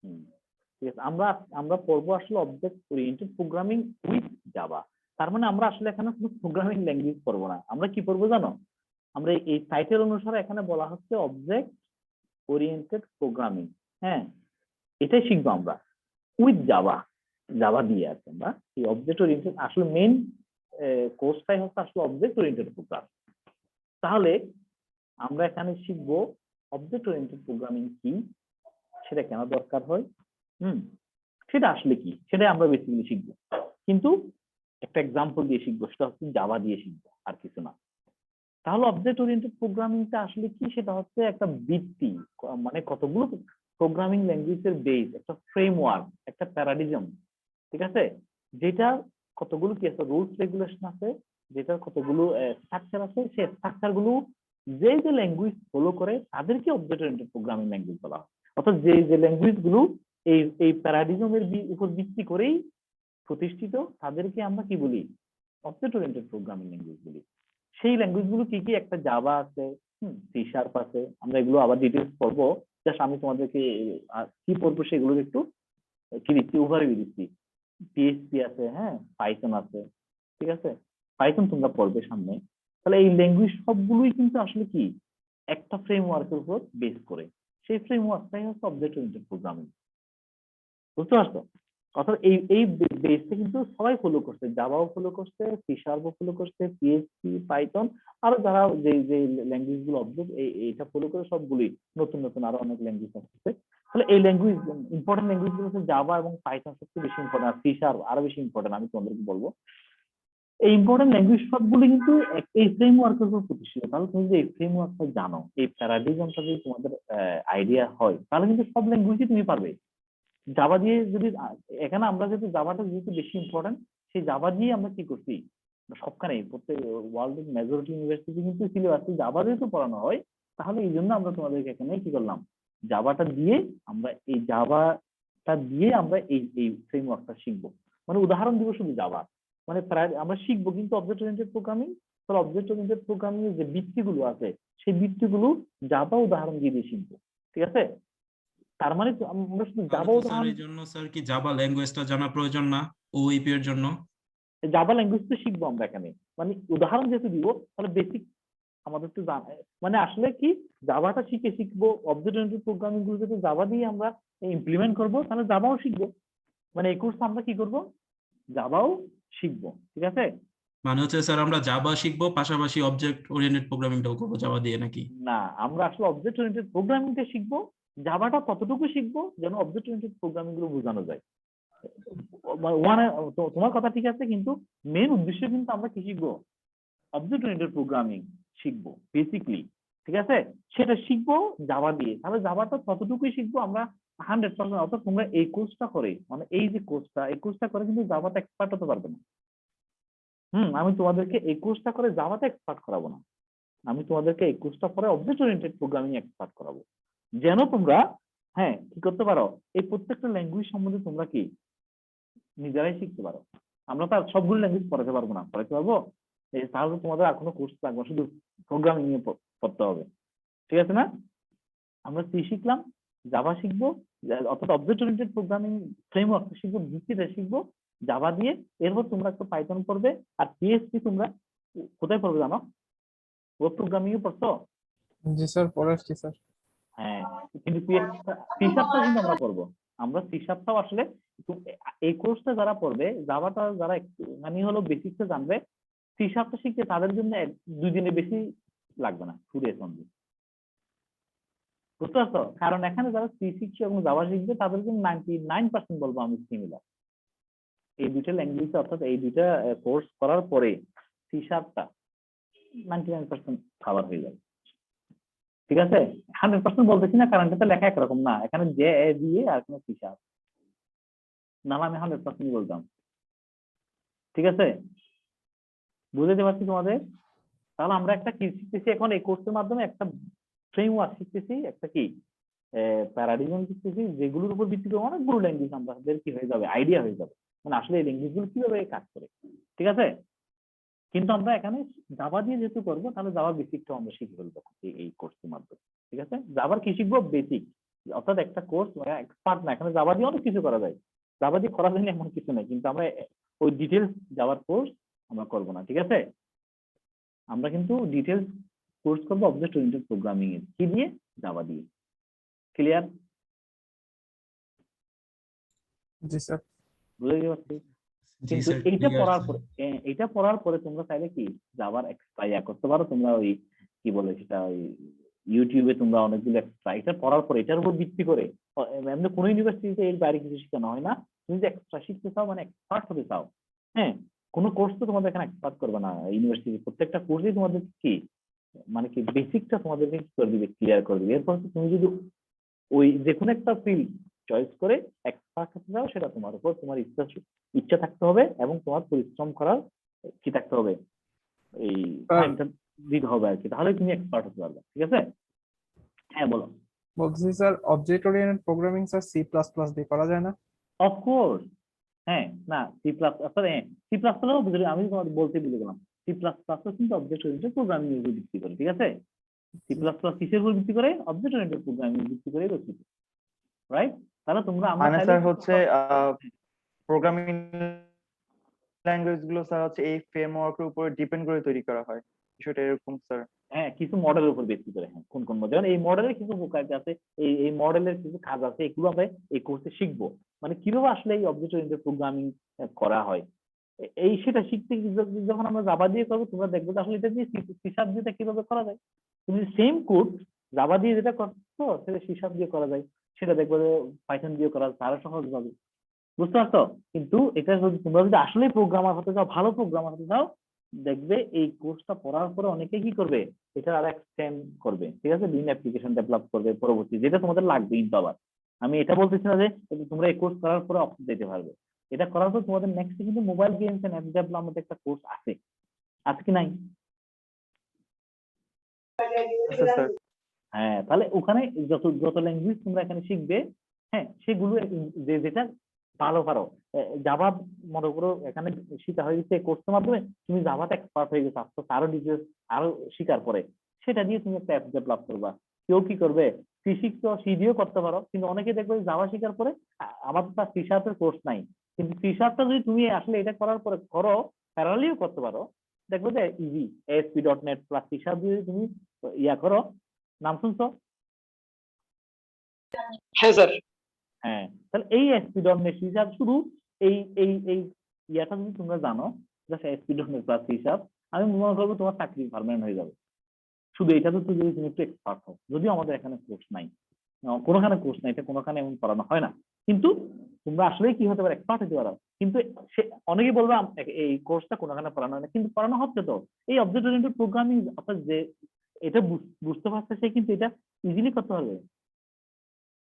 হুম, ঠিক আছে। আমরা আমরা পড়বো আসলে object oriented programming with Java. তার মানে আমরা আসলে এখানে কোনো প্রোগ্রামিং ল্যাঙ্গুয়েজ পড়বো না, আমরা কি পড়বো জানো? আমরা এই টাইটেল অনুসারে এখানে বলা হচ্ছে অবজেক্ট ওরিয়েন্টেড প্রোগ্রামিং। হ্যাঁ, এটাই শিখবো আমরা উইথ জাভা, জাভা দিয়ে আছে। আমরা এই অবজেক্ট ওরিয়েন্টেড আসলে মেইন কোর্সটাই হচ্ছে আসলে অবজেক্ট ওরিয়েন্টেড প্রোগ্রাম। তাহলে আমরা এখানে শিখবো অবজেক্ট ওরিয়েন্টেড প্রোগ্রামিং কি, সেটা কেন দরকার হয়, হুম, সেটা আসলে কি, সেটাই আমরা বেসিক্যালি শিখবো। কিন্তু একটা এক্সাম্পল দিয়ে শিখবো, সেটা হচ্ছে জাভা দিয়ে শিখবো, আর কিছু না। তাহলে অবজেক্ট ওরিয়েন্টেড প্রোগ্রামিংটা আসলে কি, সেটা হচ্ছে একটা ভিত্তি, মানে কতগুলো প্রোগ্রামিং ল্যাঙ্গুয়েজের বেস, একটা ফ্রেমওয়ার্ক, একটা প্যারাডিজম, ঠিক আছে, যেটা কতগুলো কি আছে, রুলস রেগুলেশন আছে, যেটার কতগুলো স্ট্রাকচার আছে, সেই স্ট্রাকচার গুলো যে যে ল্যাঙ্গুয়েজ ফলো করে তাদেরকে অবজেক্ট ওরিয়েন্টেড প্রোগ্রামিং ল্যাঙ্গুয়েজ বলা হয়। অর্থাৎ যে যে ল্যাঙ্গুয়েজ গুলো এই এই প্যারাডিজমের উপর ভিত্তি করেই প্রতিষ্ঠিত, তাদেরকে আমরা কি বলি, অবজেক্ট ওরিয়েন্টেড প্রোগ্রামিং ল্যাঙ্গুয়েজ বলি। সেই ল্যাঙ্গুয়েজ গুলো কি কি, একটা জাভা আছে, সি শার্প আছে, আমরা এগুলো আবার ডিটেলস পড়বো। জাস্ট আমি তোমাদেরকে কি পড়বো সেগুলো একটু কি দিচ্ছি, ওভারভিউ দিচ্ছি। পিএইচপি আছে, হ্যাঁ, পাইথন আছে, ঠিক আছে, পাইথন তোমরা পড়বে সামনে। তাহলে এই ল্যাঙ্গুয়েজ সবগুলোই কিন্তু আসলে কি একটা ফ্রেমওয়ার্কের উপর বেস করে, সেই ফ্রেমওয়ার্কটাই হচ্ছে অবজেক্ট ওরিয়েন্টেড প্রোগ্রামিং। বুঝতে পারছো? অর্থাৎ এই এই বেসটা কিন্তু সবাই ফলো করছে, জাভাও ফলো করছে, সি শার্পও ফলো করছে, পিএইচপি, পাইথন, আরো যারা যে যে ল্যাঙ্গুয়েজ গুলো অবজেক্ট এইটা ফলো করে, সবগুলোই নতুন নতুন আরো অনেক ল্যাঙ্গুয়েজ আসছে। তাহলে এই ল্যাঙ্গুয়েজ, ইম্পর্টেন্ট ল্যাঙ্গুয়েজ গুলো হচ্ছে জাভা এবং পাইথন সবচেয়ে বেশি ইম্পর্টেন্ট, আর সি শার্প আরো বেশি ইম্পর্টেন্ট, আমি তোমাদেরকে বলবো। এই ইম্পর্টেন্ট ল্যাঙ্গুয়েজ সবগুলো কিন্তু এই ফ্রেমওয়ার্কের উপর প্রতিষ্ঠিত। তাহলে তুমি যদি এই ফ্রেমওয়ার্কটা জানো, এই প্যারাডিজমটা যদি তোমাদের আইডিয়া হয়, তাহলে কিন্তু সব ল্যাঙ্গুয়েজই তুমি পারবে। জাভা দিয়ে যদি এখানে আমরা যেহেতু জাভাটা যেহেতু বেশি ইম্পর্টেন্ট, সেই জাভা দিয়ে আমরা কি করছি, সবখানে প্রত্যেক ওয়ার্ল্ডের মেজরিটি ইউনিভার্সিটি কিন্তু সিলেবাসে জাভা যেহেতু পড়ানো হয়, তাহলে এই জন্য আমরা তোমাদেরকে এখানে কি করলাম, জাভাটা দিয়ে, আমরা এই জাভাটা দিয়ে আমরা এই এই ফ্রেমওয়ার্কটা শিখবো। মানে উদাহরণ দিব শুধু জাভা, মানে প্রায় আমরা শিখবো কিন্তু অবজেক্ট ওরিয়েন্টেড প্রোগ্রামিং। তাহলে অবজেক্ট ওরিয়েন্টেড প্রোগ্রামিং এর যে ভিত্তিগুলো আছে, সেই ভিত্তিগুলো জাভা উদাহরণ দিয়ে দিয়ে শিখবো, ঠিক আছে। তার মানে আমরা শুধু তাহলে জাভা তো স্যার উদাহরণ, এই জন্য স্যার কি জাভা ল্যাঙ্গুয়েজটা জানা প্রয়োজন না ওইপি এর জন্য? জাভা ল্যাঙ্গুয়েজ তো শিখবো আমরা এখানে, মানে উদাহরণ যেহেতু দিব, তাহলে বেসিক আমাদের তো মানে আসলে কি, জাভাটা শিখবো, অবজেক্ট ওরিয়েন্টেড প্রোগ্রামিং গুলো যদি জাভা দিয়ে আমরা ইমপ্লিমেন্ট করবো, তাহলে জাভাও শিখবো। মানে এই কোর্স আমরা কি করব, জাভাও শিখবো, ঠিক আছে। মানে হচ্ছে স্যার আমরা জাভা শিখবো পাশাপাশি অবজেক্ট ওরিয়েন্টেড প্রোগ্রামিংটাও করবো জাভা দিয়ে নাকি? না, আমরা আসলে অবজেক্ট ওরিয়েন্টেড প্রোগ্রামিংটা শিখবো, জাভাটা ততটুকু শিখবো যেন অবজেক্ট ওরিয়েন্টেড প্রোগ্রামিং গুলো বোঝানো যায়। ওয়ান, তোমার কথা ঠিক আছে, কিন্তু মেন উদ্দেশ্য কিন্তু আমরা কি শিখবো, অবজেক্ট ওরিয়েন্টেড প্রোগ্রামিং শিখবো বেসিকলি, ঠিক আছে। সেটা শিখবো জাভা দিয়ে, তাহলে জাভাটা ততটুকুই শিখবো আমরা 100%। অর্থাৎ তোমরা এই কোর্সটা করে, মানে এই যে কোর্সটা, এই কোর্সটা করে কিন্তু জাভাতে এক্সপার্ট হতে পারবে না। আমি তোমাদেরকে এই কোর্সটা করে জাভাতে এক্সপার্ট করাবো না, আমি তোমাদেরকে এই কোর্সটা পরে অবজেক্ট ওরিয়েন্টেড প্রোগ্রামিং এক্সপার্ট করাবো, যেন তোমরা, হ্যাঁ, কি করতে পারো, এই প্রত্যেকটা ল্যাঙ্গুয়েজ সম্বন্ধে তোমরা কি নিজেরাই শিখতে পারো। আমরা তো আর সবগুলো ল্যাঙ্গুয়েজ পড়াতে পারবো না, পড়াতে পারবো তাহলে তোমাদের আর কোনো কোর্স লাগবে না, শুধু প্রোগ্রামিং নিয়ে পড়তে হবে, ঠিক আছে না। আমরা সি শিখলাম, জাভা শিখবো, অর্থাৎ অবজেক্ট ওরিয়েন্টেড প্রোগ্রামিং ফ্রেমওয়ার্ক শিখবো, ভিত্তিটা শিখবো জাভা দিয়ে। এরপর তোমরা একটা পাইথন পড়বে, আর পিএইচপি তোমরা কোথায় পড়বে জানো, ওয়েব প্রোগ্রামিং এ পড়ছো। জি স্যার, পড়ে আসছি স্যার। হ্যাঁ, কিন্তু সি শার্পটাও কিন্তু আমরা পড়বো। আমরা সি শার্পটাও আসলে এই কোর্সটা যারা পড়বে, জাভাটা যারা একটু মানে হলো বেসিকটা জানবে, সি শার্পটা শিখতে তাদের জন্য 2 দিনের বেশি লাগবে না, 2 days only। বুঝতে পারছো? কারণ এখানে যারা সি শিখছে এবং জাভা শিখবে তাদের জন্য 99% বলবো আমি সিমিলার। এই দুইটা ল্যাঙ্গুয়েজ, অর্থাৎ এই দুইটা কোর্স করার পরে সি শার্পটা 99% কভার হয়ে যাবে, ঠিক আছে। 100% বলতেছি না, কারণ এটা লেখা একরকম না, এখানে জে এ দিয়ে আর কোনো সি শার্প, নাহলে আমি 100% বলতাম, ঠিক আছে। বুঝতে পারছি তোমাদের? তাহলে আমরা একটা কি শিখতেছি এখন এই কোর্সের মাধ্যমে, একটা ফ্রেমওয়ার্ক শিখতেছি, একটা কি প্যারাডিজম শিখতেছি, যেগুলোর উপর ভিত্তি করে অনেকগুলো ল্যাঙ্গুয়েজ আমাদের কি হয়ে যাবে, আইডিয়া হয়ে যাবে, মানে আসলে এই ল্যাঙ্গুয়েজ গুলো কিভাবে কাজ করে, ঠিক আছে। কিন্তু আমরা এখানে জাভা দিয়ে যেহেতু করবো, তাহলে জাভা বেসিকটা আমরা শিখে ফেলবো এই কোর্সের মাধ্যমে, ঠিক আছে। জাভার কি শিখবো, বেসিক, অর্থাৎ একটা কোর্স এক্সপার্ট না, এখানে জাভা দিয়ে অনেক কিছু করা যায়, জাভা দিয়ে করা যায় না এমন কিছু নাই, কিন্তু আমরা ওই ডিটেলস জাভার কোর্স আমরা করবো না, ঠিক আছে? আমরা কিন্তু ডিটেলস কোর্স করবো অবজেক্ট ওরিয়েন্টেড প্রোগ্রামিং এর, কি দিয়ে? জাভা দিয়ে। ক্লিয়ার? জি স্যার। বুঝে গেছি? জি কিন্তু স্যার, এইটা clear, পড়ার sir. পরে এইটা পড়ার পরে তোমরা চাইলে কি জাভার এক্সট্রা করতে পারো, তোমরা ওই কি বলে সেটা, ওই ইউটিউবে তোমরা অনেকগুলো এক্সট্রা, এটা পড়ার পরে এটার উপর ভিত্তি করে এমনি কোনো ইউনিভার্সিটিতে এর বাইরে কিছু শেখানো হয় না। তুমি যদি এক্সট্রা শিখতে চাও, মানে এক্সপার্ট হতে চাও, হ্যাঁ, কোনো কোর্স তো তোমাদের এখানে এক্সপার্ট করবে না ইউনিভার্সিটি, প্রত্যেকটা কোর্সেই তোমাদের কি মানে কি বেসিকটা তোমাদেরকে কি করে দিবে, ক্লিয়ার করে দিবে। এরপর তুমি যদি ওই যে কোনো একটা ফিল্ড চয়েস করে এক্সপার্ট হতে চাও, সেটা তোমার উপর, তোমার ইচ্ছা থাকতে হবে এবং তোমার পরিশ্রম করার কি থাকতে হবে, এই টাইমটা দিতে হবে আর কি, তাহলে তুমি এক্সপার্ট হতে পারবে, ঠিক আছে? হ্যাঁ বলো। বলছি sir, object oriented programming sir C plus plus দিয়ে করা যায় না? অফকোর্স, হ্যাঁ, না সি প্লাস হ্যাঁ, সি প্লাস প্লাস আমি তোমাদের বলতে ভুলে গেলাম, সি প্লাস প্লাস কিন্তু অবজেক্ট ওরিয়েন্টেড প্রোগ্রামিং এর উপর ভিত্তি করে, ঠিক আছে? সি প্লাস প্লাস কিসের উপর ভিত্তি করে? অবজেক্ট ওরিয়েন্টেড প্রোগ্রামিং এর ভিত্তি করে রচিত, রাইট? তাহলে তোমরা আমরা মানে চাইলে স্যার হচ্ছে প্রোগ্রামিং ল্যাঙ্গুয়েজ গুলো স্যার হচ্ছে এই ফ্রেমওয়ার্কের উপর ডিপেন্ড করে তৈরি করা হয়, বিষয়টা এরকম স্যার। হ্যাঁ, কিছু মডেলের উপর ভিত্তি করে, হ্যাঁ, কোন কোন মডেল, যেমন এই মডেলের কিছু প্রকার আছে, এই মডেলের কিছু কাজ আছে, এগুলো আমরা এই কোর্সে শিখবো, মানে কিভাবে আসলে এই অবজেক্ট ওরিয়েন্টেড প্রোগ্রামিং করা হয়। এই সেটা শিখতে যখন আমরা জাভা দিয়ে করবো, তোমরা দেখবে যে আসলে এটা দিয়ে সি শার্প দিয়ে কিভাবে করা যায়। তুমি সেম কোড জাভা দিয়ে যেটা করছো সেটা সি শার্প দিয়ে করা যায়, সেটা দেখবে যে পাইথন দিয়ে করা যায় আরো সহজভাবে, বুঝতে পারছো? কিন্তু এটা যদি তোমরা যদি আসলে প্রোগ্রামার হতে চাও, ভালো প্রোগ্রামার হতে চাও, দেখবে এই কোর্সটা পড়ার পরে অনেকে কি করবে, এটা আর এক্সটেন্ড করবে, ঠিক আছে, বিভিন্ন অ্যাপ্লিকেশন ডেভেলপ করবে পরবর্তী, যেটা তোমাদের লাগবে কিন্তু আবার। আমি এটা বলতেছি না যে তোমরা এই কোর্স করার পরে অফ দিতে পারবে, এটা করার পর তোমাদের নেক্সট কিন্তু mobile games and app development একটা কোর্স আছে, আছে কি নাই? আচ্ছা স্যার। হ্যাঁ, তাহলে ওখানে যত যত ল্যাঙ্গুয়েজ তোমরা এখানে শিখবে, হ্যাঁ, সেগুলো যেটা ভালো পারো, জাভা মনে করো এখানে শিখা হয়ে গেছে কোর্সের মাধ্যমে, তুমি জাভাতে এক্সপার্ট হয়ে গেছো, আস্তে আস্তে আরো ডিটেলস আরো শিখার পরে সেটা দিয়ে তুমি একটা অ্যাপ ডেভেলপ করবা। কেউ কি করবে, সি শিখছো, সি দিয়েও করতে পারো, কিন্তু অনেকে দেখবে জাভা শিখার পরে আমাদের তো সি শার্পের কোর্স নাই, কিন্তু সি শার্পটা যদি তুমি আসলে এটা করার পরে করো, প্যারালিও করতে পারো, দেখবে যে easy, ASP.NET plus C sharp দিয়ে তুমি ইয়া করো, নাম শুনছো? হ্যাঁ স্যার। হ্যাঁ, তাহলে এই ASP.NET হিসাব শুধু এই এই এই ইয়াটা যদি তোমরা জানো, জাস্ট ASP.NET প্লাস হিসাব, আমি মনে করবো তোমার চাকরি পার্মানেন্ট হয়ে যাবে, শুধু এটাতে তো যদি তুমি একটু এক্সপার্ট হও। যদিও আমাদের এখানে কোর্স নাই, কোনোখানে কোর্স নাই, এটা কোনোখানে এমন পড়ানো হয় না, কিন্তু তোমরা আসলে কি হতে পারো, এক্সপার্ট হতে পারো। কিন্তু সে অনেকেই বলবে এই কোর্সটা কোনোখানে পড়ানো হয় না, কিন্তু পড়ানো হচ্ছে তো। এই অবজেক্ট ওরিয়েন্টেড প্রোগ্রামিং আপনার যে এটা বুঝতে পারছে, সে কিন্তু এটা ইজিলি করতে পারবে,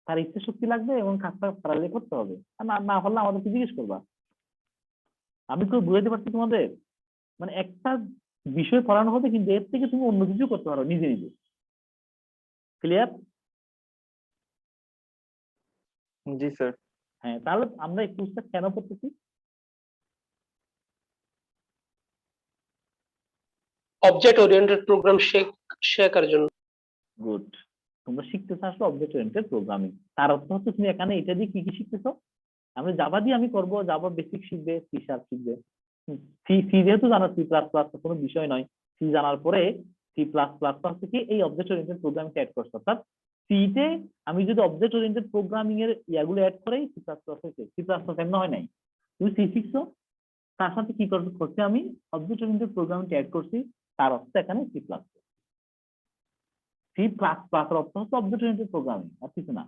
তার ইচ্ছা শক্তি লাগবে এবং কাজটা পারলে করতে হবে, আর না না হলে আমাদেরকে জিজ্ঞেস করবা। আমি তো বুঝাইতে পারছি তোমাদের, মানে একটা বিষয় পড়ানো হবে, কিন্তু এর থেকে তুমি অন্য কিছু করতে পারো নিজে নিজে। ক্লিয়ার? জি স্যার। হ্যাঁ, তাহলে আমরা এই কোর্সটা কেন পড়তেছি? অবজেক্ট ওরিয়েন্টেড প্রোগ্রাম শেখার জন্য। গুড, তোমরা শিখতেছো আসলে অবজেক্ট ওরিয়েন্টেড প্রোগ্রামিং, তার অর্থ হচ্ছে তুমি এখানে এটা দিয়ে কি কি শিখতেছো। আমি জাভা দিয়ে আমি করবো, জাভা বেসিক শিখবে, সি শার্প শিখবে, সি সি যেহেতু জানো, সি প্লাস প্লাস কোনো বিষয় নয়, সি জানার পরে সি প্লাস প্লাস থেকে এই অবজেক্ট ওরিয়েন্টেড প্রোগ্রামিং অ্যাড করছো, অর্থাৎ সিতে আমি যদি অবজেক্ট ওরিয়েন্টেড প্রোগ্রামিং এর ইয়াগুলো অ্যাড করে সি প্লাস প্লাস হয়েছে, সি প্লাস প্লাস এমন হয় নাই, তুমি সি শিখছো, তার সাথে কি করছি আমি অবজেক্ট ওরিয়েন্টেড প্রোগ্রামিং অ্যাড করছি, তার অর্থ এখানে C plus C plus plus এর অর্থ হচ্ছে অবজেক্ট ওরিয়েন্টেড প্রোগ্রামিং, আর কিছু না।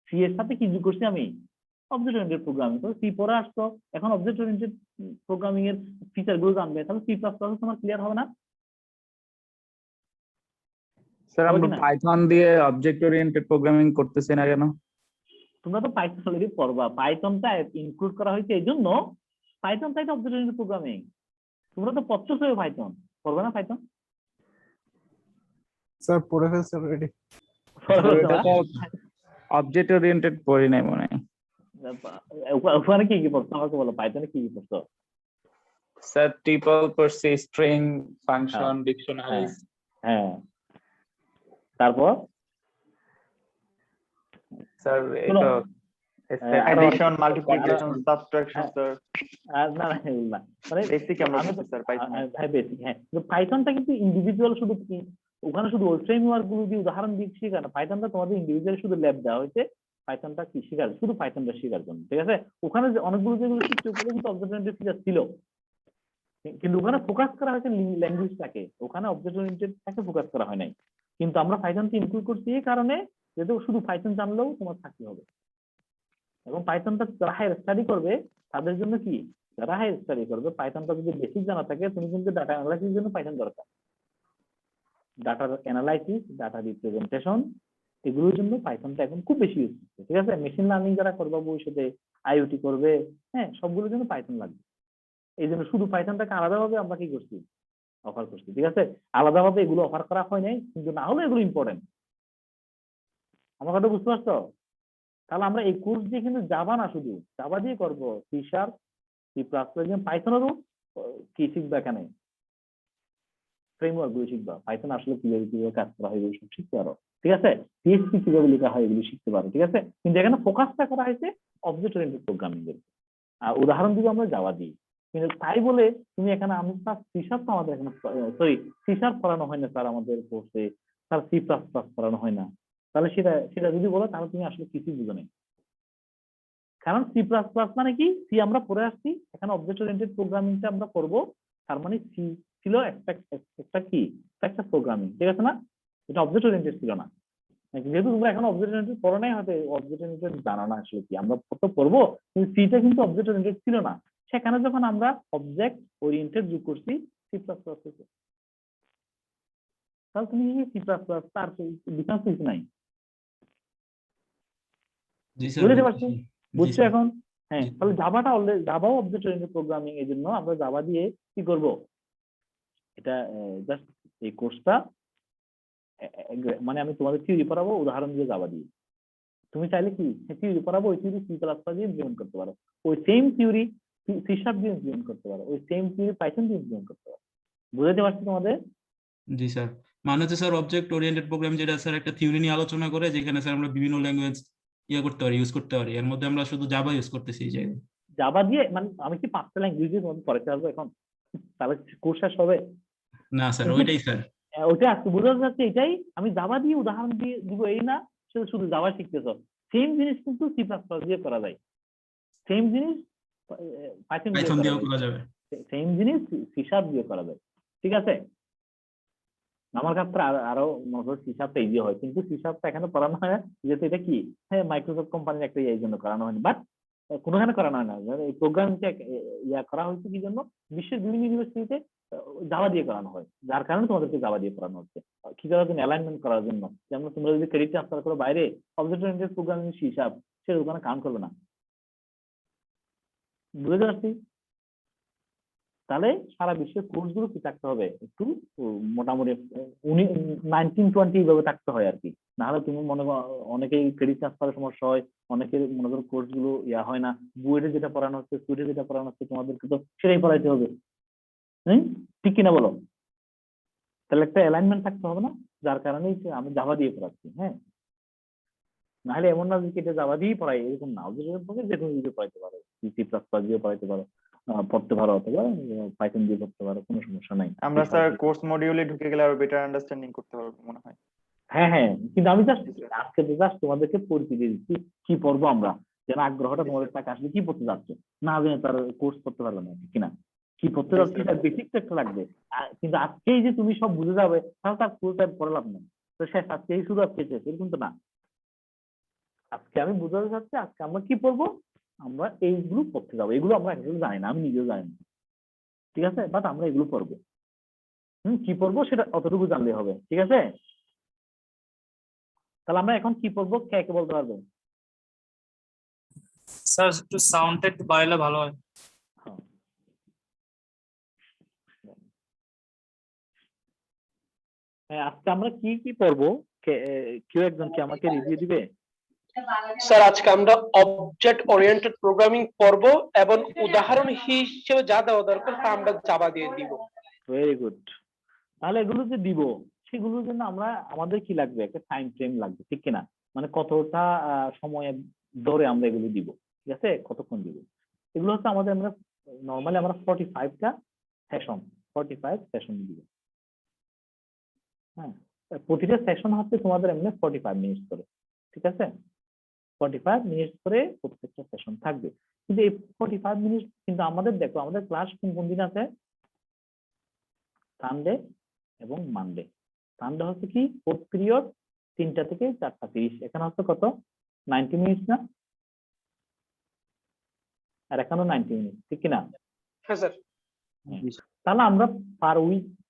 সি এর সাথে কি যোগ করছি আমি, অবজেক্ট ওরিয়েন্টেড প্রোগ্রামিং। তো সি পরে আসতো, এখন অবজেক্ট ওরিয়েন্টেড প্রোগ্রামিং এর ফিচার গুলো জানবে, তাহলে সি প্লাস প্লাস তোমার ক্লিয়ার হবে না? স্যার হবে আমরা কিনা? পাইথন দিয়ে অবজেক্ট ওরিয়েন্টেড প্রোগ্রামিং করতেছি না কেন? তোমরা তো পাইথন অলরেডি পড়বা, পাইথনটা ইনক্লুড করা হয়েছে এই জন্য, Python side object oriented programming, তোমরা তো পড়তেছো পাইথন, পড়বে না পাইথন? স্যার পড়ে ফেলছে অলরেডি। এটা তো অবজেক্ট ওরিয়েন্টেড পড়ি নাই মনে হয়। ওখানে কি কি পড়ছো আমাকে বলো, পাইথনে কি কি পড়ছো? স্যার ট্রিপল পড়ছি, স্ট্রিং, ফাংশন, ডিকশনারিজ। হ্যাঁ, তারপর স্যার এই শোনো, তো এডিশন, মাল্টিপ্লিকেশন, সাবট্রাকশন হ্যাঁ। স্যার না না এগুলো না, মানে বেসিক আমরা আমি তো বুঝছি স্যার পাইথন। ভাই বেসিক, হ্যাঁ, কিন্তু পাইথনটা কিন্তু ইন্ডিভিজুয়াল, শুধু ওখানে শুধু ওই ফ্রেমওয়ার্ক গুলো দিয়ে উদাহরণ দিয়ে শেখা না, পাইথনটা তোমাদের ইন্ডিভিজুয়াল শুধু ল্যাব দেওয়া হয়েছে পাইথনটা কি শেখার, শুধু পাইথনটা শেখার জন্য, ঠিক আছে। ওখানে যে অনেকগুলো যেগুলো শিখছে ওগুলো কিন্তু অবজেক্ট ওরিয়েন্টেড ফিচার ছিল, কিন্তু ওখানে ফোকাস করা হয়েছে ল্যাঙ্গুয়েজটাকে, ওখানে অবজেক্ট ওরিয়েন্টেডটাকে ফোকাস করা হয় নাই। কিন্তু আমরা পাইথনকে ইনক্লুড করছি এই কারণে, যেহেতু শুধু পাইথন জানলেও তোমার থাকতে হবে, এবং পাইথনটা যারা হায়ার স্টাডি করবে তাদের জন্য কি, যারা হায়ার স্টাডি করবে পাইথনটা যদি বেসিক জানা থাকে, তুমি কিন্তু ডাটা অ্যানালাইসিস জন্য পাইথন দরকার, ডাটা অ্যানালাইসিস, ডাটা রিপ্রেজেন্টেশন, এগুলোর জন্য পাইথনটা এখন খুব বেশি ইউজ হচ্ছে, ঠিক আছে। মেশিন লার্নিং যারা করবে ভবিষ্যতে, আইওটি করবে, হ্যাঁ, সবগুলোর জন্য পাইথন লাগবে। এই জন্য শুধু পাইথনটাকে আলাদাভাবে আমরা কি করছি, অফার করছি, ঠিক আছে। আলাদাভাবে এগুলো অফার করা হয় নাই, কিন্তু না হলে এগুলো ইম্পর্টেন্ট। আমার কথা বুঝতে পারছো? তাহলে আমরা এই কোর্স দিয়ে কিন্তু জাভা না, শুধু জাভা দিয়ে করবো, C sharp, C plus plus, পাইথনেরও কি শিখবা, এখানে ফ্রেমওয়ার্ক গুলো শিখবা, পাইথন আসলে কিভাবে কাজ করা হয় এগুলো সব শিখতে পারো, ঠিক আছে। পিএইচপি কিভাবে লেখা হয় এগুলো শিখতে পারো, ঠিক আছে। কিন্তু এখানে ফোকাসটা করা হয়েছে অবজেক্ট ওরিয়েন্টেড প্রোগ্রামিং এর। আর উদাহরণ দিব আমরা জাভা দিই, কিন্তু তাই বলে তুমি এখানে, আমি সি শার্প তো আমাদের এখানে, সরি, সি শার্প পড়ানো হয় না স্যার আমাদের কোর্সে, স্যার সি প্লাস প্লাস পড়ানো হয় না, তাহলে সেটা সেটা যদি বলো তাহলে তুমি আসলে কিছুই বুঝো না। কারণ সি প্লাস প্লাস মানে কি, সি আমরা পড়ে আসছি, এখানে অবজেক্ট ওরিয়েন্টেড প্রোগ্রামিংটা আমরা করবো, তার মানে সি ছিল একটা কি, একটা প্রোগ্রামিং, ঠিক আছে না, এটা অবজেক্ট ওরিয়েন্টেড ছিল না। যেহেতু তোমরা এখন অবজেক্ট ওরিয়েন্টেড পড়ো নাই, হয়তো অবজেক্ট ওরিয়েন্টেড জানা না আসলে কি, আমরা তো পড়বো, কিন্তু সিটা কিন্তু অবজেক্ট ওরিয়েন্টেড ছিল না, সেখানে যখন আমরা অবজেক্ট ওরিয়েন্টেড যোগ করছি সি প্লাস প্লাস থেকে, তাহলে তুমি সি প্লাস প্লাস তার ডিফারেন্স কিছু নাই, জি স্যার, বুঝতে পারছি, জি বুঝছো স্যার, এখন? হ্যাঁ, জি। তাহলে জাভাটা অলরেডি, জাভাও অবজেক্ট ওরিয়েন্টেড প্রোগ্রামিং, এই জন্য আমরা জাভা দিয়ে কি করব, এটা জাস্ট এই কোর্সটা, মানে আমি তোমাদের থিওরি পড়াবো উদাহরণ দিয়ে জাভা দিয়ে, তুমি চাইলে কি থিওরি পড়াবো, ওই থিওরি সি প্লাস প্লাস দিয়ে ইমপ্লিমেন্ট করতে পারো, ওই সেম থিওরি সি শার্প দিয়ে ইমপ্লিমেন্ট করতে পারো, ওই সেম থিওরি পাইথন দিয়ে ইমপ্লিমেন্ট করতে পারো। বুঝতে পারছি তোমাদের? জি স্যার, মানে হচ্ছে স্যার অবজেক্ট ওরিয়েন্টেড প্রোগ্রাম যেটা স্যার একটা থিওরি নিয়ে আলোচনা করে, যেখানে স্যার আমরা বিভিন্ন ল্যাঙ্গুয়েজ করতে পারি, ইউজ করতে পারি, এর মধ্যে আমরা শুধু জাভা ইউজ করতেছি এই জায়গায়। জাভা দিয়ে মানে আমি কি 5টা ল্যাঙ্গুয়েজ দিয়ে তোমাদের পড়াতে পারবো এখন? তাহলে কোর্স শেষ হবে? না স্যার, ওইটাই স্যার। ওইটা আজকে বোঝা যাচ্ছে, এটাই আমি জাভা দিয়ে উদাহরণ দিয়ে দিব, এই না শুধু শুধু জাভা শিখতেছ, সেম জিনিস কিন্তু সি প্লাস প্লাস দিয়ে করা যায়, সেম জিনিস পাইথন দিয়ে পাইথন করা দিয়েও যায়, করা যাবে। সেম জিনিস সি শার্প দিয়ে করা যায়, ঠিক আছে। আমার ক্ষেত্রে আরো মনে করো সি শার্পটা ইজি হয়, কিন্তু সি শার্পটা এখানে পড়ানো হয় না, যেহেতু এটা কি, হ্যাঁ, মাইক্রোসফট কোম্পানির একটা এই জন্য করানো হয়নি, বাট কোনোখানে করানো হয় না, এই প্রোগ্রামটা ইয়া করা হয়েছে কি জন্য, বিশ্বের বিভিন্ন ইউনিভার্সিটিতে জাভা দিয়ে করানো হয়, যার কারণে তোমাদেরকে জাভা দিয়ে পড়ানো হচ্ছে, কি করার জন্য, অ্যালাইনমেন্ট করার জন্য, যেমন তোমরা যদি ক্রেডিট ট্রান্সফার করো বাইরে, object oriented programming C sharp, সেটা ওখানে কাউন্ট করবে না। বুঝতে পারছি? তাহলে সারা বিশ্বের কোর্স গুলো কি থাকতে হবে, একটু মোটামুটি 19-20 এইভাবে থাকতে হয় আর কি, নাহলে তুমি মনে করো অনেকেই ক্রেডিট ট্রান্সফারের সমস্যা হয়, অনেকের মনে করো কোর্স গুলো ইয়া হয় না, বুয়েটে যেটা পড়ানো হচ্ছে, সুইটে যেটা পড়ানো হচ্ছে, তোমাদেরকে তো সেটাই পড়াইতে হবে, হম, ঠিক কিনা বলো? তাহলে একটা অ্যালাইনমেন্ট থাকতে হবে না, যার কারণেই আমি জাভা দিয়ে পড়াচ্ছি, হ্যাঁ, নাহলে এমন না যে এটা জাভা দিয়েই পড়াই এরকম না, যে কোনো দিয়ে পড়াইতে পারো, সি প্লাস প্লাস দিয়ে পড়াইতে পারো, পড়তে পারো, অথবা পাইথন দিয়ে পড়তে পারো, কোনো সমস্যা নাই। আমরা স্যার কোর্স মডিউলে ঢুকে গেলে আরো বেটার আন্ডারস্ট্যান্ডিং করতে পারবো মনে হয়। হ্যাঁ হ্যাঁ, কিন্তু আমি জাস্ট আজকে জাস্ট তোমাদেরকে পরিচিতি দিচ্ছি কি পড়বো আমরা, যেন আগ্রহটা তোমাদের টাকা আসলে কি পড়তে যাচ্ছে, না জেনে তার কোর্স করতে পারবে না, ঠিক কিনা, কি পড়তে যাচ্ছে তার বেসিক একটা লাগবে, কিন্তু আজকেই যে তুমি সব বুঝে যাবে তাহলে তার কোর্স আর পড়ে লাভ নেই, তো শেষ আজকেই শুধু আজকে শেষ এরকম তো না। আজকে আমি বুঝাতে চাচ্ছি আজকে আমরা কি পড়বো, আমরা এইগুলো পড়তে যাবো, এগুলো আমরা একদম জানি না, আমি নিজেও জানি না, ঠিক আছে, বাট আমরা এগুলো পড়বো, কি পড়বো সেটা অতটুকু জানলে হবে, ঠিক আছে। তাহলে আমরা এখন কি পড়বো, কে কে বলতে পারবে? স্যার একটু সাউন্ডটা একটু বাড়ালে ভালো হয়। হ্যাঁ। হ্যাঁ, আজকে আমরা কি কি পড়বো, কেউ একজন কি আমাকে রিভিউ দিবে? স্যার আজকে আমরা অবজেক্ট ওরিয়েন্টেড প্রোগ্রামিং পড়ব, এবং উদাহরণ হিসেবে যা দেওয়া দরকার তা আমরা জাভা দিয়ে দিব। Very good. তাহলে এগুলো যে দিব সেগুলোর জন্য আমাদের কি লাগবে, একটা টাইম ফ্রেম লাগবে, ঠিক কিনা, মানে কতটা সময় ধরে আমরা এগুলো দিব, ঠিক আছে, কতক্ষণ দিব। এগুলো হচ্ছে আমাদের, আমরা নর্মালি আমরা 45টা সেশন, 45 সেশন দিব। হ্যাঁ, প্রতিটা সেশন হচ্ছে তোমাদের এমনি 45 মিনিট করে, ঠিক আছে, 45 মিনিট করে প্রত্যেকটা সেশন থাকবে। কিন্তু এই 45 মিনিট কিন্তু আমাদের, দেখো আমাদের ক্লাস কোন কোন দিন আছে, সানডে এবং মানডে। সানডে হচ্ছে কি ফোর্থ পিরিয়ড 3টা থেকে 4:30, এখানে হচ্ছে কত 90 মিনিট না, আর এখানেও 90 মিনিট, ঠিক কিনা? হ্যাঁ স্যার। তাহলে আমরা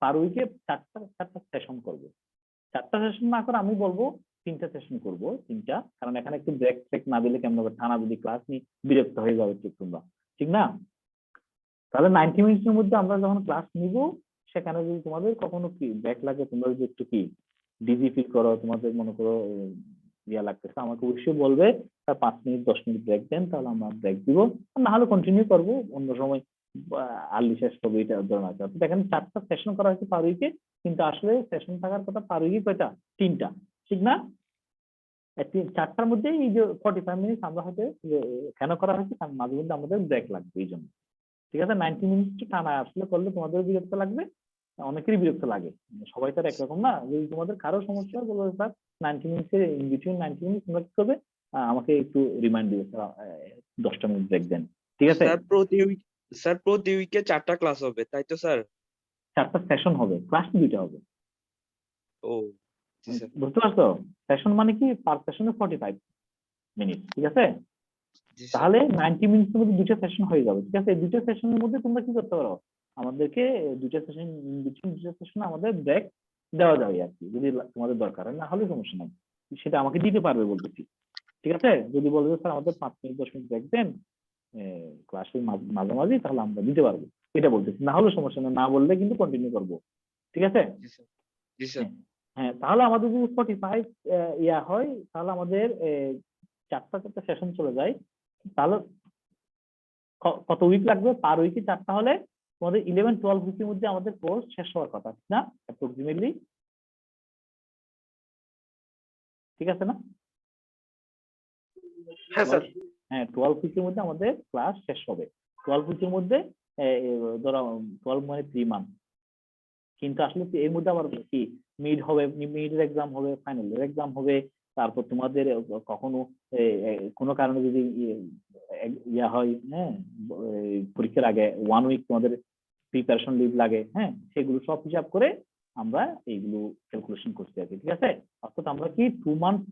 পার উইকে 4টা সেশন করব। 4টা সেশন না করে আমি বলবো 3টা সেশন করব, 3টা, কারণ এখানে একটু ব্রেক না দিলে কেমন হবে, টানা যদি ক্লাস নিয়ে বিরক্ত হয়ে যাবে ঠিক তোমরা, ঠিক না? তাহলে 90 মিনিটের মধ্যে আমরা যখন ক্লাস নিব, সেখানে যদি তোমাদের কখনো কি ব্রেক লাগে, তোমরা যদি একটু কি ডিজি ফিল করো, তোমাদের মনে করো ইয়া লাগতেছে, আমাকে অবশ্যই বলবে, তার 5 মিনিট 10 মিনিট ব্রেক দেন, তাহলে আমরা ব্রেক দিব, না হলে কন্টিনিউ করবো অন্য সময়, আর্লি শেষ করবো, এটা ধরুন আছে। অর্থাৎ এখানে 4টা সেশন করা হয়েছে পার উইকে, কিন্তু আসলে সেশন থাকার কথা পার উইকে কয়টা, 3টা, ঠিক না? 4টার মধ্যে এই যে 45 মিনিট আমরা হয়তো কেন করা হয়েছে, কারণ মাঝে মধ্যে আমাদের ব্রেক লাগবে এই জন্য, ঠিক আছে। 90 মিনিট টানা আসলে করলে তোমাদের বিরক্ত লাগবে, অনেকেরই বিরক্ত লাগে, সবাই তো আর একরকম না। যদি তোমাদের কারো সমস্যা হয় বলবে স্যার 90 মিনিটের ইন বিটুইন 90 মিনিট তোমরা কি করবে, আমাকে একটু রিমাইন্ড দিবে, 10টা মিনিট ব্রেক দেন, ঠিক আছে। স্যার প্রতি উইকে 4টা ক্লাস হবে তাই তো স্যার? 4টা সেশন হবে, ক্লাস 2টা হবে। ও জি স্যার। বুঝতে পারছো? সেশন মানে কি, পার সেশনে 45 মিনিট, ঠিক আছে। জি স্যার। তাহলে 90 মিনিটের মধ্যে 2টা সেশন হয়ে যাবে, ঠিক আছে। এই 2টা সেশনের মধ্যে তোমরা কি করতে পারো, আমাদেরকে 2টা সেশন, বিটুইন 2টা সেশনে আমাদের ব্রেক দেওয়া যাবে আর কি, যদি তোমাদের দরকার হয়, না হলে সমস্যা নাই, সেটা আমাকে দিতে পারবে বলতেছি, ঠিক আছে। যদি বলবে স্যার আমাদের 5 মিনিট 10 মিনিট ব্রেক দেন ক্লাসের মাঝামাঝি, তাহলে আমরা দিতে পারবো, এটা বলতেছি, না হলে সমস্যা নেই, না বললে কিন্তু কন্টিনিউ করবো, ঠিক আছে। জি স্যার। জি স্যার। হ্যাঁ, তাহলে আমাদের যদি 45 ইয়া হয়, তাহলে আমাদের 4টা সেশন চলে যায়, তাহলে কত উইক লাগবে, পার উইকে 4টা হলে তোমাদের 11-12 উইকের মধ্যে আমাদের কোর্স শেষ হওয়ার কথা, ঠিক না, অ্যাপ্রক্সিমেটলি, ঠিক আছে না? হ্যাঁ স্যার। হ্যাঁ, 12 উইকের মধ্যে আমাদের ক্লাস শেষ হবে। 12 উইকের মধ্যে ধরো 12 মানে 3 মান্থ, কিন্তু আসলে এর মধ্যে আবার কি মিড হবে, মিডের এক্সাম হবে, ফাইনালের এক্সাম হবে, তারপর তোমাদের কখনো কোনো কারণে যদি ইয়া হয়, হ্যাঁ, পরীক্ষার আগে 1 উইক তোমাদের প্রিপারেশন লিভ লাগে, হ্যাঁ, সেগুলো সব হিসাব করে আমরা এইগুলো ক্যালকুলেশন করছি আর কি, ঠিক আছে। অর্থাৎ আমরা কি 2 মান্থ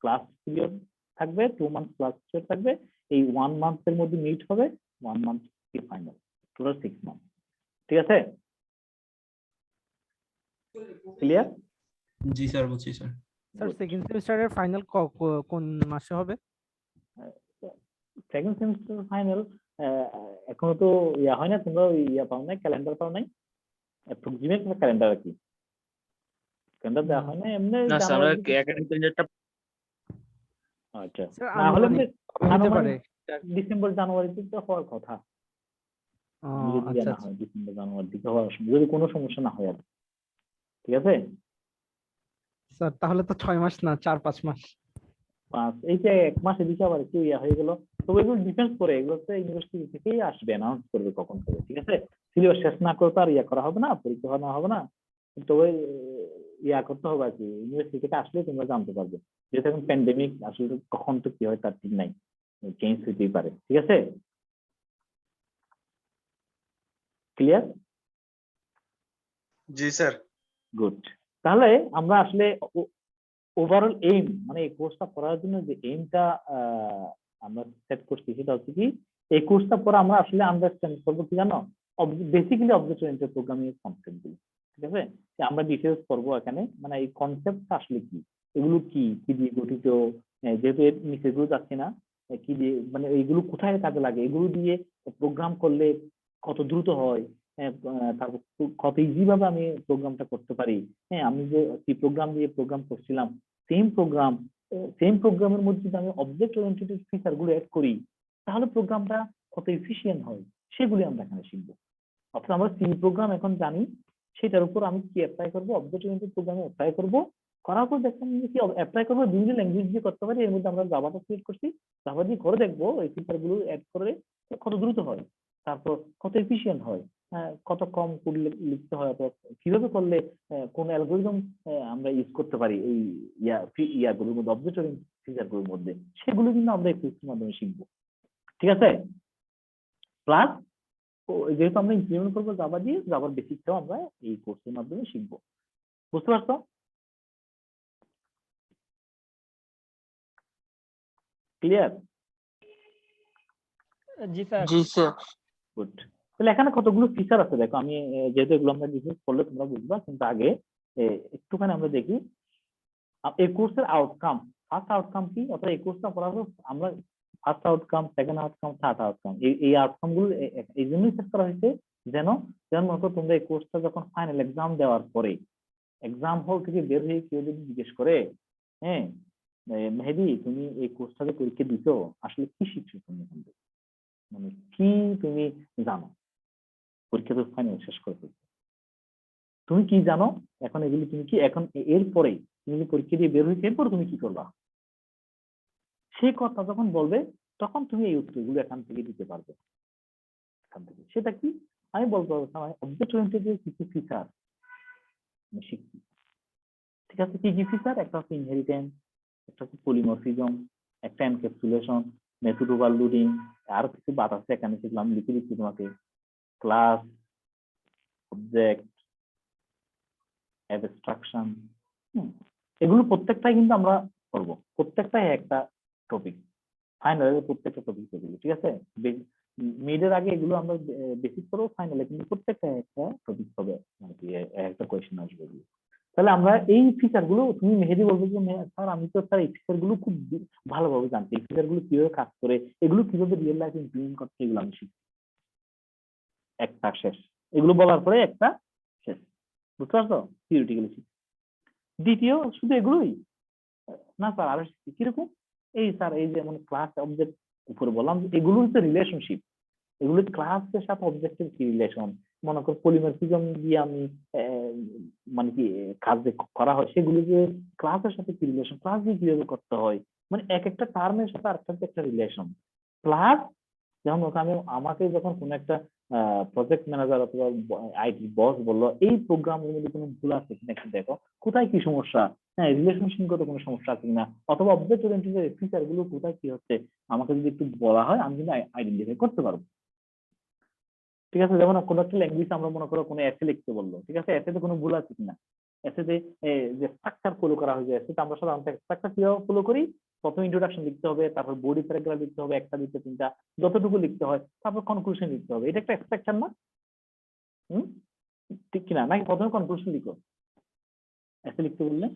ক্লাস পিরিয়ড থাকবে, 2 মান্থ ক্লাস পিরিয়ড থাকবে, এই 1 মান্থের মধ্যে মিট হবে, 1 মান্থ কি ফাইনাল, টোটাল 6 মান্থ, ঠিক আছে, ক্লিয়ার? জি স্যার, বুঝছি স্যার। স্যার সেকেন্ড সেমিস্টারের ফাইনাল কোন মাসে হবে? সেকেন্ড সেমিস্টার ফাইনাল এখনো তো ইয়া হয় না, তোমরা ইয়া পাও নাই, ক্যালেন্ডার পাও নাই, অ্যাপ্রক্সিমেট ক্যালেন্ডার আর কি, ক্যালেন্ডার দেওয়া হয় না এমনি না স্যার, আমরা জানুয়ারি। একাডেমিক ক্যালেন্ডারটা আচ্ছা, স্যার না হলে আনুমানিক কবে হতে পারে? ডিসেম্বর জানুয়ারিতে তো হওয়ার কথা, ও যদি আচ্ছা না হয় ডিসেম্বর জানুয়ারির দিকে হওয়ার সময়, যদি কোনো সমস্যা না হয় আর, ঠিক আছে। স্যার তাহলে তো 6 মাস না 4-5 মাস। এই যে 1 মাস এদিকে আবার একটু ইয়া হয়ে গেল, তবে এগুলো ডিফেন্স করে, এগুলো তো ইউনিভার্সিটি থেকেই আসবে, অ্যানাউন্স করবে কখন করে, ঠিক আছে। সিলেবাস শেষ না করে তো আর ইয়া করা হবে না, পরীক্ষা নেওয়া হবে না, তবে ইয়া করতে হবে আর কি, ইউনিভার্সিটি থেকে আসলে তোমরা জানতে পারবে, যেহেতু এখন প্যান্ডেমিক, আসলে কখন তো কি হয় তার ঠিক নাই, চেঞ্জ হইতেই পারে, ঠিক আছে, ক্লিয়ার? জি স্যার। গুড। তাহলে আমরা আসলে ওভারঅল এইম, মানে এই কোর্সটা করার জন্য যে এইমটা আমরা সেট করছি, সেটা হচ্ছে কি, এই কোর্সটা পরে আমরা আসলে আন্ডারস্ট্যান্ড করবো কি জানো, বেসিক্যালি অবজেক্ট ওরিয়েন্টেড প্রোগ্রামিং এর কনসেপ্ট গুলো, ঠিক আছে। আমরা ডিটেলস করবো এখানে, মানে এই কনসেপ্টটা আসলে কি, এগুলো কি কি দিয়ে গঠিত, যেহেতু এর নিচে গুলো যাচ্ছে না, কি দিয়ে, মানে এইগুলো কোথায় কাজে লাগে, এগুলো দিয়ে প্রোগ্রাম করলে কত দ্রুত হয়, তারপর কত ইজি ভাবে আমি প্রোগ্রামটা করতে পারি, হ্যাঁ, আমি যে কি প্রোগ্রাম দিয়ে প্রোগ্রাম করছিলাম, সেম প্রোগ্রামের মধ্যে যদি আমি অবজেক্ট ওরিয়েন্টেড ফিচার গুলো অ্যাড করি, তাহলে প্রোগ্রামটা কত এফিশিয়েন্ট হয়, সেগুলি আমরা এখানে শিখবো। অর্থাৎ আমরা সি প্রোগ্রাম এখন জানি, সেটার উপর আমি কি অ্যাপ্লাই করবো, অবজেক্ট ওরিয়েন্টেড প্রোগ্রামে অ্যাপ্লাই করবো, করার পর দেখলাম যে কি অ্যাপ্লাই করবো বিভিন্ন ল্যাঙ্গুয়েজ দিয়ে করতে পারি। এর মধ্যে আমরা জাভাটা সিলেক্ট করছি, জাভা দিয়ে করে দেখবো এই ফিচার গুলো অ্যাড করে কত দ্রুত হয়, তারপর কত এফিশিয়েন্ট হয়, কত কম কোড লিখতে হয়, অথবা কিভাবে করলে কোন অ্যালগোরিদম আমরা ইউজ করতে পারি এই ইয়াগুলোর মধ্যে, অবজেক্ট ওরিয়েন্টেড ফিচারগুলোর মধ্যে, সেগুলো কিন্তু আমরা এই কোর্সের মাধ্যমে শিখবো। ঠিক আছে? প্লাস যেহেতু আমরা ইমপ্লিমেন্ট করবো জাভা দিয়ে, জাভার বেসিকটাও আমরা এই কোর্সের মাধ্যমে শিখবো। বুঝতে পারছো? ক্লিয়ার? জি স্যার। জি স্যার। গুড। তাহলে এখানে কতগুলো ফিচার আছে দেখো, আমি যেহেতু এগুলো আমরা ডিসকাস করলে তোমরা বুঝবা, কিন্তু আগে একটুখানি আমরা দেখি এই কোর্সের আউটকাম। ফার্স্ট আউটকাম কি, অর্থাৎ এই কোর্সটা পড়ার পর আমরা first outcome, second outcome, third outcome, এই আউটকাম গুলো এই জন্যই সেট করা হয়েছে যেন মনে করো তোমরা এই কোর্সটা যখন ফাইনাল এক্সাম দেওয়ার পরে, এক্সাম হল থেকে বের হয়ে কেউ যদি জিজ্ঞেস করে, হ্যাঁ মেহেদী তুমি এই কোর্সটাতে পরীক্ষা দিছো, আসলে কি শিখছো তুমি এখান থেকে, মানে কি তুমি জানো, পরীক্ষা তো ফাইনাল শেষ করে ফেলছো, তুমি কি জানো, এখন এগুলি তুমি কি এখন এরপরে তুমি যে পরীক্ষা দিয়ে বের হয়েছে এরপর তুমি কি করবা, সেই কথা যখন বলবে তখন তুমি এই উত্তরগুলো এখান থেকে দিতে পারবে। এখান থেকে সেটা কি আমি বলবো, অবজেক্ট ওরিয়েন্টেড কিছু ফিচার আমি শিখছি। ঠিক আছে? কি কি ফিচার? একটা হচ্ছে ইনহেরিটেন্স, একটা হচ্ছে পলিমরফিজম, একটা এনক্যাপসুলেশন, মেথড ওভারলোডিং, আরো কিছু বাদ আছে এখানে, সেগুলো আমি লিখে দিচ্ছি তোমাকে। ক্লাস, অবজেক্ট, অ্যাবস্ট্রাকশন, এগুলো প্রত্যেকটাই কিন্তু আমরা করবো, প্রত্যেকটাই একটা টপিক, ফাইনালের প্রত্যেকটা টপিক এগুলো। ঠিক আছে? মিডের আগে এগুলো আমরা বেসিক করবো, ফাইনালে কিন্তু প্রত্যেকটা একটা টপিক হবে, মানে কি একটা কোয়েশ্চেন আসবে। তাহলে আমরা এই ফিচার গুলো, তুমি মেহেদি বলবে যে স্যার আমি তো স্যার এই ফিচার গুলো খুব ভালোভাবে জানতে, এই ফিচার গুলো কিভাবে কাজ করে, এগুলো কিভাবে রিয়েল লাইফে ইমপ্লিমেন্ট করতে, এগুলো আমি শিখি। একটা শেষ, এগুলো বলার পরে একটা শেষ। বুঝতে পারছো? থিওরিটিক্যালি শিখি। দ্বিতীয় শুধু এগুলোই না স্যার, আরো কিরকম, এই স্যার এই যেমন ক্লাস অবজেক্ট উপরে বললাম, এগুলো হচ্ছে রিলেশনশিপ, এগুলো ক্লাসের সাথে অবজেক্টের কি রিলেশন, মনে করো পলিমরফিজম দিয়ে আমি মানে কি কাজ যে করা হয় সেগুলো যে ক্লাসের সাথে কি রিলেশন, ক্লাস দিয়ে কিভাবে করতে হয়, মানে এক একটা টার্মের সাথে আরেকটা একটা রিলেশন। প্লাস যেমন আমি আমাকে যখন কোনো একটা প্রজেক্ট ম্যানেজার অথবা আইটি বস বললো এই প্রোগ্রামের মধ্যে কোনো ভুল আছে কিনা একটু দেখো, কোথায় কি সমস্যা, হ্যাঁ রিলেশনশিপগত কোনো সমস্যা আছে কিনা, অথবা অবজেক্ট ওরিয়েন্টেড ফিচার গুলো কোথায় কি হচ্ছে আমাকে যদি একটু বলা হয় আমি কিন্তু আইডেন্টিফাই করতে পারবো। ঠিক আছে? যেমন কোনো একটা ল্যাঙ্গুয়েজ আমরা মনে করো কোনো এসে লিখতে বললো, ঠিক আছে, এসেতে কোনো ভুল আছে কিনা, এসেতে যে স্ট্রাকচার ফলো করা হয়েছে, এসেতে আমরা সাধারণত স্ট্রাকচার কিভাবে ফলো করি, প্রথমে ইন্ট্রোডাকশন লিখতে হবে, তারপর বডি প্যারাগ্রাফ লিখতে হবে, একটা দুটো তিনটা যতটুকু লিখতে হয়, তারপর কনক্লুশন লিখতে হবে। এটা একটা স্ট্রাকচার না? ঠিক কিনা? নাকি প্রথমে কনক্লুশন লিখো এসে লিখতে বললে?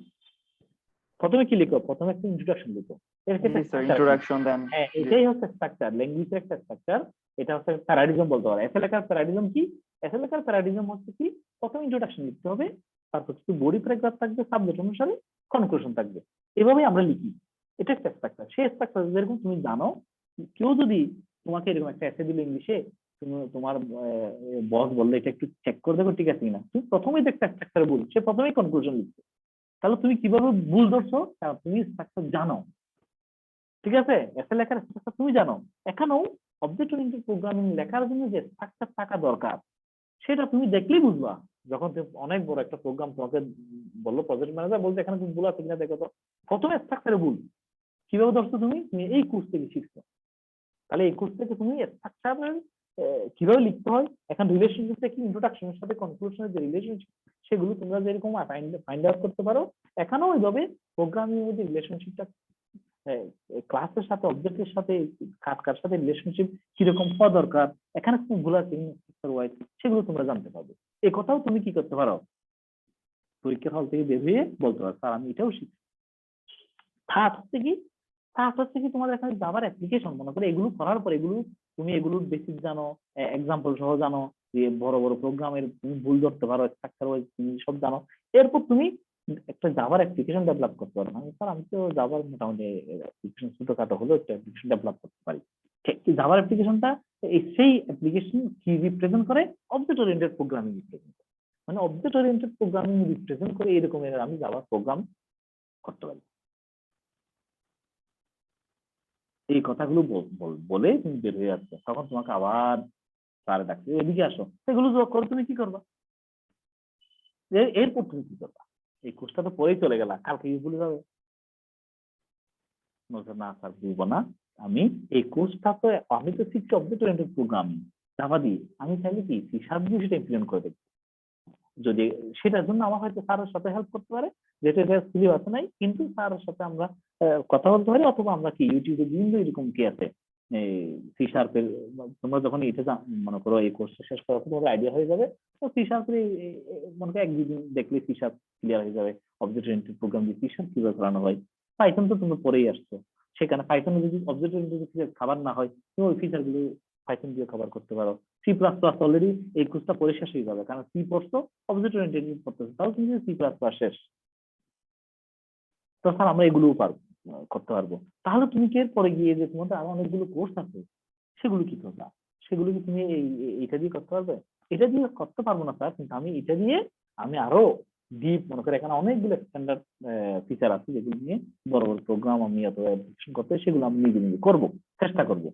প্রথমে কি লিখো? প্রথমে একটা ইন্ট্রোডাকশন লিখো। ইন্ট্রোডাকশন দেন। হ্যাঁ, এটাই হচ্ছে স্ট্রাকচার, ল্যাঙ্গুয়েজের একটা স্ট্রাকচার। এটা হচ্ছে প্যারাডিজম বলতে পারো। এসে লেখার প্যারাডিজম কি? এসে লেখার প্যারাডিজম হচ্ছে কি, প্রথমে ইন্ট্রোডাকশন লিখতে হবে, তারপর কিছু বডি প্যারাগ্রাফ থাকবে, সাবজেক্ট অনুসারে কনক্লুশন থাকবে, এভাবেই আমরা লিখি। এটা একটা স্ট্রাকচার। সেই স্ট্রাকচার যেরকম তুমি জানো, কেউ যদি তোমাকে এরকম একটা এসে দিল ইংলিশে, তুমি তোমার বস বললে এটা একটু চেক করে দেখো ঠিক আছে কিনা, তুমি প্রথমেই তো একটা স্ট্রাকচার বল, সে প্রথমেই কনক্লুশন লিখছে, তাহলে তুমি কিভাবে ভুল ধরছো তুমি স্ট্রাকচার জানো। ঠিক আছে? এসে লেখার স্ট্রাকচার তুমি জানো, এখানেও অবজেক্ট ওরিয়েন্টেড প্রোগ্রামিং লেখার জন্য যে স্ট্রাকচার থাকা দরকার সেটা তুমি দেখলেই বুঝবা। যখন অনেক বড় একটা প্রোগ্রাম তোমাকে বললো, প্রজেক্ট ম্যানেজার বলতে এখানে তুমি ভুল আছে কিনা দেখো তো, প্রথমে স্ট্রাকচারে ভুল কিভাবে ধরছো তুমি এই কোর্স থেকে শিখছো। তাহলে এই কোর্স থেকে তুমি স্ট্রাকচারের কিভাবে লিখতে হয়, এখন রিলেশনশিপ থেকে ইন্ট্রোডাকশনের সাথে কনক্লুশনের যে রিলেশনশিপ সেগুলো তোমরা যেরকম ফাইন্ড আউট করতে পারো, এখানেও ওইভাবে প্রোগ্রামিং এর মধ্যে রিলেশনশিপটা ক্লাসের সাথে অবজেক্টের সাথে কার সাথে রিলেশনশিপ কিরকম হওয়া দরকার, এখানে তুমি ভুল আছে সেগুলো তোমরা জানতে পারবে। এই কথাও তুমি কি করতে পারো, পরীক্ষার হল থেকে বের হয়ে বলতে পারো স্যার আমি এটাও শিখছি। থার্ড হচ্ছে কি তোমাদের এখানে জাভার অ্যাপ্লিকেশন, মনে করে এগুলো করার পর তুমি এগুলোর বেসিক জানো, এক্সাম্পল সহ জানো, যে বড় বড় প্রোগ্রামের তুমি ভুল ধরতে পারো, স্ট্রাকচার ওয়াইজ তুমি সব জানো, এরপর তুমি একটা জাভার অ্যাপ্লিকেশন ডেভেলপ করতে পারো। স্যার আমি তো জাভার মোটামুটি অ্যাপ্লিকেশন ছোটখাটো হলেও একটা অ্যাপ্লিকেশন ডেভেলপ করতে পারি। জাভার অ্যাপ্লিকেশনটা সেই অ্যাপ্লিকেশন কি রিপ্রেজেন্ট করে, অবজেক্ট ওরিয়েন্টেড প্রোগ্রামিং রিপ্রেজেন্ট করে, মানে অবজেক্ট ওরিয়েন্টেড প্রোগ্রামিং রিপ্রেজেন্ট করে এরকম আমি জাভার প্রোগ্রাম করতে পারি। এই কথাগুলো বলে তুমি বের হয়ে যাচ্ছে, তখন তোমাকে আবার স্যার ডাকছে এদিকে আসো, এগুলো করে তুমি কি করবা? এরপর তুমি কি করবা? এই কোর্সটা তো পরেই চলে গেলা, কালকে ভুলে যাবে। না স্যার বুঝবো না, আমি এই কোর্সটা তো আমি তো শিখছি অবজেক্ট ওরিয়েন্টেড প্রোগ্রামিং জাভা দিয়ে, আমি চাইলে কি সি শার্প দিয়ে সেটা ইমপ্লিমেন্ট করে দেখবো। যদি সেটার জন্য আমার হয়তো স্যারের সাথে হেল্প করতে পারে, যেটা এটা সিলেবাসে নাই, কিন্তু স্যারের সাথে আমরা কথা বলতে পারি, অথবা আমরা কি ইউটিউবে বিভিন্ন এরকম কি আছে সি শার্পের, তোমরা যখন এটা মনে করো এই কোর্সটা শেষ করার পর তোমাদের আইডিয়া হয়ে যাবে, তো সি শার্পের মনে করো এক দুদিন দেখলে সি শার্প ক্লিয়ার হয়ে যাবে, অবজেক্ট ওরিয়েন্টেড প্রোগ্রাম দিয়ে সি শার্প কিভাবে করানো হয়। পাইথন তো তোমরা পড়েই আসছো, সেখানে পাইথনে যদি অবজেক্ট ওরিয়েন্টেড খাবার না হয়, তুমি ওই ফিচার গুলো পাইথন দিয়ে কভার করতে পারো। সি প্লাস প্লাস অলরেডি এই কোর্সটা পরে শেষ হয়ে যাবে, কারণ সি পড়ছো, অবজেক্ট ওরিয়েন্টেড পড়তেছো, তাও কিন্তু সি প্লাস প্লাস শেষ। তো স্যার আমরা এগুলোও করতে পারবো। তাহলে তুমি কি এরপরে গিয়ে যে তোমাদের আরো অনেকগুলো কোর্স আছে, সেগুলো কি করবা? সেগুলো কি তুমি এটা দিয়ে করতে পারবে? এটা দিয়ে করতে পারবো না স্যার, কিন্তু আমি এটা দিয়ে আমি আরো ডিপ মনে করি, এখানে অনেকগুলো স্ট্যান্ডার্ড ফিচার আছে যেগুলো নিয়ে বড় বড় প্রোগ্রাম আমি অথবা করতে, সেগুলো আমি নিজে নিজে করবো, চেষ্টা করবো।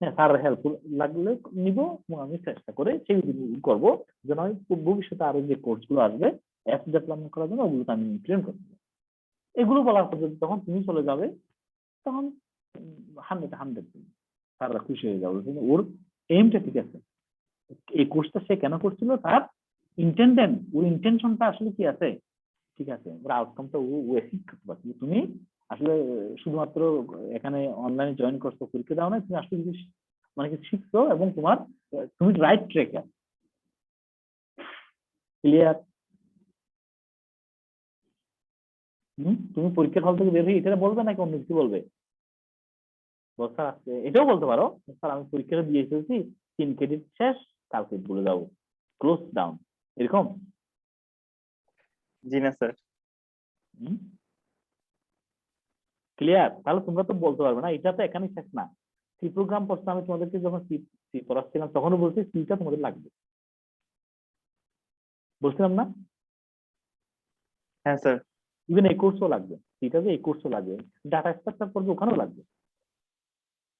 হ্যাঁ, স্যার হেল্প লাগলে নিব, এবং আমি চেষ্টা করে সেগুলো করবো, যেন আমি ভবিষ্যতে আরো যে কোর্স গুলো আসবে অ্যাপ ডেভেলপমেন্ট করার জন্য, ওগুলো আমি ইমপ্লিমেন্ট করতে পারবো। এগুলো বলার পর যখন তুমি চলে যাবে, তখন 100 স্যাররা খুশি হয়ে যাবে, ওর এইমটা ঠিক আছে। এই কোর্সটা সে কেন করছিল, তার ইন্টেন্ডেন্ট, ওর ইন্টেনশনটা আসলে কি আছে, ঠিক আছে, ওর আউটকামটা ও অ্যাচিভ করতে পারছে। তুমি আসলে শুধুমাত্র এখানে অনলাইনে জয়েন করছো, পরীক্ষা দাও না, তুমি আসলে কিছু মানে কিছু শিখছো, এবং তুমি রাইট ট্র্যাকে। ক্লিয়ার? তুমি পরীক্ষার হল থেকে বের হয়ে এটা বলবে নাকি অন্য কিছু বলবে? স্যার আজকে এটাও বলতে পারো, স্যার আমি পরীক্ষাটা দিয়ে এসেছি, 3 ক্রেডিট শেষ, কালকে বলে যাবো, ক্লোজ ডাউন, এরকম? জি না স্যার। ক্লিয়ার? তাহলে তোমরা তো বলতে পারবে না এটা তো এখানেই শেষ না। সি প্রোগ্রাম পড়তে আমি তোমাদেরকে যখন সি পড়াচ্ছিলাম তখনও বলছি সিটা তোমাদের লাগবে, বলছিলাম না? হ্যাঁ স্যার। ইভেন এই কোর্সও লাগবে, সিটা যে এই কোর্সও লাগবে, ডাটা স্ট্রাকচার পড়বে ওখানেও লাগবে।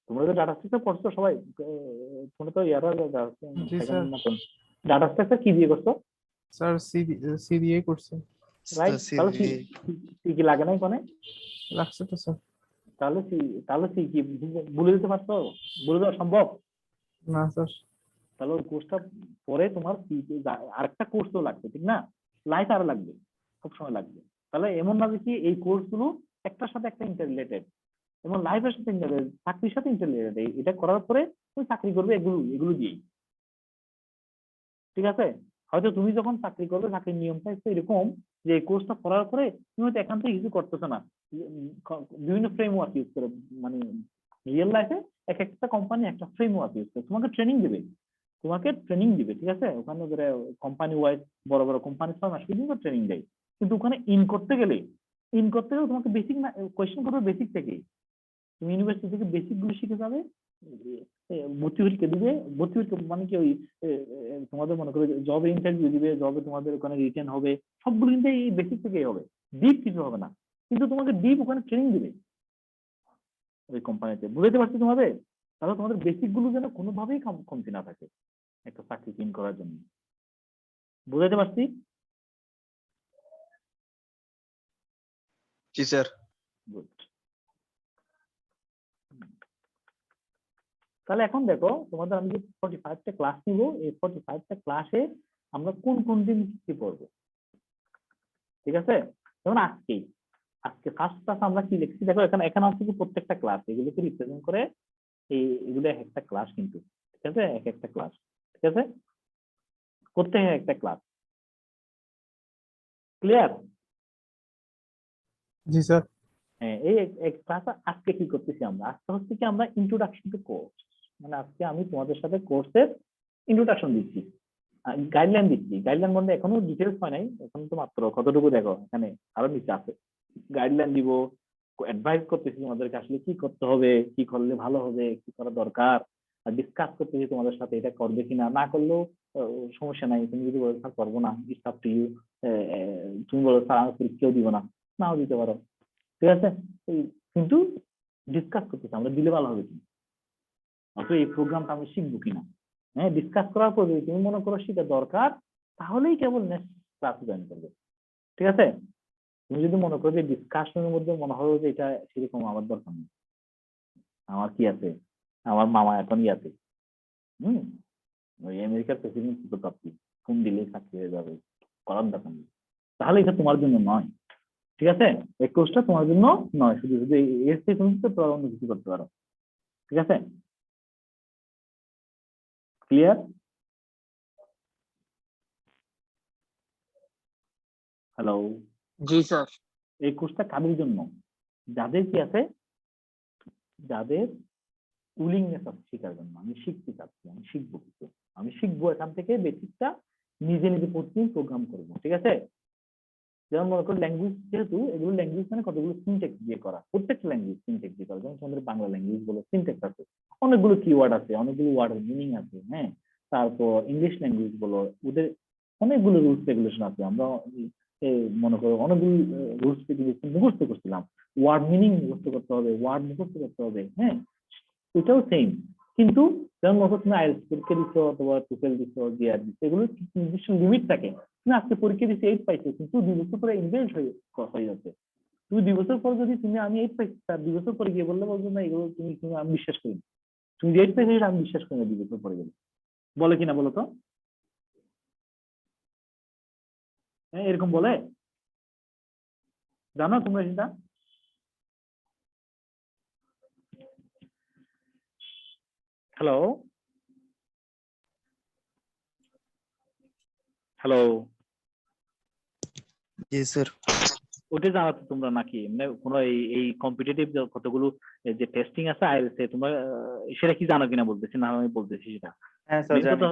তোমরা তো ডাটা স্ট্রাকচার পড়ছো সবাই, তোমরা তো জি স্যার। ডাটা স্ট্রাকচার কি দিয়ে করছো? স্যার সি দিয়ে করছি। রাইট, তাহলে সি কি লাগে নাই কোনে? লাগছে তো স্যার। তাহলে সি কি বলে দিতে পারছো? বলে দেওয়া সম্ভব না স্যার। তাহলে ওই কোর্সটা পরে তোমার আরেকটা কোর্সও লাগবে, ঠিক না? লাইফ আরো লাগবে, সব সময় লাগবে। তাহলে এমন না যে কি এই কোর্সগুলো একটার সাথে একটা ইন্টার রিলেটেড, এবং লাইফের সাথে চাকরির সাথে ইন্টার রিলেটেড। এটা করার পরে তুমি চাকরি করবে এগুলো দিয়েই, ঠিক আছে? হয়তো তুমি যখন চাকরি করবে, চাকরির নিয়মটা একটু এরকম যে এই কোর্সটা করার পরে তুমি হয়তো এখান থেকে কিছু করতেছো না, বিভিন্ন ফ্রেমওয়ার্ক ইউজ করে, মানে রিয়েল লাইফে এক একটা কোম্পানি একটা ফ্রেমওয়ার্ক ইউজ করে তোমাকে ট্রেনিং দিবে, ঠিক আছে? ওখানে কোম্পানি ওয়াইজ বড় বড় কোম্পানি সব আসলে কিন্তু ট্রেনিং দেয়, কিন্তু ওখানে ইন করতে গেলে তোমাকে বেসিক না কোয়েশ্চেন করবে, বেসিক থেকেই তুমি ইউনিভার্সিটি থেকে বেসিক গুলো শিখে যাবে, ভর্তি পরীক্ষা দিবে, ভর্তি পরীক্ষা মানে কি ওই তোমাদের মনে করো জবে ইন্টারভিউ দিবে, জবে তোমাদের ওখানে রিটেন হবে, সবগুলো কিন্তু এই বেসিক থেকেই হবে, ডিপ কিছু হবে না, কিন্তু তোমাকে ডিপ ওখানে ট্রেনিং দিবে ওই কোম্পানিতে। বুঝতে পারছি তোমাদের? তাহলে তোমাদের বেসিক গুলো যেন কোনোভাবেই কমতি না থাকে একটা চাকরি কিন করার জন্য। বুঝাইতে পারছি? জি স্যার। গুড। তাহলে এখন দেখো তোমাদের আমি যে 45টা ক্লাস নিব, এই 45টা ক্লাসে আমরা কোন কোন দিন কি পড়বো, ঠিক আছে? যেমন আজকে ফার্স্ট ক্লাস আমরা কি লিখছি দেখো, এখানে আছে কি প্রত্যেকটা ক্লাস এগুলোকে রিপ্রেজেন্ট করে, এগুলো এক একটা ক্লাস, কিন্তু ঠিক আছে, এক একটা ক্লাস, ঠিক আছে, প্রত্যেক একটা ক্লাস। ক্লিয়ার? জি স্যার। হ্যাঁ, এই ক্লাসে আজকে কি করতেছি আমরা, আজকে হচ্ছে কি আমরা ইন্ট্রোডাকশন টু কোর্স, মানে আজকে আমি তোমাদের সাথে কোর্সের ইন্ট্রোডাকশন দিচ্ছি, গাইডলাইন দিচ্ছি। গাইডলাইন বলতে এখনো ডিটেলস হয় নাই, এখন তো মাত্র কতটুকু দেখো, এখানে আরো নিচে আছে, গাইডলাইন দিব, অ্যাডভাইস করতেছি তোমাদেরকে আসলে কি করতে হবে, কি করলে ভালো হবে, কি করা দরকার, আর ডিসকাস করতেছি তোমাদের সাথে এটা করবে কিনা, না করলেও সমস্যা নাই, তুমি যদি বলো স্যার করবো না, ইটস আপ টু ইউ, তুমি বলো স্যার আমি পরীক্ষাও দিব না, নাও দিতে পারো, ঠিক আছে? কিন্তু ডিসকাস করতেছি আমরা, দিলে ভালো হবে কি, অথবা এই প্রোগ্রামটা আমি শিখবো কিনা। হ্যাঁ, ডিসকাস করার পর যদি তুমি মনে করো শিখা দরকার, তাহলেই কেবল নেক্সট ক্লাস জয়েন করবে। ঠিক আছে? তুমি যদি মনে করো যে ডিসকাশনের মধ্যে মনে হবে যে এটা সেরকম আমার দরকার নেই, আমার কি আছে, আমার মামা এখন আছে, ওই আমেরিকার প্রেসিডেন্ট তো প্রাপ্তি, ফোন দিলেই চাকরি হয়ে যাবে, করার দরকার নেই, তাহলে এটা তোমার জন্য নয়। ঠিক আছে? এই কোর্সটা তোমার জন্য নয়, শুধু শুধু এর থেকে তুমি তো অন্য কিছু করতে পারো। ঠিক আছে? ক্লিয়ার? হ্যালো? জি স্যার। এই কোর্সটা কাদের জন্য? যাদের কি আছে, যাদের উইলিংনেস আছে শেখার জন্য, আমি শিখতে চাচ্ছি, আমি শিখবো কিছু, আমি শিখবো এখান থেকে বেসিকটা, নিজে নিজে প্রতিদিন প্রোগ্রাম করবো। ঠিক আছে? যেমন মনে করো ল্যাঙ্গুয়েজ, যেহেতু এগুলো ল্যাঙ্গুয়েজ মানে কতগুলো সিনট্যাক্স দিয়ে করা, প্রত্যেকটা ল্যাঙ্গুয়েজ সিনট্যাক্স দিয়ে করা। যেমন আমাদের বাংলা ল্যাঙ্গুয়েজ বলো, সিনট্যাক্স আছে, অনেকগুলো কিওয়ার্ড আছে, অনেকগুলো ওয়ার্ডের মিনিং আছে। হ্যাঁ, তারপর ইংলিশ ল্যাঙ্গুয়েজ বলো, ওদের অনেকগুলো রুলস রেগুলেশন আছে। আমরা মনে করো অনেকগুলো রুলস রেগুলেশন মুখস্থ করছিলাম, ওয়ার্ড মিনিং মুখস্থ করতে হবে, ওয়ার্ড মুখস্থ করতে হবে। হ্যাঁ, এটাও সেম। কিন্তু যেমন মতো তুমি আইএলটিএস পরীক্ষা দিচ্ছ অথবা টোফেল দিচ্ছ, জিআর দিচ্ছ, এগুলো নির্দিষ্ট লিমিট থাকে। তুমি আজকে পরীক্ষা দিচ্ছি 8 পাইছো, কিন্তু 2 বছর পরে ইনভেস্ট হয়ে যাচ্ছে। তুমি 2 বছর পর যদি তুমি আমি 8 পাইছি, তার 2 বছর পরে গিয়ে বললে বলছো না এগুলো তুমি আমি বিশ্বাস করি না। তুমি যে 8 পাইছো সেটা আমি বিশ্বাস করি না 2 বছর পরে গেলে, বলে কিনা বলো তো? হ্যাঁ, এরকম বলে, জানো তোমরা সেটা? হ্যালো? হ্যালো? জি স্যার। ওটা জানো তো তোমরা নাকি, মানে কোনো এই কম্পিটিটিভ কতগুলো যে টেস্টিং আছে আইএলটিএস এ, তোমরা সেটা কি জানো কিনা বলতেছি, না আমি বলতেছি সেটা। হ্যাঁ স্যার মেন জানি। কথা,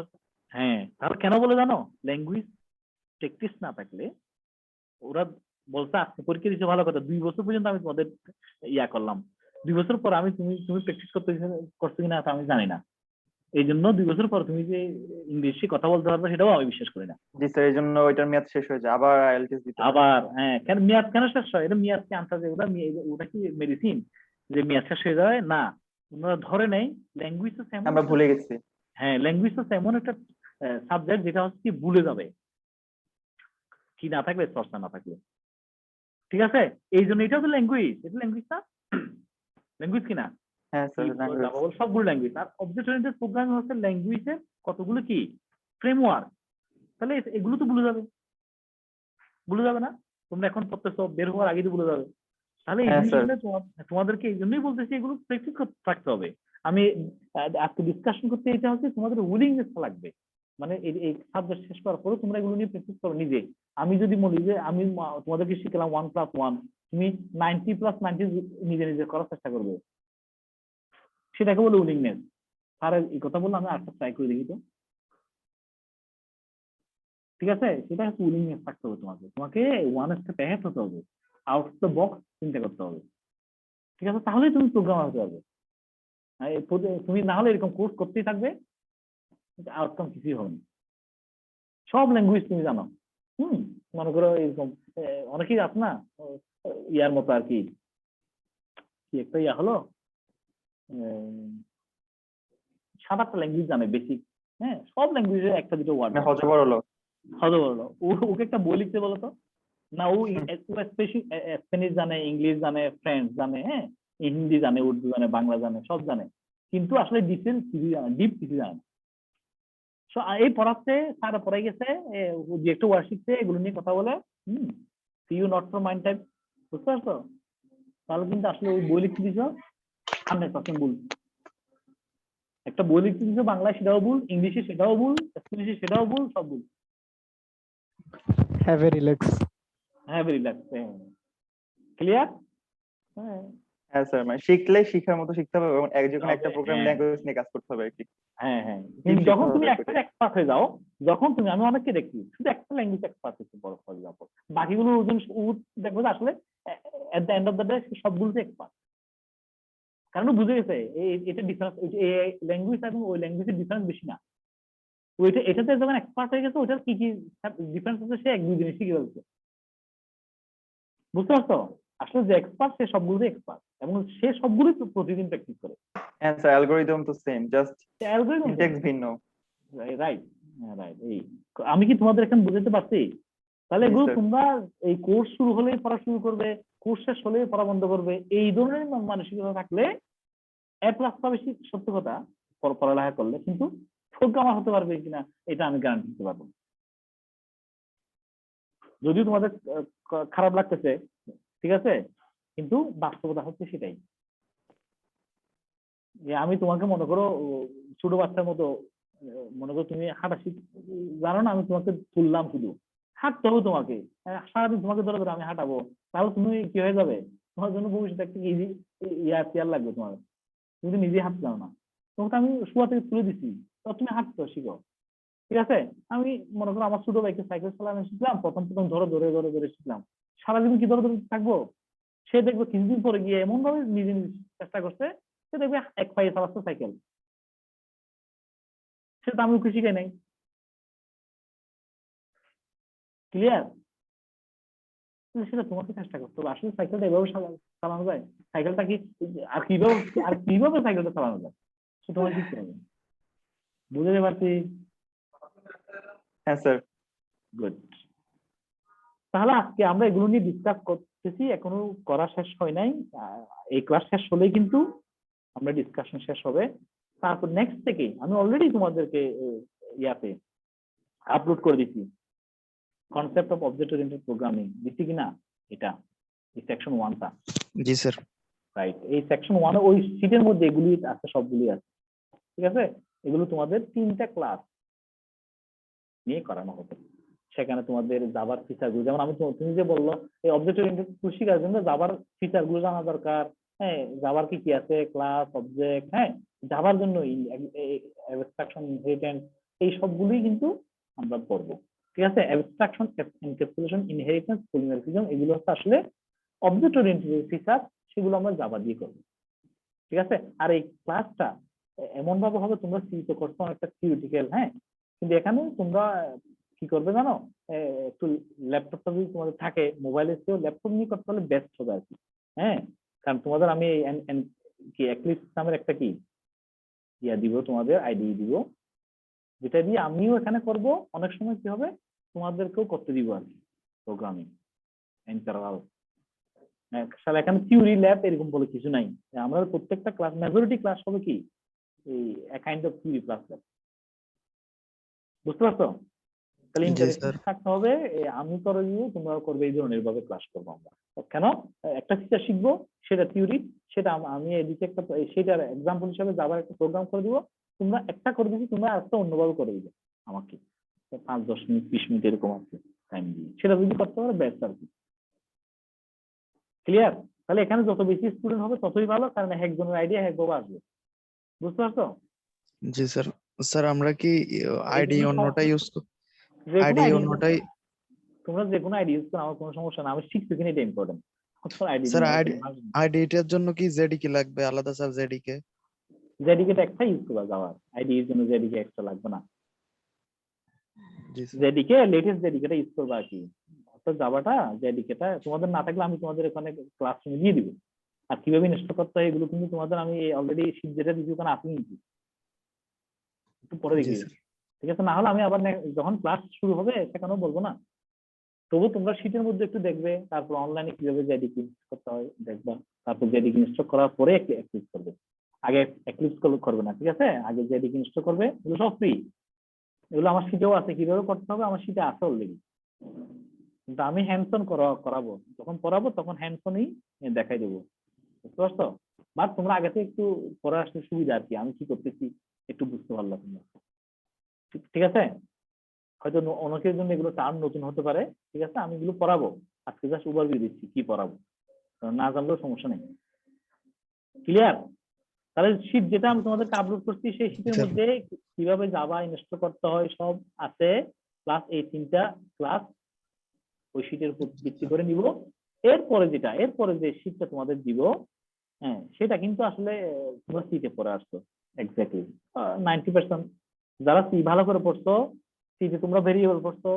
হ্যাঁ, তাহলে কেন বলে জানো? ল্যাঙ্গুয়েজ প্র্যাকটিস না থাকলে, ওরা বলছে আজকে পরীক্ষা দিচ্ছে ভালো কথা, 2 বছর পর্যন্ত আমি তোমাদের ইয়া করলাম, 2 বছর পর আমি তুমি প্র্যাকটিস করছো কিনা তা আমি জানি না। এই জন্য 2 বছর পর তুমি যে ইংলিশে কথা বলতে পারবে সেটাও আমি বিশ্বাস করি না। জি স্যার, এই জন্য ওইটার মেয়াদ শেষ হয়ে যায়, আবার আইএলটিএস দিতে হয়। আবার হ্যাঁ, কেন মেয়াদ কেন শেষ হয়? এটা মেয়াদ কি আনতে যায়? ওটা কি মেডিসিন যে মেয়াদ শেষ হয়ে যায়? না, ওনারা ধরে নেই ল্যাঙ্গুয়েজ তো এমন আমরা একটা, ভুলে গেছি। হ্যাঁ, ল্যাঙ্গুয়েজ তো এমন একটা সাবজেক্ট যেটা হচ্ছে কি ভুলে যাবে, কি না থাকলে, চর্চা না থাকলে। ঠিক আছে? এই জন্য এটাও তো ল্যাঙ্গুয়েজ, এটা ল্যাঙ্গুয়েজ না? ল্যাঙ্গুয়েজ কিনা? হ্যাঁ স্যার, ল্যাঙ্গুয়েজ। সবগুলো ল্যাঙ্গুয়েজ। আর অবজেক্ট ওরিয়েন্টেড প্রোগ্রামিং হচ্ছে ল্যাঙ্গুয়েজের কতগুলো কি ফ্রেমওয়ার্ক। তাহলে এগুলো তো ভুলে যাবে, ভুলে যাবে না? তোমরা এখন পড়তেছো, বের হওয়ার আগে তো ভুলে যাবে। তাহলে এই হ্যাঁ স্যার। জিনিসগুলো তোমাদেরকে এই জন্যই বলতেছি, এগুলো প্র্যাকটিস করতে থাকতে হবে। আমি আজকে ডিসকাশন করতে, এটা হচ্ছে তোমাদের উইলিংনেস লাগবে, মানে এই সাবজেক্ট শেষ করার পরে তোমরা এগুলো নিয়ে প্র্যাকটিস করো নিজে। আমি যদি বলি যে আমি তোমাদেরকে শিখলাম 1+1, তুমি 90+90 নিজে নিজে করার চেষ্টা করবে, সেটাকে বলে উইলিংনেস। আর এই কথা বললে আমি আরেকটা ট্রাই করে দেখি তো। ঠিক আছে? সেটা হচ্ছে উইলিংনেস থাকতে হবে তোমাকে, তোমাকে ওয়ান স্টেপ অ্যাহেড হতে হবে, আউট অফ দ্য বক্স চিন্তা করতে হবে। ঠিক আছে? তাহলেই তুমি প্রোগ্রামার হতে পারবে। তুমি না হলে এরকম কোর্স করতেই থাকবে, আউটকাম কিছুই হবে না। সব ল্যাঙ্গুয়েজ তুমি জানো, মনে করো এরকম অনেকেই আছে না, ইয়ার মতো আর কি, কি একটা ইয়া হলো, 7-8টা ল্যাঙ্গুয়েজ জানে বেসিক। হ্যাঁ, সব ল্যাঙ্গুয়েজের একটা দুটো ওয়ার্ড মানে হজবর হলো। হলো বলো, ওকে একটা বই লিখতে বলো তো না, ও স্প্যানিশ জানে, ইংলিশ জানে, ফ্রেঞ্চ জানে, হ্যাঁ, হিন্দি জানে, উর্দু জানে, বাংলা জানে, সব জানে, কিন্তু আসলে ডিটেলস কিছু জানে, ডিপ কিছু জানে না। এই পড়াচ্ছে, স্যার পড়াই গেছে, যে একটু ওয়ার্ড শিখছে, এগুলো নিয়ে কথা বলে, C you not for mind type, বুঝতে পারছো? তাহলে কিন্তু আসলে ওই বই লিখতে দিছো 100% ভুল। একটা বই লিখতে দিছো বাংলায়, সেটাও ভুল, ইংলিশে সেটাও ভুল, স্প্যানিশে সেটাও ভুল, সব ভুল। Have a relax. হ্যাঁ, ভেরি রিল্যাক্স। ক্লিয়ার? হ্যাঁ হ্যাঁ স্যার, মানে শিখলে শিখার মতো শিখতে হবে, এবং যখন একটা প্রোগ্রাম হ্যাঁ ল্যাঙ্গুয়েজ নিয়ে কাজ করতে হবে আর কি। হ্যাঁ হ্যাঁ, Deep যখন শিখতে তুমি হবে একটা ওটাই। এক্সপার্ট হয়ে যাও, যখন তুমি, আমি অনেককে দেখি শুধু একটা ল্যাঙ্গুয়েজ এক্সপার্ট হচ্ছে বড় হয়ে যাবো, বাকিগুলো ওজন দেখবো যে আসলে at the end of the day সবগুলোতে এক্সপার্ট। কারণ ও বুঝে গেছে এটা ডিফারেন্স, এই ল্যাঙ্গুয়েজ এবং ওই ল্যাঙ্গুয়েজের ডিফারেন্স বেশি না। ওইটা এটাতে যখন এক্সপার্ট হয়ে গেছে, ওটার কি কি ডিফারেন্স আছে সে 1-2 দিনে শিখে ফেলছে, বুঝতে পারছো? আসলে যে এক্সপার্ট সে সবগুলোতে এক্সপার্ট এবং সে সবগুলোই প্রতিদিন প্র্যাকটিস করে। হ্যাঁ স্যার, অ্যালগরিদম তো সেম, জাস্ট অ্যালগরিদম সিনট্যাক্স ভিন্ন। Right, right. এই আমি কি তোমাদের এখন বুঝাতে পারছি? তাহলে জি, এগুলো স্যার। তোমরা এই কোর্স শুরু হলেই পড়া শুরু করবে, কোর্স শেষ হলেই পড়া বন্ধ করবে, এই ধরনের মানসিকতা থাকলে এ প্লাস পাবে সত্য কথা পড়ালেখা করলে, কিন্তু প্রোগ্রামার হতে পারবে কিনা এটা আমি গ্যারান্টি দিতে পারবো না। যদিও তোমাদের খারাপ লাগতেছে, ঠিক আছে, কিন্তু বাস্তবতা হচ্ছে সেটাই, যে আমি তোমাকে মনে করো ছোট বাচ্চার মতো, মনে করো তুমি হাঁটা জানো না, আমি তোমাকে তুললাম, শুধু হাঁটতে হবে তোমাকে, সারাদিন তোমাকে ধরে ধরে আমি হাঁটাবো, তাহলে তুমি কি হয়ে যাবে? তোমার জন্য ভবিষ্যতে একটা ইজি চেয়ার লাগবে তোমার, তুমি তো নিজে হাঁটতে জানো না, তোমাকে আমি শোয়া থেকে তুলে দিচ্ছি, তো তুমি হাঁটতে শিখো, ঠিক আছে? আমি মনে করো আমার ছোট ভাইকে সাইকেল চালানো শিখলাম, প্রথম প্রথম ধরে ধরে ধরে ধরে শিখলাম, সারাদিন কি ধরে ধরে থাকবো? সে দেখবে কিছুদিন পরে গিয়ে এমন ভাবে নিজে নিজে চেষ্টা করছে, সে দেখবে এক পায়ে চালাচ্ছে সাইকেল, সেটা আমি ওকে শিখাই নাই। ক্লিয়ার? সেটা তোমাকে চেষ্টা করতে হবে। আসলে সাইকেলটা এভাবে চালানো যায়, সাইকেলটা কি আর কিভাবে সাইকেলটা চালানো যায় সেটা তোমাকে শিখতে হবে। বুঝতে পারছি? হ্যাঁ স্যার। গুড। তাহলে আজকে আমরা এগুলো নিয়ে ডিসকাস করতেছি, এখনো করা শেষ হয় নাই। এই ক্লাস শেষ হলেই কিন্তু আমরা ডিসকাশন শেষ হবে। তারপর নেক্সট থেকে আমি অলরেডি তোমাদেরকে ইয়াতে আপলোড করে দিচ্ছি, concept of object oriented programming দিচ্ছি কিনা, এটা এই সেকশন 1টা। জি স্যার। রাইট, এই সেকশন 1 ওই শীটের মধ্যে এগুলি আছে, সবগুলি আছে, ঠিক আছে? এগুলো তোমাদের 3টা ক্লাস নিয়ে করানো হবে। সেখানে তোমাদের জাভার ফিচারগুলো, যেমন আমি তুমি যে বললো এই অবজেক্ট ওরিয়েন্টেড শেখার জন্য জাভার ফিচারগুলো জানা দরকার, হ্যাঁ, জাভার কি কি আছে, ক্লাস, অবজেক্ট, হ্যাঁ, জাভার জন্য অ্যাবস্ট্রাকশন, ইনহেরিটেন্স, এই সবগুলোই কিন্তু আমরা পড়বো, ঠিক আছে? অ্যাবস্ট্রাকশন, এনক্যাপসুলেশন, ইনহেরিটেন্স, পলিমরফিজম, এগুলো হচ্ছে আসলে অবজেক্ট ওরিয়েন্টেড ফিচার, সেগুলো আমরা জাভা দিয়ে করবো, ঠিক আছে? আর এই ক্লাসটা এমন ভাবে হবে, তোমরা সি তো করছো অনেকটা থিওরিটিক্যাল, হ্যাঁ, কিন্তু এখানে তোমরা কি করবে জানো, একটু ল্যাপটপটা যদি তোমাদের থাকে, মোবাইলের চেয়েও ল্যাপটপ নিয়ে করতে হলে বেস্ট হবে আর কি, হ্যাঁ। কারণ তোমাদের আমি কি এক্লিপস নামের একটা কি ইয়া দিব, তোমাদের আইডি দিব, যেটা দিয়ে আমিও এখানে করব, অনেক সময় কি হবে তোমাদেরকেও করতে দিব আর কি, প্রোগ্রামিং ইন্টারভাল। এখানে থিওরি ল্যাব এরকম বলে কিছু নাই, আমরা প্রত্যেকটা ক্লাস, মেজরিটি ক্লাস হবে কি এই কাইন্ড অফ থিওরি ক্লাস, বুঝতে পারছো? তাহলে ইন্টারেস্টিং থাকতে হবে, আমি করে দিব, তোমরাও করবে, এই ধরনের ভাবে ক্লাস করবো আমরা। কেন? একটা ফিচার শিখবো, সেটা থিওরি, সেটা আমি এদিকে একটা সেটার এক্সাম্পল হিসেবে যাবার একটা প্রোগ্রাম করে দিব, তোমরা একটা করে দিচ্ছি, তোমরা একটা অন্যভাবে করে দিবে আমাকে 5-10 মিনিট 20 মিনিট এরকম আছে টাইম দিয়ে, সেটা যদি করতে পারো বেস্ট আর কি। ক্লিয়ার? তাহলে এখানে যত বেশি স্টুডেন্ট হবে ততই ভালো, কারণ একজনের আইডিয়া একভাবে আসবে, বুঝতে পারছো? জি স্যার। স্যার আমরা কি আইডি অন্যটা ইউজ যেকোনো আইডি আইডি অন্যটাই? তোমরা যে কোনো আইডি ইউজ করো, আমার কোনো সমস্যা না, আমি শিখছি কিনা এটা ইম্পর্টেন্ট। আইডি স্যার আইডিটার জন্য কি জেডিকে লাগবে আলাদা স্যার? জেডিকে জেডিকে একটা ইউজ করবা, যাওয়ার আইডি এর জন্য জেডিকে এক্সট্রা লাগবে না। জি স্যার। জেডিকে লেটেস্ট জেডিকেটা ইউজ করবা আর কি, অর্থাৎ জাভাটা জেডিকেটা তোমাদের না থাকলে আমি তোমাদের এখানে ক্লাসরুমে দিয়ে দিব, আর কিভাবে ইনস্টল করতে হয় এগুলো কিন্তু তোমাদের আমি অলরেডি শীট যেটা দিচ্ছি ওখানে আপনি নিচ্ছি, একটু পরে জি দেখিয়ে, স্যার। ঠিক আছে? না হলে আমি আবার যখন ক্লাস শুরু হবে সেখানেও বলবো না, তবু তোমরা শীটের মধ্যে একটু দেখবে, তারপর অনলাইনে কিভাবে জেডিকে ইনস্টল করতে হয় দেখবা, তারপর জেডিকে ইনস্টল করার পরে এক্লিপস করবে, আগে এক্লিপস করবে না, ঠিক আছে? আগে জেডিকে ইনস্টল করবে, এগুলো সব ফ্রি, এগুলো আমার শীটেও আছে, কিভাবে করতে হবে আমার শীটে আছে অলরেডি, কিন্তু আমি হ্যান্ডসন করাবো, যখন পড়াবো তখন হ্যান্ডসনই দেখাই দেবো, বুঝতে পারছো? বাট তোমরা আগে থেকে একটু পড়ে আসলে সুবিধা আর কি, আমি কি করতেছি একটু বুঝতে পারলাম তোমরা, ঠিক আছে? হয়তো অনেকের জন্য এগুলো টার্ম নতুন হতে পারে, ঠিক আছে? আমি এগুলো পড়াবো, আজকে জাস্ট ওভারভিউ দিচ্ছি কি পড়াবো, না জানলেও সমস্যা নেই। ক্লিয়ার? তাহলে শীট যেটা আমি তোমাদেরকে আপলোড করছি, সেই শীটের মধ্যে কিভাবে জাভা ইনস্টল করতে হয় সব আছে, প্লাস এই 3টা ক্লাস ওই শীটের উপর ভিত্তি করে নিব। এরপরে যে শীটটা তোমাদের দিব, হ্যাঁ, সেটা কিন্তু আসলে তোমরা সিতে পড়ে আসছো এক্স্যাক্টলি 90%। যারা সি ভালো করে পড়ছো, সিতে তোমরা ভেরিয়েবল পড়ছো,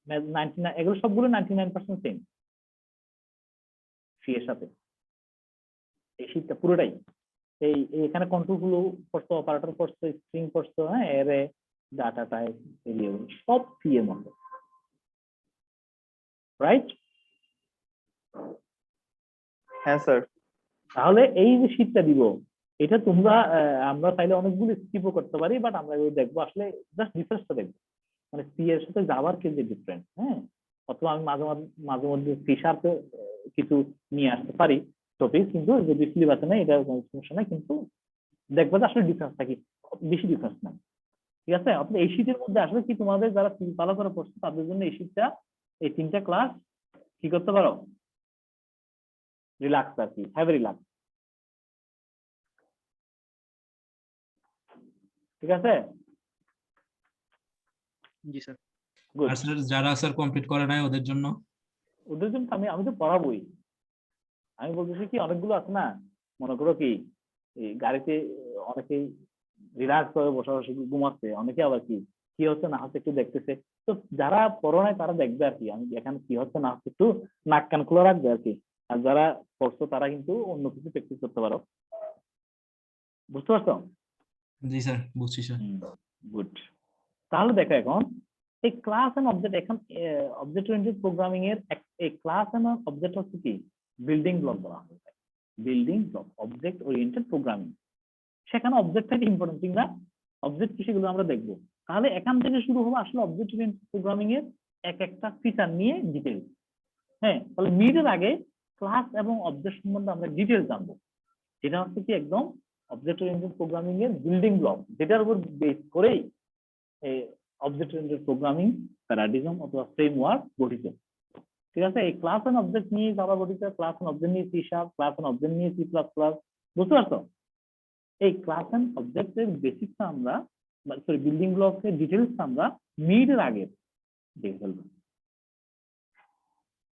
99, এগুলো সবগুলো 99% সেম। সি এর সাথে এই শীটটা পুরোটাই এখানে কন্ট্রোল গুলো পড়ছো, অপারেটর পড়ছো, স্ট্রিং পড়ছো, হ্যাঁ, এরে, ডাটা টাইপ, ভেরিয়েবল, সব সি এর মধ্যে, রাইট? হ্যাঁ স্যার। তাহলে এই যে শীটটা দিব, এটা তোমরা আমরা চাইলে অনেকগুলো স্কিপও করতে পারি, বাট আমরা দেখবো আসলে জাস্ট ডিফারেন্সটা দেখবো, মানে সি এর সাথে জাভার কি যে ডিফারেন্স, হ্যাঁ, অথবা আমি মাঝে মধ্যে সি শার্পে কিছু নিয়ে আসতে পারি টপিক, কিন্তু যদি সিলেবাসে নেই এটা কোনো সমস্যা নাই, কিন্তু দেখবো যে আসলে ডিফারেন্সটা কি, বেশি ডিফারেন্স নাই, ঠিক আছে? অর্থাৎ এই শীটের মধ্যে আসলে কি তোমাদের যারা ভালো করে পড়ছে তাদের জন্য এই শীটটা, এই 3টা ক্লাস কি করতে পারো, রিল্যাক্স আর কি, হ্যাভ রিল্যাক্স, ঠিক আছে? জি স্যার। গুড। আর স্যার যারা স্যার কমপ্লিট করে নাই ওদের জন্য? ওদের জন্য আমি তো পড়াবোই, আমি বলতেছি কি অনেকগুলো আছে না, মনে করো কি এই গাড়িতে অনেকেই রিল্যাক্স করে বসে বসে ঘুমাচ্ছে, অনেকে আবার কি কি হচ্ছে না হচ্ছে একটু দেখতেছে, তো যারা পড়ো নাই তারা দেখবে আর কি, আমি এখানে কি হচ্ছে না হচ্ছে একটু নাক কান খোলা রাখবে আর কি, আর যারা পড়ছো তারা কিন্তু অন্য কিছু প্র্যাকটিস করতে পারো, বুঝতে পারছো? জি স্যার, বুঝছি স্যার। গুড। তাহলে দেখো এখন এই ক্লাস এন্ড অবজেক্ট, এখন অবজেক্ট ওরিয়েন্টেড প্রোগ্রামিং এর এই ক্লাস এন্ড অবজেক্ট হচ্ছে কি বিল্ডিং ব্লক বলা হয়, building block object oriented programming, সেখানে অবজেক্টটাকে ইম্পর্টেন্ট, ঠিক না? অবজেক্ট কি সেগুলো আমরা দেখবো, তাহলে এখান থেকে শুরু হবে আসলে অবজেক্ট ওরিয়েন্টেড প্রোগ্রামিং এর এক একটা ফিচার নিয়ে ডিটেইলস, হ্যাঁ, তাহলে মিডের আগে ক্লাস এবং অবজেক্ট সম্বন্ধে আমরা ডিটেইলস জানবো, যেটা হচ্ছে কি একদম অবজেক্ট ওরিয়েন্টেড প্রোগ্রামিং এর বিল্ডিং ব্লক, যেটার উপর বেস করেই অবজেক্ট ওরিয়েন্টেড প্রোগ্রামিং প্যারাডিজম অথবা ফ্রেমওয়ার্ক গঠিত, ঠিক আছে? এই ক্লাস এন্ড অবজেক্ট নিয়ে জাভা গঠিত, ক্লাস এন্ড অবজেক্ট নিয়ে C sharp, class and object নিয়ে সি প্লাস প্লাস, বুঝতে পারছো? এই ক্লাস এন্ড অবজেক্টের বেসিকটা আমরা, সরি বিল্ডিং ব্লকের ডিটেলস আমরা মিডের আগে দেখে ফেলবো।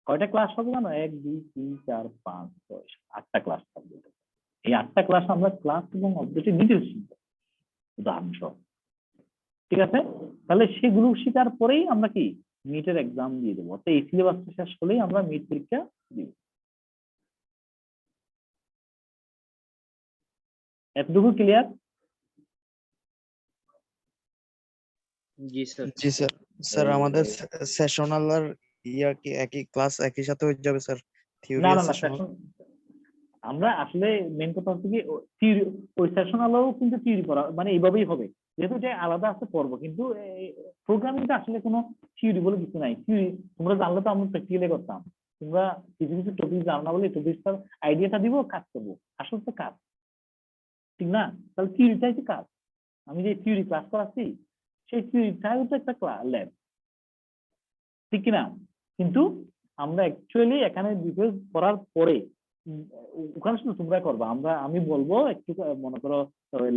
কয়টা ক্লাস হবে জানো? 1 2 3 4 5 6 8টা ক্লাস থাকবে, এই 8টা ক্লাস আমরা ক্লাস এবং অবজেক্টের ডিটেলস শিখবো উদাহরণসহ, ঠিক আছে? তাহলে সেগুলো শেখার পরেই আমরা কি মিটের এক্সাম দিয়ে দেবো, তো এই সিলেবাসটা শেষ হলেই আমরা মিট পরীক্ষা দিব। এতটুকু ক্লিয়ার? জি স্যার। জি স্যার। স্যার আমাদের সেশনাল আর ইয়া কি একই ক্লাস একই সাথে হয়ে যাবে স্যার? থিওরি না আর না না, সেশনাল? আমরা আসলে মেন কথা হচ্ছে কি থিওরি, ওই সেশনালও কিন্তু থিওরি পড়া মানে এইভাবেই হবে, যেহেতু এটা আলাদা আছে পড়ব, কিন্তু প্রোগ্রামিংটা আসলে কোনো থিওরি বলে কিছু নাই, থিওরি তোমরা জানলে তো আমরা প্র্যাকটিক্যালি করতাম, তোমরা কিছু কিছু টপিক জানো না বলে টপিকটার আইডিয়াটা দিব, কাজ করবো, আসলে তো কাজ, ঠিক না? তাহলে থিওরিটাই তো কাজ, আমি যে থিওরি ক্লাস করাচ্ছি সেই থিওরিটাই হচ্ছে একটা ল্যাব, ঠিক কিনা? কিন্তু আমরা অ্যাকচুয়ালি এখানে ডিটেলস পড়ার পরে ওখানে শুধু তোমরা করবা, আমি বলবো একটু মনে করো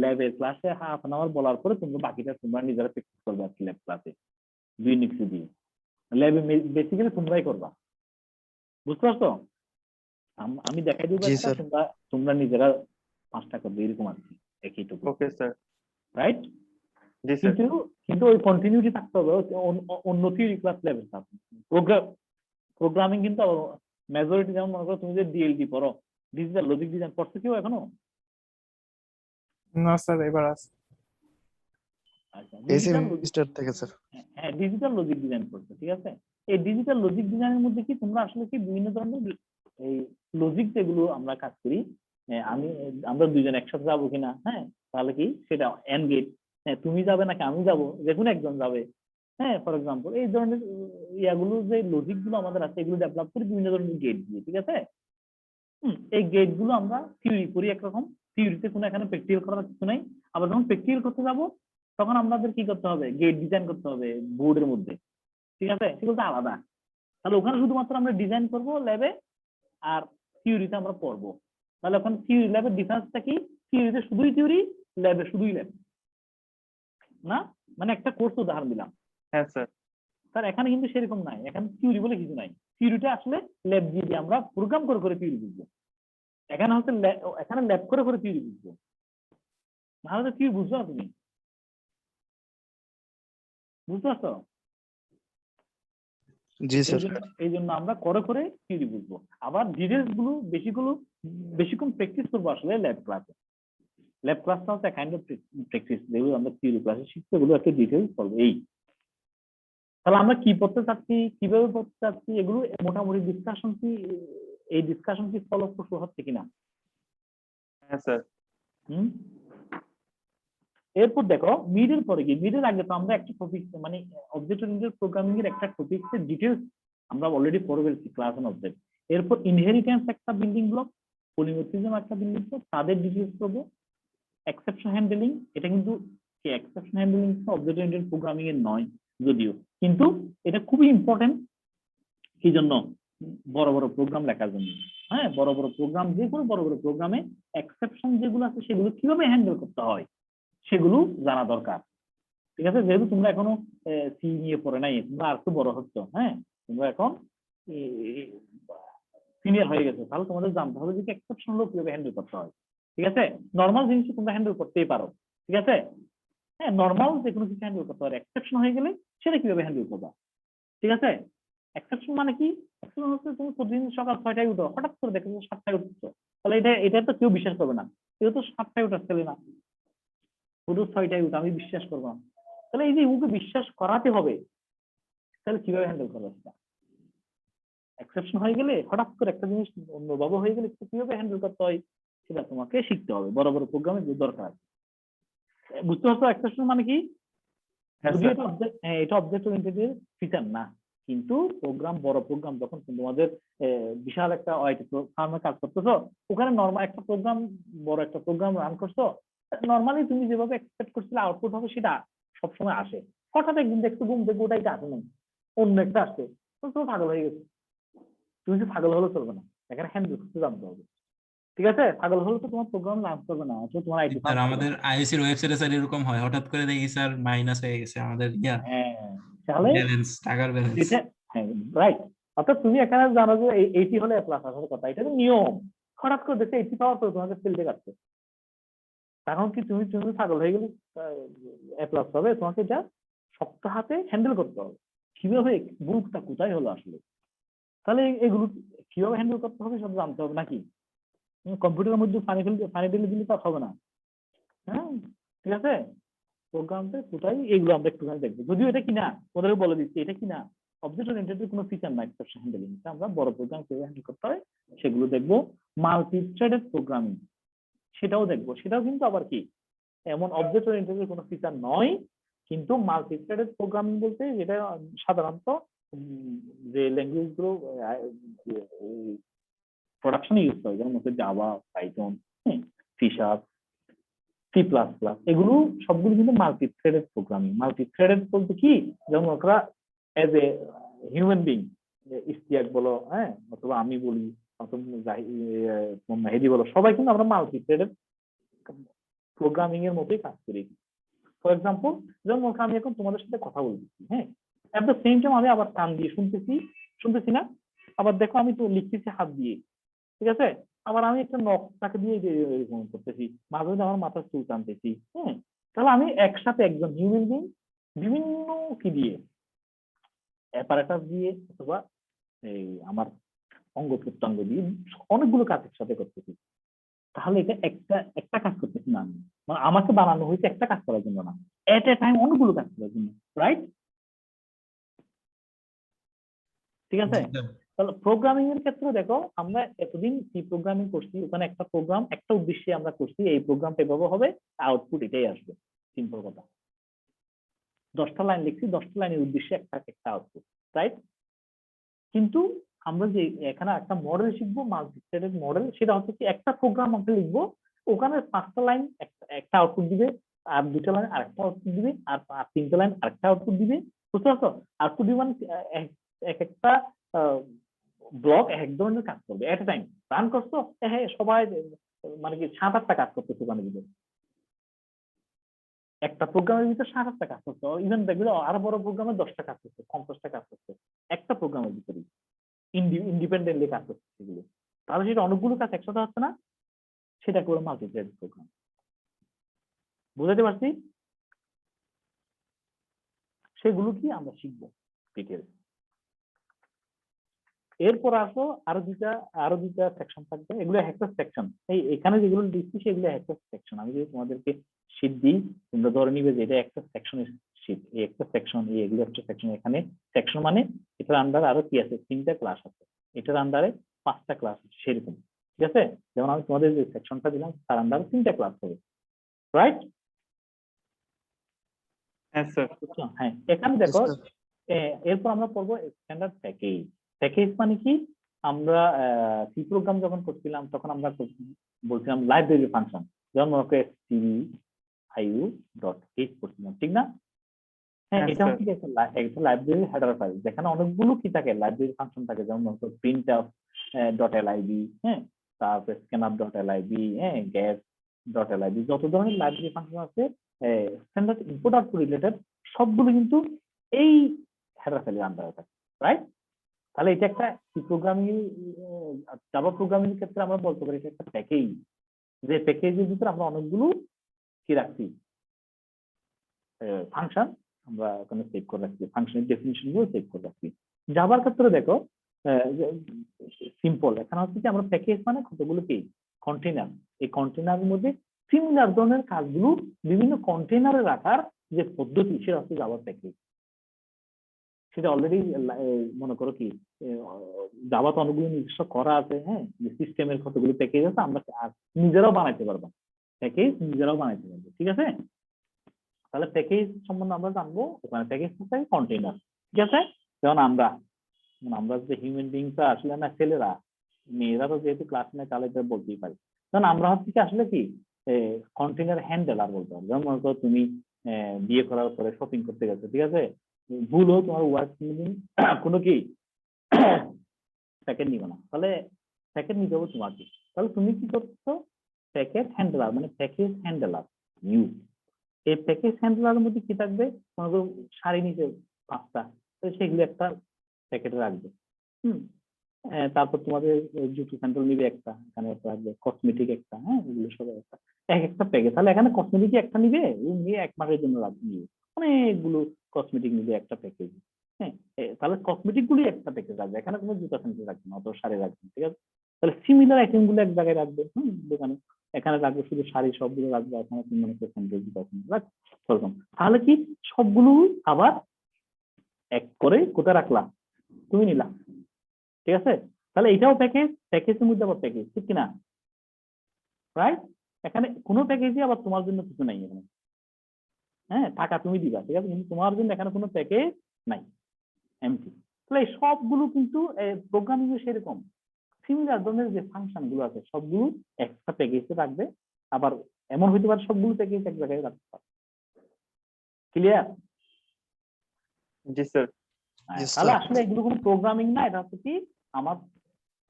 ল্যাবের ক্লাসে হাফ অ্যান আওয়ার বলার পরে তোমরা বাকিটা তোমরা নিজেরা প্র্যাকটিস করবে আর কি, ল্যাব ক্লাসে 2 ইউনিট দিয়ে ল্যাবে বেসিক্যালি তোমরাই করবা, বুঝতে পারছো? আমি দেখাই দেবো জি একটা, স্যার। তোমরা নিজেরা 5টা করবে, এরকম আর কি, একই টুকু, ওকে স্যার। রাইট? জি স্যার। কিন্তু ওই কন্টিনিউটি থাকতে হবে, অন্য থিওরি ক্লাস লেভেল প্রোগ্রামিং কিন্তু মেজরিটি, যেমন মনে করো তুমি যে ডিএলডি পড়ো, ডিজিটাল লজিক ডিজাইন পড়ছো কেউ এখনো? না স্যার, এবার আছে। আচ্ছা, এই ডিজিটাল সেমিস্টার থেকে স্যার। হ্যাঁ, ডিজিটাল লজিক ডিজাইন করছো, ঠিক আছে? এই ডিজিটাল লজিক ডিজাইনের মধ্যে কি তোমরা আসলে কি বিভিন্ন ধরনের এই লজিক যেগুলো আমরা কাজ করি, আমরা দুইজন একসাথে যাবো কিনা, হ্যাঁ, তাহলে কি সেটা এন্ড গেট, হ্যাঁ, তুমি যাবে নাকি আমি যাবো, যে কোনো একজন যাবে, হ্যাঁ, ফর এক্সাম্পল এই ধরনের ইয়াগুলো যে লজিক গুলো আমাদের আছে এগুলো ডেভেলপ করি বিভিন্ন ধরনের গেট দিয়ে, ঠিক আছে? এই গেট গুলো আমরা থিওরি করি একরকম, থিওরিতে কোনো এখানে প্র্যাকটিক্যাল করার কিছু নাই, আবার যখন প্র্যাকটিক্যাল করতে যাবো তখন আমাদের কি করতে হবে, গেট ডিজাইন করতে হবে বোর্ডের মধ্যে, ঠিক আছে? সেগুলো তো আলাদা, তাহলে ওখানে শুধুমাত্র আমরা ডিজাইন করব ল্যাবে, আর থিওরিতে আমরা পড়বো, তাহলে ওখানে থিওরি ল্যাবের ডিফারেন্সটা কি? থিওরিতে শুধুই থিওরি, ল্যাবে শুধুই ল্যাব, না? মানে একটা কোর্স উদাহরণ দিলাম, হ্যাঁ স্যার। স্যার এখানে কিন্তু সেরকম নাই, এখানে থিওরি বলে কিছু নাই, থিওরিটা আসলে ল্যাব দিয়ে আমরা প্রোগ্রাম করে করে থিওরি বুঝবো, এখানে হচ্ছে এখানে ল্যাব করে করে থিওরি বুঝবো, নাহলে তো থিওরি বুঝছো না তুমি, বুঝতে পারছো? জি স্যার। এই জন্য আমরা করে করে থিওরি বুঝবো, আবার ডিটেলস গুলো বেশিক্ষণ প্র্যাকটিস করবো আসলে ল্যাব ক্লাসে। ল্যাব ক্লাসটা হচ্ছে কাইন্ড অফ প্র্যাকটিস, যেগুলো আমরা থিওরি ক্লাসে শিখতে এগুলো একটা ডিটেলস করবো। এই তাহলে আমরা কি পড়তে চাচ্ছি, কিভাবে পড়তে চাচ্ছি, এগুলো মোটামুটি ডিসকাশন কি, এই ডিসকাশন কি ফলপ্রসূ হচ্ছে কিনা? হ্যাঁ স্যার। এরপর দেখো মিডের পরে কি, মিডের আগে তো আমরা একটা টপিক মানে অবজেক্ট ওরিয়েন্টেড প্রোগ্রামিং এর একটা টপিকের ডিটেলস আমরা অলরেডি পড়ে ফেলছি, ক্লাস এন্ড অবজেক্ট। এরপর ইনহেরিটেন্স একটা বিল্ডিং ব্লক, পলিমরফিজম একটা বিল্ডিং ব্লক, তাদের ডিটেলস করবো। এক্সেপশন হ্যান্ডলিং, এটা কিন্তু exception handling object oriented programming এর নয় যদিও, কিন্তু এটা খুবই ইম্পর্টেন্ট। কি জন্য? বড় বড় প্রোগ্রাম লেখার জন্য। হ্যাঁ, বড় বড় প্রোগ্রাম, যে কোনো বড় বড় প্রোগ্রামে এক্সেপশন যেগুলো আছে সেগুলো কিভাবে হ্যান্ডেল করতে হয় সেগুলো জানা দরকার। ঠিক আছে, যেহেতু তোমরা এখনো সি নিয়ে পড়ে নাই, তোমরা আর একটু বড় হচ্ছ, হ্যাঁ তোমরা এখন সিনিয়র হয়ে গেছো, তাহলে তোমাদের জানতে হবে যে এক্সেপশন গুলো কিভাবে হ্যান্ডেল করতে হয়। ঠিক আছে, নর্মাল জিনিস তোমরা হ্যান্ডেল করতেই পারো, ঠিক আছে, হ্যাঁ নর্মাল যে কোনো কিছু হ্যান্ডেল করতে পারো, এক্সেপশন হয়ে গেলে সেটা কিভাবে হ্যান্ডেল করবা। ঠিক আছে, এক্সেপশন মানে কি? এক্সেপশন হচ্ছে তুমি প্রতিদিন সকাল 6টায় উঠো, হঠাৎ করে দেখো 7টায় উঠছো, তাহলে এটা তো কেউ বিশ্বাস করবে না, কেউ তো 7টায় উঠার ছেলে না, পুরো 6টায় উঠে আমি বিশ্বাস করবো না। তাহলে এই যে ওকে বিশ্বাস করাতে হবে, তাহলে কিভাবে হ্যান্ডেল করবে সেটা? এক্সেপশন হয়ে গেলে হঠাৎ করে একটা জিনিস অন্যভাবে হয়ে গেলে কিভাবে হ্যান্ডেল করতে হয় সেটা তোমাকে শিখতে হবে, বড় বড় প্রোগ্রামে যে দরকার। বুঝতে পারছো এক্সেপশন মানে কি? যদিও এটা অবজেক্ট ওরিয়েন্টেড এর ফিচার না, কিন্তু প্রোগ্রাম, বড় প্রোগ্রাম যখন তোমাদের বিশাল একটা ফার্মে কাজ করতেছো, ওখানে নরমাল একটা প্রোগ্রাম, বড় একটা প্রোগ্রাম রান করছো, নর্মালি তুমি যেভাবে এক্সপেক্ট করছিলে আউটপুট হবে সেটা সবসময় আসে, হঠাৎ একদিন দেখছো ঘুম থেকে ওটা এটা আসে নাই, অন্য একটা আসছে, তো তুমি পাগল হয়ে গেছে। তুমি যে পাগল হলে চলবে না, এখানে হ্যান্ডেল করতে জানতে হবে। ঠিক আছে, পাগল হলে তো তোমার প্রোগ্রাম রান করবে না, আসলে তোমার আইটি স্যার আমাদের আইএসির ওয়েবসাইটে স্যার এরকম হয়, হঠাৎ করে দেখি স্যার মাইনাস হয়ে গেছে আমাদের হ্যাঁ, তাহলে ব্যালেন্স, টাকার ব্যালেন্স। যেটা, হ্যাঁ রাইট, অর্থাৎ তুমি এখানে জানো যে এইটি হলে প্লাস আসার কথা, এটা তো নিয়ম, হঠাৎ করে দেখে এইটি পাওয়ার পরে তোমাকে ফেলতে যাচ্ছে, তখন কি তুমি তুমি পাগল হয়ে গেলে এ প্লাস হবে, তোমাকে এটা শক্ত হাতে হ্যান্ডেল করতে হবে, কিভাবে ভুলটা কোথায় হলো আসলে, তাহলে এগুলো কিভাবে হ্যান্ডেল করতে হবে সব জানতে হবে নাকি? কম্পিউটারের মধ্যে পানি ঢেলে দিলে তা হবে না। হ্যাঁ, ঠিক আছে, প্রোগ্রামটা কোথায়, এগুলো আমরা একটুখানি দেখবো, যদিও এটা কিনা ওদেরকে বলে দিচ্ছি, এটা কিনা অবজেক্ট ওরিয়েন্টেড কোনো ফিচার না এক্সেপশন হ্যান্ডলিং, আমরা বড় প্রোগ্রাম কিভাবে হ্যান্ডেল করতে হয় সেগুলো দেখবো। মাল্টি থ্রেডেড প্রোগ্রামিং সেটাও দেখবো, সেটাও কিন্তু আবার কি এমন অবজেক্ট ওরিয়েন্টেড কোনো ফিচার নয়, কিন্তু মাল্টি থ্রেডেড প্রোগ্রামিং বলতে যেটা সাধারণত যে ল্যাঙ্গুয়েজ গুলো প্রোডাকশনে ইউজ হয়, যেমন হচ্ছে Java, Python, C sharp, C plus plus, এগুলো সবগুলো কিন্তু multi threaded programming. Multi threaded বলতে কি, যেমন ওরা as a human being, Istiak বলো, হ্যাঁ, অথবা আমি বলি, অথবা মেহেদি বলো, সবাই কিন্তু আমরা মাল্টি থ্রেডেড প্রোগ্রামিং এর মতোই কাজ করি। ফর এক্সাম্পল, যেমন আমি এখন তোমাদের সাথে কথা বলতেছি, হ্যাঁ, এট দ্য সেম টাইম আমি আবার কান দিয়ে শুনতেছি না, আবার দেখো আমি তো লিখতেছি হাত দিয়ে, ঠিক আছে, আবার আমি একটা নখটাকে দিয়ে এরকম করতেছি, মাঝে মাঝে আমার মাথার চুল টানতেছি, হ্যাঁ, তাহলে আমি একসাথে একজন হিউম্যান বিং বিভিন্ন কি দিয়ে, অ্যাপারেটাস দিয়ে অথবা এই আমার অঙ্গ প্রত্যঙ্গ দিয়ে অনেকগুলো কাজ একসাথে করতেছি, তাহলে এটা একটা কাজ করতেছি না আমি, মানে আমাকে বানানো হয়েছে একটা কাজ করার জন্য না, এট এ টাইম অনেকগুলো কাজ করার জন্য, রাইট? ঠিক আছে, তাহলে প্রোগ্রামিং এর ক্ষেত্রে দেখো আমরা এতদিন সি প্রোগ্রামিং করছি, ওখানে একটা প্রোগ্রাম একটা উদ্দেশ্যে আমরা করছি, এই প্রোগ্রামটা এভাবে হবে, আউটপুট এটাই আসবে, সিম্পল কথা, 10টা লাইন লিখছি, 10টা লাইনের উদ্দেশ্যে একটা আউটপুট, রাইট? কিন্তু আমরা যে এখানে একটা মডেল শিখবো, মাল্টি থ্রেডেড মডেল, সেটা হচ্ছে কি একটা প্রোগ্রাম আমরা লিখবো, ওখানে 5টা লাইন একটা আউটপুট দিবে, আর 2টা লাইন আরেকটা আউটপুট দিবে, আর 3টে লাইন আরেকটা আউটপুট দিবে, বুঝতে পারছো? আউটপুট দিবে মানে এক একটা ব্লক এক ধরনের কাজ করবে এট এ টাইম, রান করছো, হ্যাঁ সবাই মানে কি 7-8টা কাজ করতেছে ওখানে ভিতরে, একটা প্রোগ্রামের ভিতরে 7-8টা কাজ করছে, ইভেন দেখবে আরো বড় প্রোগ্রামে 10টা কাজ করছে, 50টা কাজ করছে একটা প্রোগ্রামের ভিতরে, ইন্ডিপেন্ডেন্টলি কাজ করছে সেগুলো, তাহলে সেটা অনেকগুলো কাজ একসাথে হচ্ছে না, সেটা করে মাল্টি থ্রেড প্রোগ্রাম। বুঝাতে পারছি? সেগুলো কি আমরা শিখবো ডিটেলস। এরপর আসো আরো দুইটা সেকশন থাকবে, এগুলো একটা সেকশন। এখানে যেগুলো দিচ্ছি সেগুলো একটা সেকশন। আমি যদি তোমাদেরকে শীট দিই, তোমরা ধরে নিবে যে এটা একটা সেকশনের শীট, এই একটা সেকশন, এগুলো একটা সেকশন। এখানে সেকশন মানে এটার আন্ডারে আরো কি আছে, 3টা ক্লাস আছে, এটার আন্ডারে 5টা ক্লাস আছে, সেরকম। ঠিক আছে, যেমন আমি তোমাদের যে সেকশনটা দিলাম তার আন্ডারে 3টা ক্লাস হবে, রাইট? হ্যাঁ স্যার। হ্যাঁ, এখানে দেখো এরপর আমরা পড়বো স্ট্যান্ডার্ড প্যাকেজ। প্যাকেজ মানে কি, আমরা সি প্রোগ্রাম যখন করছিলাম তখন আমরা বলছিলাম লাইব্রেরি ফাংশন, যেমন মনে করো stdio.h করছিলাম, ঠিক না? হ্যাঁ, হ্যাঁ, এটা স্যার। হচ্ছে একটা লাইব্রেরি হেডার ফাইল, যেখানে অনেকগুলো কি থাকে, লাইব্রেরি ফাংশন থাকে, যেমন মনে করো printf.lib, হ্যাঁ, তারপরে scanf.lib, হ্যাঁ, get.lib, যত ধরনের লাইব্রেরি ফাংশন আছে স্ট্যান্ডার্ড ইনপুট আউটপুট রিলেটেড, সবগুলো কিন্তু এই হেডার ফাইলের আন্ডারে থাকে, রাইট? তাহলে এটা একটা প্রোগ্রামিং, জাভা প্রোগ্রামিং ক্ষেত্রে আমরা বলতে পারি এটা একটা প্যাকেজ, যে প্যাকেজের ভিতরে আমরা অনেকগুলো কি রাখছি, ফাংশন আমরা ওখানে সেভ করে রাখছি, ফাংশনের ডেফিনিশন গুলো সেভ করে রাখছি। জাভার ক্ষেত্রে দেখো সিম্পল, এখানে হচ্ছে কি আমরা প্যাকেজ মানে কতগুলো কি কন্টেইনার, এই কন্টেইনারের মধ্যে সিমিলার ধরনের কাজগুলো বিভিন্ন কন্টেইনারে রাখার যে পদ্ধতি, সেটা হচ্ছে জাভার প্যাকেজ। সেটা অলরেডি মনে করো কি জাভা তো অনেকগুলো নিজস্ব করা আছে, হ্যাঁ, যে সিস্টেমের কতগুলো প্যাকেজ আছে, আমরা নিজেরাও বানাইতে পারবো, প্যাকেজ নিজেরাও বানাইতে পারবো, ঠিক আছে? তাহলে প্যাকেজ সম্বন্ধে আমরা জানবো, ওখানে প্যাকেজ থাকে কন্টেইনার, ঠিক আছে? যেমন আমরা যে হিউম্যান বিংটা আসলে না, ছেলেরা মেয়েরা তো যেহেতু ক্লাস নেয় তাহলে এটা বলতেই পারি। কারণ আমরা হচ্ছে কি আসলে কি কন্টেইনার হ্যান্ডেলার বলতে পারি। যেমন মনে করো তুমি বিয়ে করার পরে শপিং করতে গেছো, ঠিক আছে, ভুল হোক তোমার ওয়ার্ক কোনো কি প্যাকেট নিবে না, তাহলে প্যাকেট নিতে হবে তোমার কি, তাহলে তুমি কি করছো, প্যাকেট হ্যান্ডেলার মানে প্যাকেজ হ্যান্ডেলার ইউজ। এই প্যাকেজ হ্যান্ডেলারের মধ্যে কি থাকবে, মনে করো শাড়ি নিচে 5টা, সেগুলো একটা প্যাকেটে রাখবে। তারপর তোমাদের জুতো স্যান্ডেল নিবে একটা, এখানে একটা রাখবে, কসমেটিক একটা, হ্যাঁ, এগুলো সব একটা প্যাকেজ। তাহলে এখানে কসমেটিক একটা নিবে, নিয়ে 1 মাসের জন্য রাখবে, অনেকগুলো কসমেটিক নিবে একটা প্যাকেজ, হ্যাঁ, তাহলে কসমেটিক গুলি একটা প্যাকেজ রাখবে, এখানে কোনো জুতো স্যান্ডেল রাখবে না, অত শাড়ি রাখবে, ঠিক আছে? তাহলে সিমিলার আইটেম গুলো এক জায়গায় রাখবে, দোকানে এখানে রাখবে শুধু শাড়ি, সবগুলো রাখবে, এখানে তুমি মনে করো স্যান্ডেল, জুতো স্যান্ডেল রাখবে, তাহলে কি সবগুলো আবার এক করে কোথায় রাখলাম, তুমি নিলাম, ঠিক আছে? তাহলে এটাও প্যাকেজ, প্যাকেজের মধ্যে আবার প্যাকেজ, ঠিক কিনা, রাইট? এখানে কোনো প্যাকেজই আবার তোমার জন্য কিছু নাই এখানে, হ্যাঁ, টাকা তুমি দিবা, ঠিক আছে, কিন্তু তোমার জন্য এখানে কোনো প্যাকেজ নাই, এমটি। তাহলে এই সবগুলো কিন্তু প্রোগ্রামিং এ সেরকম সিমিলার ধরনের যে ফাংশন গুলো আছে সবগুলো একটা প্যাকেজে রাখবে, আবার এমন হইতে পারে সবগুলো প্যাকেজ এক জায়গায় রাখতে পারে। ক্লিয়ার? জি স্যার। তাহলে আসলে এগুলো কোনো প্রোগ্রামিং না, এটা হচ্ছে কি আমার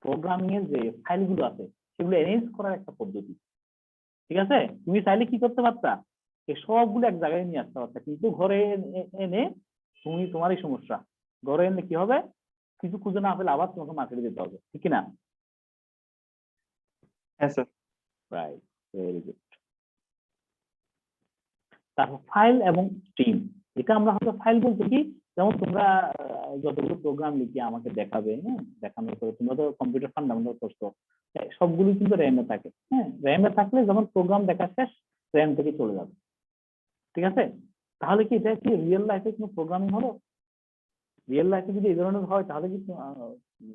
প্রোগ্রামিং এর যে ফাইলগুলো আছে সেগুলো অ্যারেঞ্জ করার একটা পদ্ধতি, ঠিক আছে? তুমি চাইলে কি করতে পারতা, এই সবগুলো এক জায়গায় নিয়ে আসতে পারতা, কিন্তু ঘরে এনে তুমি, তোমারই সমস্যা, ঘরে এনে কি হবে, কিছু খুঁজে না পেলে আবার তোমাকে মার্কেটে যেতে হবে, ঠিক কিনা? হ্যাঁ স্যার। Right, very good. তারপর ফাইল এবং স্ট্রিম, এটা আমরা হয়তো ফাইল বলতে কি, যেমন তোমরা যতগুলো প্রোগ্রাম লিখে আমাকে দেখাবে, হ্যাঁ, দেখানোর পরে তোমরা তো কম্পিউটার ফান্ডামেন্টাল করছো, সবগুলো কিন্তু র্যামে থাকে, হ্যাঁ, র্যামে থাকলে যখন প্রোগ্রাম দেখা শেষ র্যাম থেকে চলে যাবে, ঠিক আছে? তাহলে কি এটা কি রিয়েল লাইফে কোনো প্রোগ্রামিং হলো? রিয়েল লাইফে যদি এই ধরনের হয় তাহলে কি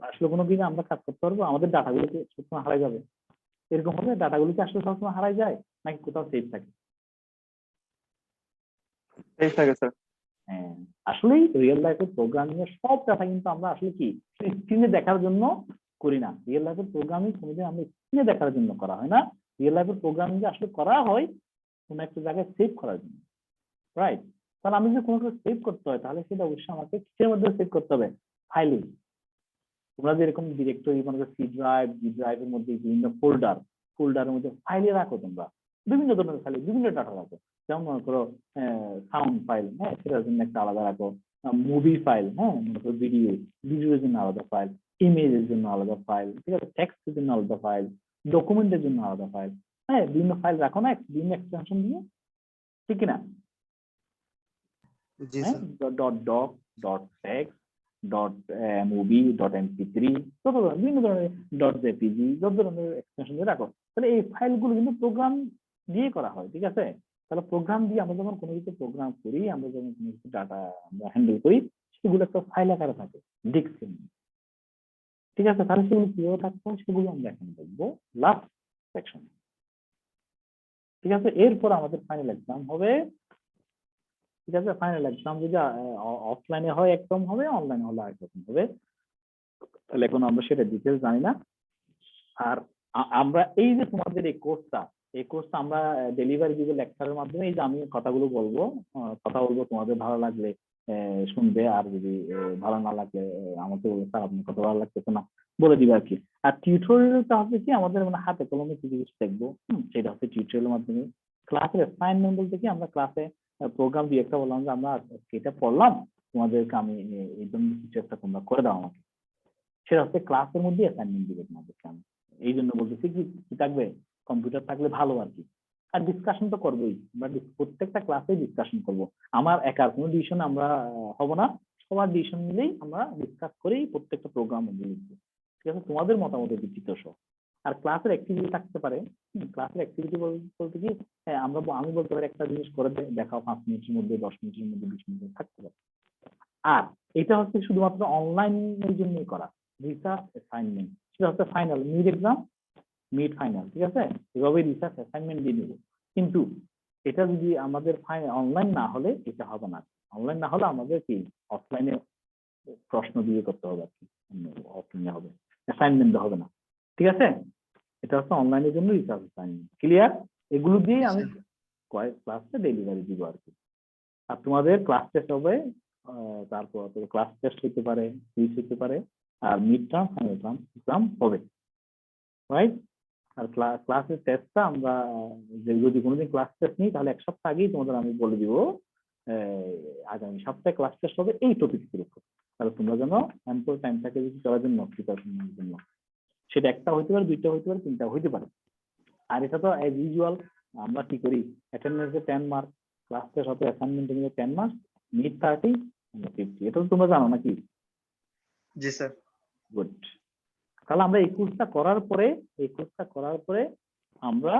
আসলে কোনো দিন আমরা কাজ করতে পারবো? আমাদের ডাটাগুলো কি সবসময় হারাই যাবে? এরকম হবে, ডাটাগুলো কি আসলে সবসময় হারাই যায় নাকি কোথাও সেভ থাকে? এই থাকে স্যার। হ্যাঁ, আসলেই রিয়েল লাইফের প্রোগ্রামিং এর সব ডাটা কিন্তু আমরা আসলে কি স্ক্রিনে দেখার জন্য করি না। রিয়েল লাইফের প্রোগ্রামিং কোনোদিন আমরা স্ক্রিনে দেখার জন্য করা হয় না, রিয়েল লাইফের প্রোগ্রামিং আসলে করা হয় কোনো একটা জায়গায় সেভ করার জন্য, রাইট? তাহলে আমি যদি কোনো কিছু সেভ করতে হয় তাহলে সেটা অবশ্যই আমাকে কিসের মধ্যে সেভ করতে হবে, ফাইলে। তোমরা যেরকম ডিরেক্টরি মনে করো সি ড্রাইভ, জি ড্রাইভের মধ্যে বিভিন্ন ফোল্ডারের মধ্যে ফাইলে রাখো, তোমরা বিভিন্ন ধরনের ফাইলে বিভিন্ন ডাটা রাখো, যেমন মনে করো সাউন্ড ফাইল, হ্যাঁ, সেটার জন্য একটা আলাদা রাখো, মুভি ফাইল, হ্যাঁ, মনে করো ভিডিওর জন্য আলাদা ফাইল, ইমেজের জন্য আলাদা ফাইল, ঠিক আছে, টেক্সটের জন্য আলাদা ফাইল, ডকুমেন্টের জন্য আলাদা ফাইল, হ্যাঁ, বিভিন্ন ফাইল রাখো না, বিভিন্ন এক্সটেনশন দিয়ে, ঠিক কিনা? জি হ্যাঁ, sir. Dot doc, dot text, .mov .mp3 যত ধরনের বিভিন্ন ধরনের .jpg যত ধরনের এক্সটেনশন দিয়ে রাখো, তাহলে এই ফাইলগুলো কিন্তু প্রোগ্রাম দিয়ে করা হয়, ঠিক আছে? তাহলে প্রোগ্রাম দিয়ে আমরা যখন কোনো কিছু প্রোগ্রাম করি, আমরা যখন কোনো কিছু ডাটা আমরা হ্যান্ডেল করি, সেগুলো একটা ফাইল আকারে থাকে ডিস্কে, ঠিক আছে? তাহলে সেগুলো কিভাবে থাকতে হয় সেগুলো আমরা এখন দেখবো লাস্ট সেকশনে, ঠিক আছে? এরপর আমাদের ফাইনাল এক্সাম হবে, ঠিক আছে? ফাইনাল এক্সাম যদি অফলাইনে হয় একরকম হবে, অনলাইনে হলে আরেকরকম হবে। তাহলে এখন আমরা সেটা ডিটেলস জানি না। আর আমরা এই যে তোমাদের এই কোর্সটা আমরা ডেলিভারি দিব লেকচারের মাধ্যমে। এই যে আমি কথাগুলো বলবো, কথা বলবো, তোমাদের ভালো লাগলে শুনবে, আর যদি ভালো না লাগলে আমাকে বলবে স্যার আপনি কথা ভালো লাগতেছে না, বলে দিবে আর কি। আর টিউটোরিয়ালটা হবে কি আমাদের মানে হাতে কলমে কিছু কিছু দেখবো, সেটা হচ্ছে টিউটোরিয়ালের মাধ্যমে। ক্লাসের অ্যাসাইনমেন্ট বলতে কি আমরা ক্লাসে প্রোগ্রাম দিয়ে একটা বললাম যে আমরা এটা পড়লাম, তোমাদেরকে আমি এই জন্য কিছু একটা তোমরা করে দাও আমাকে, সেটা হচ্ছে ক্লাসের মধ্যে অ্যাসাইনমেন্ট দিবে তোমাদেরকে আমি। এই জন্য বলতেছি কি থাকবে, কম্পিউটার থাকলে ভালো আর কি। আর ডিসকাশন তো করবোই, আমরা প্রত্যেকটা ক্লাসে ডিসকাশন করব। আমার একার কোনো ডিসিশন আমরা হব না, সবার ডিসিশন মিলেই আমরা ডিসকাস করেই প্রত্যেকটা প্রোগ্রাম মধ্যে লিখবো, ঠিক আছে? তোমাদের মতামতের ভিত্তিতে সব। আর ক্লাসের অ্যাক্টিভিটি থাকতে পারে, ক্লাসের অ্যাক্টিভিটি বলতে কি, হ্যাঁ আমি বলতে পারি একটা জিনিস করে দেখাও 5 মিনিটের মধ্যে, 10 মিনিটের মধ্যে, 20 মিনিটের থাকতে পারে। আর এটা হচ্ছে শুধুমাত্র অনলাইনের জন্যই করা রিসার্চ অ্যাসাইনমেন্ট, সেটা হচ্ছে final mid exam, mid final, ঠিক আছে? এভাবে রিসার্চ অ্যাসাইনমেন্ট দিয়ে দেবো। কিন্তু এটা যদি আমাদের অনলাইন না হলে এটা হবে না। অনলাইন না হলে আমাদের কি অফলাইনে প্রশ্ন দিয়ে করতে হবে আর কি, অফলাইনে হবে, অ্যাসাইনমেন্ট হবে না, ঠিক আছে? এটা হচ্ছে অনলাইনের জন্য রিসার্চ অ্যাসাইনমেন্ট। ক্লিয়ার? এগুলো দিয়ে আমি কয়েক ক্লাসে ডেলিভারি দিব আর কি। আর তোমাদের ক্লাস টেস্ট হবে, তারপর ক্লাস টেস্ট হতে পারে, কুইজ হতে পারে, আর mid term final term exam হবে, রাইট? আর ক্লাসের টেস্টটা আমরা যদি কোনোদিন ক্লাস টেস্ট নিই তাহলে 1 সপ্তাহ আগেই তোমাদের আমি বলে দিব আগামী সপ্তাহে ক্লাস টেস্ট হবে এই টপিকের উপর। তাহলে তোমরা যেন অ্যাম্পল টাইম থাকে যদি করার জন্য, প্রিপারেশনের জন্য। সেটা একটা হইতে পারে, 2টা হইতে পারে, 3টা হইতে পারে। আর এটা তো অ্যাজ ইউজুয়াল আমরা কি করি, অ্যাটেন্ডেন্সে 10 মার্ক, ক্লাস টেস্ট হতে অ্যাসাইনমেন্টে নিয়ে 10 মার্ক, মিড 30, 50। এটা তো তোমরা জানো নাকি? জি স্যার। গুড। তাহলে আমরা এই কোর্সটা করার পরে আমরা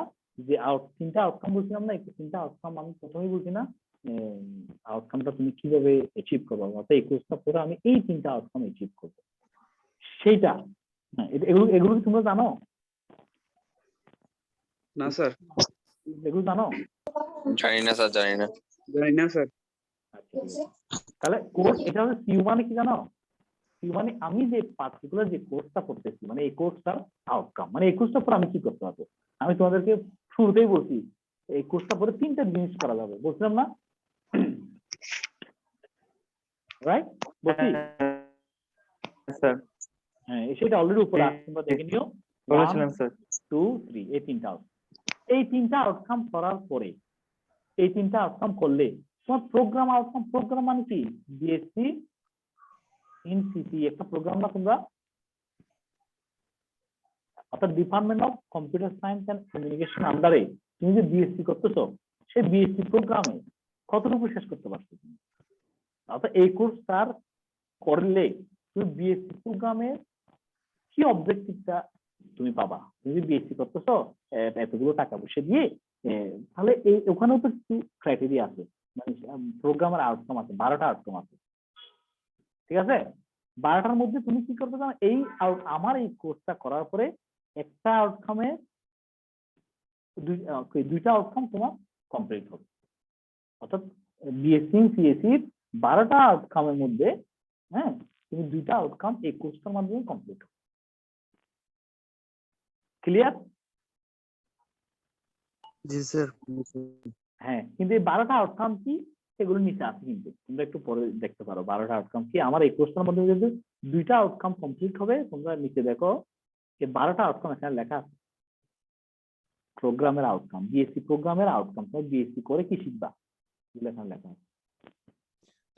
যে 3টা আউটকাম বলছিলাম না, এই 3টা আউটকাম আমি প্রথমেই বলছি না, আউটকামটা তুমি কিভাবে অ্যাচিভ করবে, অর্থাৎ এই কোর্সটা পরে আমি এই 3টা আউটকাম অ্যাচিভ করবো, সেইটা এগুলো কি তোমরা জানো? না স্যার। এগুলো জানো? জানি না স্যার, জানি না। জানি না স্যার। আচ্ছা, তাহলে কোর্স এটা হচ্ছে সিউ মানে কি জানো? মানে আমি যে পার্টিকুলার যে কোর্সটা করতেছি, মানে এই কোর্সটার আউটকাম, মানে এই কোর্সটা পরে আমি কি করতে পারবো। আমি তোমাদেরকে শুরুতেই বলছি এই কোর্সটা পরে 3টা জিনিস করা যাবে, বলছিলাম না? রাইট? বলছি স্যার। হ্যাঁ, সেটা অলরেডি উপরে আছে, তোমরা দেখে নিও। বলেছিলাম স্যার। 2, 3 এই 3টা এই 3টা আউটকাম করার পরে, এই 3টা আউটকাম করলে তোমার প্রোগ্রাম আউটকাম, প্রোগ্রাম মানে কি, বিএসসি ইন সিসি একটা প্রোগ্রাম না তোমরা, অর্থাৎ department of computer science and communication আন্ডারে তুমি যে বিএসসি করতেছো, সেই বিএসসি প্রোগ্রামে কতটুকু শেষ করতে পারছো তুমি? অর্থাৎ এই কোর্সটার করলে তুমি বিএসসি প্রোগ্রামের কি অবজেক্টিভটা তুমি পাবা। তুমি যদি বিএসসি করতেছো এতগুলো টাকা পয়সা দিয়ে, তাহলে এই ওখানেও তো কিছু ক্রাইটেরিয়া আছে, মানে প্রোগ্রামের আউটকাম আছে, 12টা আউটকাম আছে, ঠিক আছে? 12টার মধ্যে তুমি কি করবে জানো, আমার এই কোর্সটা করার পরে একটা আউটকামে 2টা আউটকাম তোমার কমপ্লিট হবে। অর্থাৎ বিএসসি সিএসসি 12টা আউটকামের মধ্যে, হ্যাঁ, তুমি 2টা আউটকাম এই কোর্সটার মাধ্যমে কমপ্লিট হবে। ক্লিয়ার? জি স্যার। হ্যাঁ, কিন্তু এই 12টা আউটকাম কি সেগুলো নিচে আছে, কিন্তু তোমরা একটু পরে দেখতে পারো 12টা আউটকাম কি। আমার এই কোর্সটার মধ্যে যদি 2টা আউটকাম কমপ্লিট হবে, তোমরা নিচে দেখো এই 12টা আউটকাম এখানে লেখা আছে, প্রোগ্রামের আউটকাম, বিএসসি প্রোগ্রামের আউটকাম, তুমি বিএসসি করে কি শিখবা এগুলো এখানে লেখা আছে।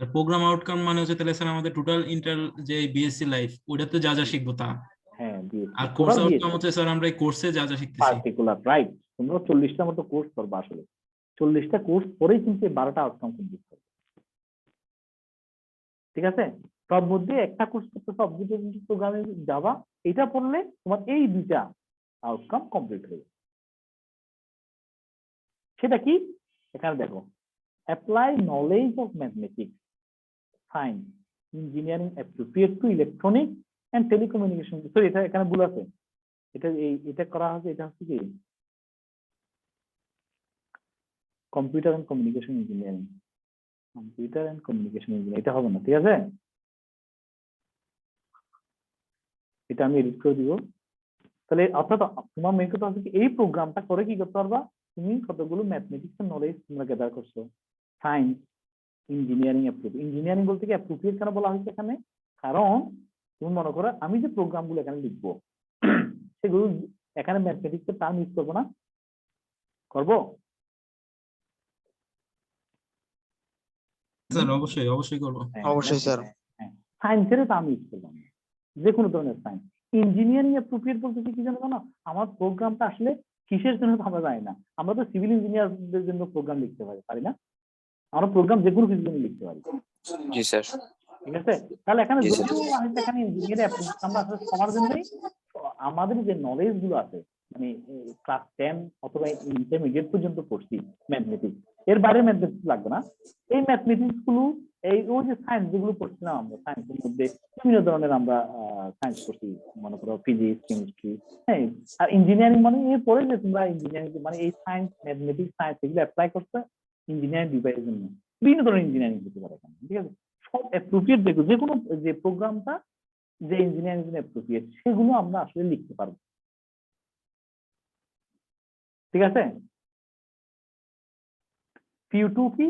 প্রোগ্রাম আউটকাম মানে হচ্ছে তাহলে স্যার আমাদের টোটাল ইন্টার যে বিএসসি লাইফ ওটাতে যা যা শিখবো তা। হ্যাঁ, বিএসসি আর কোর্স আউটকাম হচ্ছে স্যার আমরা এই কোর্সে যা যা শিখতেছি পার্টিকুলার, রাইট? তোমরা 40টার মতো কোর্স করবা, আসলে 40টা কোর্স পরেই কিন্তু 12টা আউটকাম কমপ্লিট করবে, ঠিক আছে? সব মধ্যে একটা কোর্স করতেছে অবজেক্ট ওরিয়েন্টেড প্রোগ্রামিং জাভা, এটা পড়লে তোমার এই দুইটা আউটকাম কমপ্লিট হয়ে যাবে। সেটা কি? এখানে দেখো, apply knowledge of mathematics, science, engineering appropriate to electronic and telecommunication. Sorry, এটা এখানে ভুল আছে, এটা করা হচ্ছে, এটা হচ্ছে কি computer and communication engineering, computer and communication engineering, এটা হবে না, ঠিক আছে? এটা আমি এডিট করে দিব। তাহলে অর্থাৎ তোমার মেন কথা হচ্ছে কি, এই প্রোগ্রামটা করে কি করতে পারবা, তুমি কতগুলো ম্যাথমেটিক্স এর নলেজ তোমরা গ্যাদার করছো, সায়েন্স, ইঞ্জিনিয়ারিং অ্যাপ্রোপ্রিয়েট। ইঞ্জিনিয়ারিং বলতে কি অ্যাপ্রোপ্রিয়েট কেন বলা হয়েছে এখানে, কারণ তুমি মনে করো আমি যে প্রোগ্রামগুলো এখানে লিখবো সেগুলো এখানে ম্যাথমেটিক্স এর টার্ম ইউজ করবো না, করবো? স্যার অবশ্যই অবশ্যই করবো। অবশ্যই স্যার। সায়েন্সের টার্ম ইউজ করবো না, যে কোনো ধরনের সায়েন্স। ইঞ্জিনিয়ারিং অ্যাপ্রোপ্রিয়েট বলতে কি জানো জানো, আমার প্রোগ্রামটা আসলে কিসের জন্য আমরা জানি না, আমরা তো সিভিল ইঞ্জিনিয়ারদের জন্য প্রোগ্রাম লিখতে পারি না, আমরা প্রোগ্রাম যে কোনো কিছুর জন্য লিখতে পারি। জি স্যার। ঠিক আছে, তাহলে এখানে জি, যদিও এখানে ইঞ্জিনিয়ারিং আমরা আসলে সবার জন্যই আমাদের যে নলেজ গুলো আছে, মানে ক্লাস 10 অথবা ইন্টারমিডিয়েট পর্যন্ত পড়ছি ম্যাথমেটিক্স, এর বাইরে ম্যাথমেটিক্স লাগবে না। এই ম্যাথমেটিক্স গুলো, এই ওই যে সায়েন্স যেগুলো পড়ছিলাম আমরা, সায়েন্সের মধ্যে বিভিন্ন ধরনের আমরা সায়েন্স পড়ছি, মনে করো ফিজিক্স, কেমিস্ট্রি, হ্যাঁ। আর ইঞ্জিনিয়ারিং মানে এর পরে যে তোমরা ইঞ্জিনিয়ারিং মানে এই সায়েন্স, ম্যাথমেটিক্স, সায়েন্স এগুলো অ্যাপ্লাই করতে ইঞ্জিনিয়ারিং ডিভাইসের জন্য বিভিন্ন ধরনের ইঞ্জিনিয়ারিং হতে পারে এখানে, ঠিক আছে? সব অ্যাপ্রোপ্রিয়েট দেখো, যে কোনো যে প্রোগ্রামটা যে ইঞ্জিনিয়ারিং জন্য অ্যাপ্রোপ্রিয়েট সেগুলো আমরা আসলে লিখতে পারবো, ঠিক আছে? PU2 কি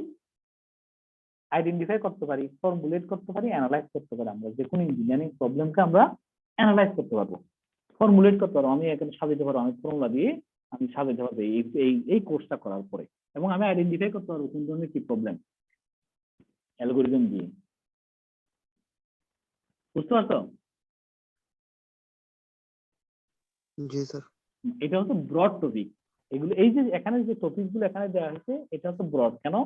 আইডেন্টিফাই করতে পারি, ফর্মুলেট করতে পারি, অ্যানালাইজ করতে পারি। আমরা যে কোনো ইঞ্জিনিয়ারিং প্রবলেমকে আমরা অ্যানালাইজ করতে পারবো, ফর্মুলেট করতে পারবো। আমি এখানে সাজাতে পারবো, আমি ফর্মুলা দিয়ে আমি সাজাতে পারবো এই কোর্সটা করার পরে, এবং আমি আইডেন্টিফাই করতে পারবো কোন ধরনের কি প্রবলেম অ্যালগরিদম দিয়ে। বুঝতে পারছো? জি স্যার। এটা হচ্ছে ব্রড টপিক। এগুলো এই যে এখানে যে টপিক গুলো এখানে দেওয়া হয়েছে, এটা হচ্ছে ব্রড। কেন?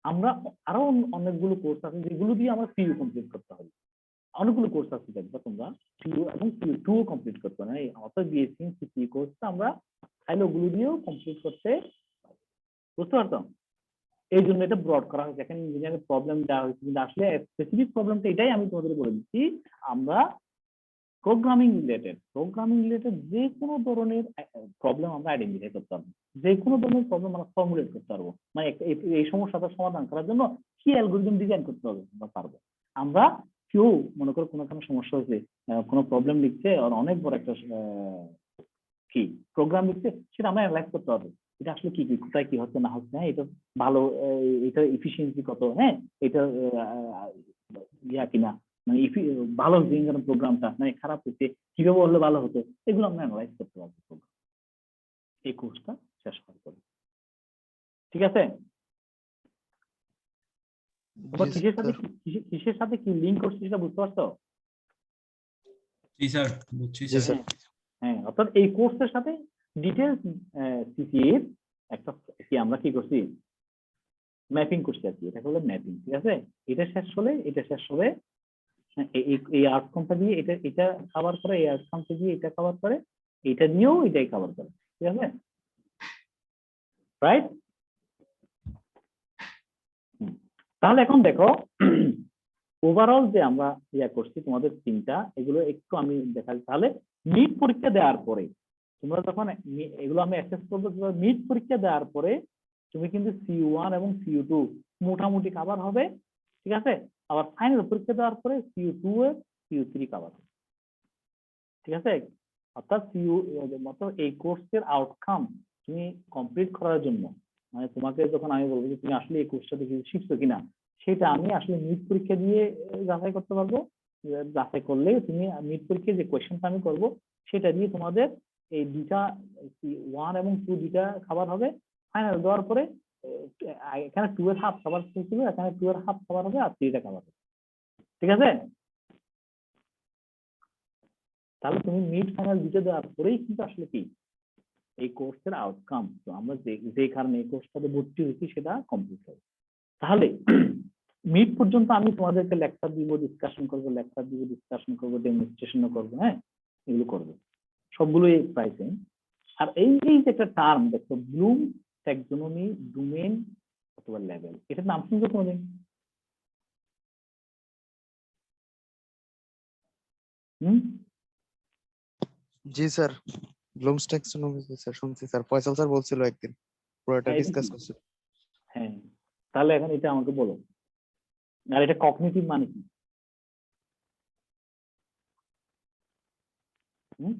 আমরা আরো অনেকগুলো কোর্স আছে যেগুলো দিয়ে আমরা PU কমপ্লিট করতে হবে। অনেকগুলো কোর্স আছে দেখবা তোমরা, PU এবং PU2 কমপ্লিট করতে হবে। অর্থাৎ বিএসসি সিপি কোর্সটা আমরা চাইলে ওগুলো দিয়েও কমপ্লিট করতে, বুঝতে পারছো? এই জন্য এটা ব্রড করা হয়েছে। এখানে ইঞ্জিনিয়ারিং প্রবলেম দেওয়া হয়েছে, কিন্তু আসলে স্পেসিফিক প্রবলেমটা এটাই আমি তোমাদের বলে দিচ্ছি, আমরা প্রোগ্রামিং রিলেটেড যে কোনো ধরনের প্রবলেম আমরা আইডেন্টিফাই করতে পারবো, যে কোনো ধরনের প্রবলেম আমরা ফর্মুলেট করতে পারবো, মানে এই সমস্যাটা সমাধান করার জন্য কি অ্যালগরিদম ডিজাইন করতে হবে আমরা পারবো। আমরা কেউ মনে করো কোনো সমস্যা হয়েছে, কোনো প্রবলেম লিখছে, আর অনেক বড় একটা কি প্রোগ্রাম লিখছে, সেটা আমরা অ্যানালাইজ করতে পারবো, এটা আসলে কি কোথায় কি হচ্ছে না হচ্ছে, হ্যাঁ, এটা ভালো, এটা এফিসিয়েন্সি কত, হ্যাঁ, এটা ইয়া কিনা, মানে ভালো হচ্ছে প্রোগ্রামটা, মানে খারাপ হচ্ছে, কিভাবে বললে ভালো হতো, এগুলো আমরা অ্যানালাইজ করতে পারবো এই কোর্সটা শেষ করার পরে, ঠিক আছে? কিসের সাথে কি লিঙ্ক করছে সেটা বুঝতে পারছো? জি স্যার, বুঝছি জি স্যার। স্যার। হ্যাঁ, অর্থাৎ এই কোর্সের সাথে ডিটেলস সিসিএ একটা কি আমরা কি করছি, ম্যাপিং করছি আর কি, এটা হলো ম্যাপিং, ঠিক আছে? এটা শেষ হলে এই আউটকামটা দিয়ে এটা কভার করে, এই আউটকামটা দিয়ে এটা কভার করে, এটা নিয়েও এটাই কভার করে, ঠিক আছে? রাইট? তাহলে এখন দেখো ওভারঅল যে আমরা ইয়া করছি তোমাদের তিনটা, এগুলো একটু আমি দেখাই। তাহলে মিড পরীক্ষা দেওয়ার পরে তোমরা যখন এগুলো আমি অ্যাসেস করবো, মিড পরীক্ষা দেওয়ার পরে তুমি কিন্তু CU1 এবং CU2 মোটামুটি কভার হবে, ঠিক আছে? আবার ফাইনাল পরীক্ষা দেওয়ার পরে CU2 এর CU3 কভার হবে, ঠিক আছে? অর্থাৎ এই কোর্সের আউটকাম তুমি কমপ্লিট করার জন্য, মানে তোমাকে যখন আমি বলবো যে তুমি আসলে এই কোর্সটা কিছু শিখছো কিনা, সেটা আমি আসলে মিড পরীক্ষা দিয়ে যাচাই করতে পারবো। যাচাই করলে তুমি মিড পরীক্ষায় যে কোয়েশ্চেনটা আমি করবো সেটা দিয়ে তোমাদের এই দুইটা 1 এবং 2 দুইটা কভার হবে। ফাইনাল দেওয়ার পরে এখানে 2 এর হাফ কভার ছিল, এখানে 2 এর হাফ কভার হবে, আর 3টা কভার হবে, ঠিক আছে? তাহলে তুমি মিড ফাইনাল দুটো দেওয়ার পরেই কিন্তু আসলে কি এই কোর্সের আউটকাম, তো আমরা যে কারণে এই কোর্সটাতে ভর্তি হয়েছি সেটা কমপ্লিট হবে। তাহলে মিড পর্যন্ত আমি তোমাদেরকে লেকচার দিব, ডিসকাশন করবো, ডেমনস্ট্রেশনও করবো, হ্যাঁ, এগুলো করবো, সবগুলোই প্রায় সেম। আর এই যে একটা টার্ম দেখো, ব্লুম ট্যাক্সোনমি, ডোমেন অথবা লেভেল, এটার নাম শুনছো কোনোদিন? জি স্যার, ব্লুমস ট্যাক্সোনমি স্যার শুনছি স্যার, ফয়সাল স্যার বলছিল একদিন, পুরোটা হ্যাঁ, এটা ডিসকাস কি? করছিল। হ্যাঁ, তাহলে এখন এটা আমাকে বলো, আর এটা কগনিটিভ মানে কি? হুম?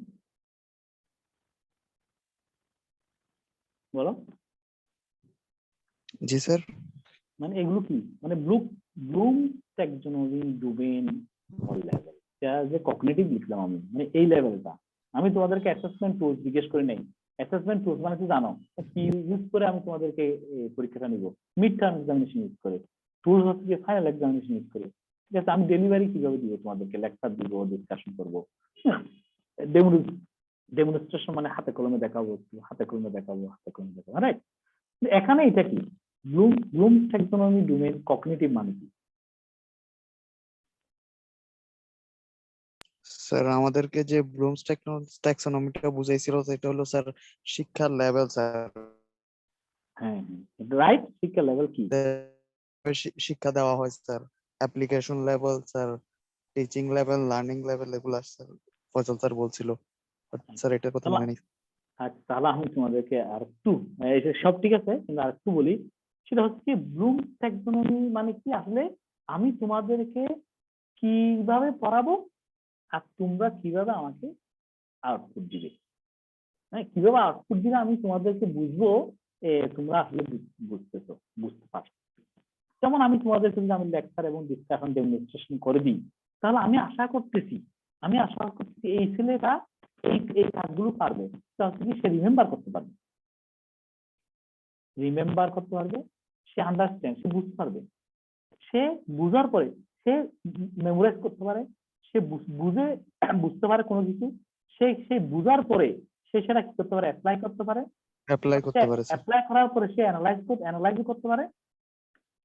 বলো। জি স্যার। মানে এগুলো কি, মানে Bloom taxonomy, domain or level, যে কগনিটিভ লিখলাম আমি, মানে এই লেভেলটা। আমি তোমাদেরকে অ্যাসেসমেন্ট টুলস জিজ্ঞেস করি নাই। অ্যাসেসমেন্ট টুলস মানে কি জানো? কি ইউজ করে আমি তোমাদেরকে পরীক্ষাটা নিব? মিড টার্ম এক্সামিনেশন ইউজ করে। টুলস হচ্ছে কি ফাইনাল এক্সামিনেশন ইউজ করে। ঠিক আছে, আমি ডেলিভারি কিভাবে দিব তোমাদেরকে? লেকচার দিব, ডিসকাশন করবো, ডেমনস্ট্রেশন মানে হাতে কলমে দেখাবো, হাতে কলমে দেখাবো, রাইট? এখানে এটা কি, ব্লুম ট্যাক্সোনমি, ডোমেন, কগনিটিভ মানে কি? স্যার আমাদেরকে যে ব্লুমস ট্যাক্সোনমিটা বুঝাইছিল সেটা হলো স্যার শিক্ষার লেভেল স্যার, হ্যাঁ, রাইট। শিক্ষা লেভেল কি? শিক্ষা দেওয়া হয় sir, application level sir, teaching level, learning level, এগুলো স্যার ফয়সাল স্যার বলছিল, স্যার এটার কথা মনে নেই। আচ্ছা, তাহলে আমি তোমাদেরকে আর একটু, এটা সব ঠিক আছে কিন্তু আর একটু বলি। সেটা হচ্ছে কি, ব্লুম ট্যাক্সোনমি মানে কি আসলে, আমি তোমাদেরকে কিভাবে পড়াবো আর তোমরা কিভাবে আমাকে আউটপুট দিবে। হ্যাঁ, কিভাবে আউটপুট দিলে আমি তোমাদেরকে বুঝবো তোমরা আসলে বুঝতে পারছো। যেমন আমি তোমাদেরকে যদি আমি লেকচার এবং ডিসকাশন ডেমনস্ট্রেশন করে দিই, তাহলে আমি আশা করতেছি এই ছেলেটা এই কাজগুলো পারবে, সে রিমেম্বার করতে পারবে, সে আন্ডারস্ট্যান্ড, সে বুঝতে পারবে, সে বুঝার পরে সে মেমোরাইজ করতে পারে, সে বুঝতে পারে কোনো কিছু, সে বুঝার পরে সে সেটা কি করতে পারে? অ্যাপ্লাই করতে পারে। অ্যাপ্লাই করতে পারে স্যার। অ্যাপ্লাই করার পরে সে অ্যানালাইজ করতে পারে,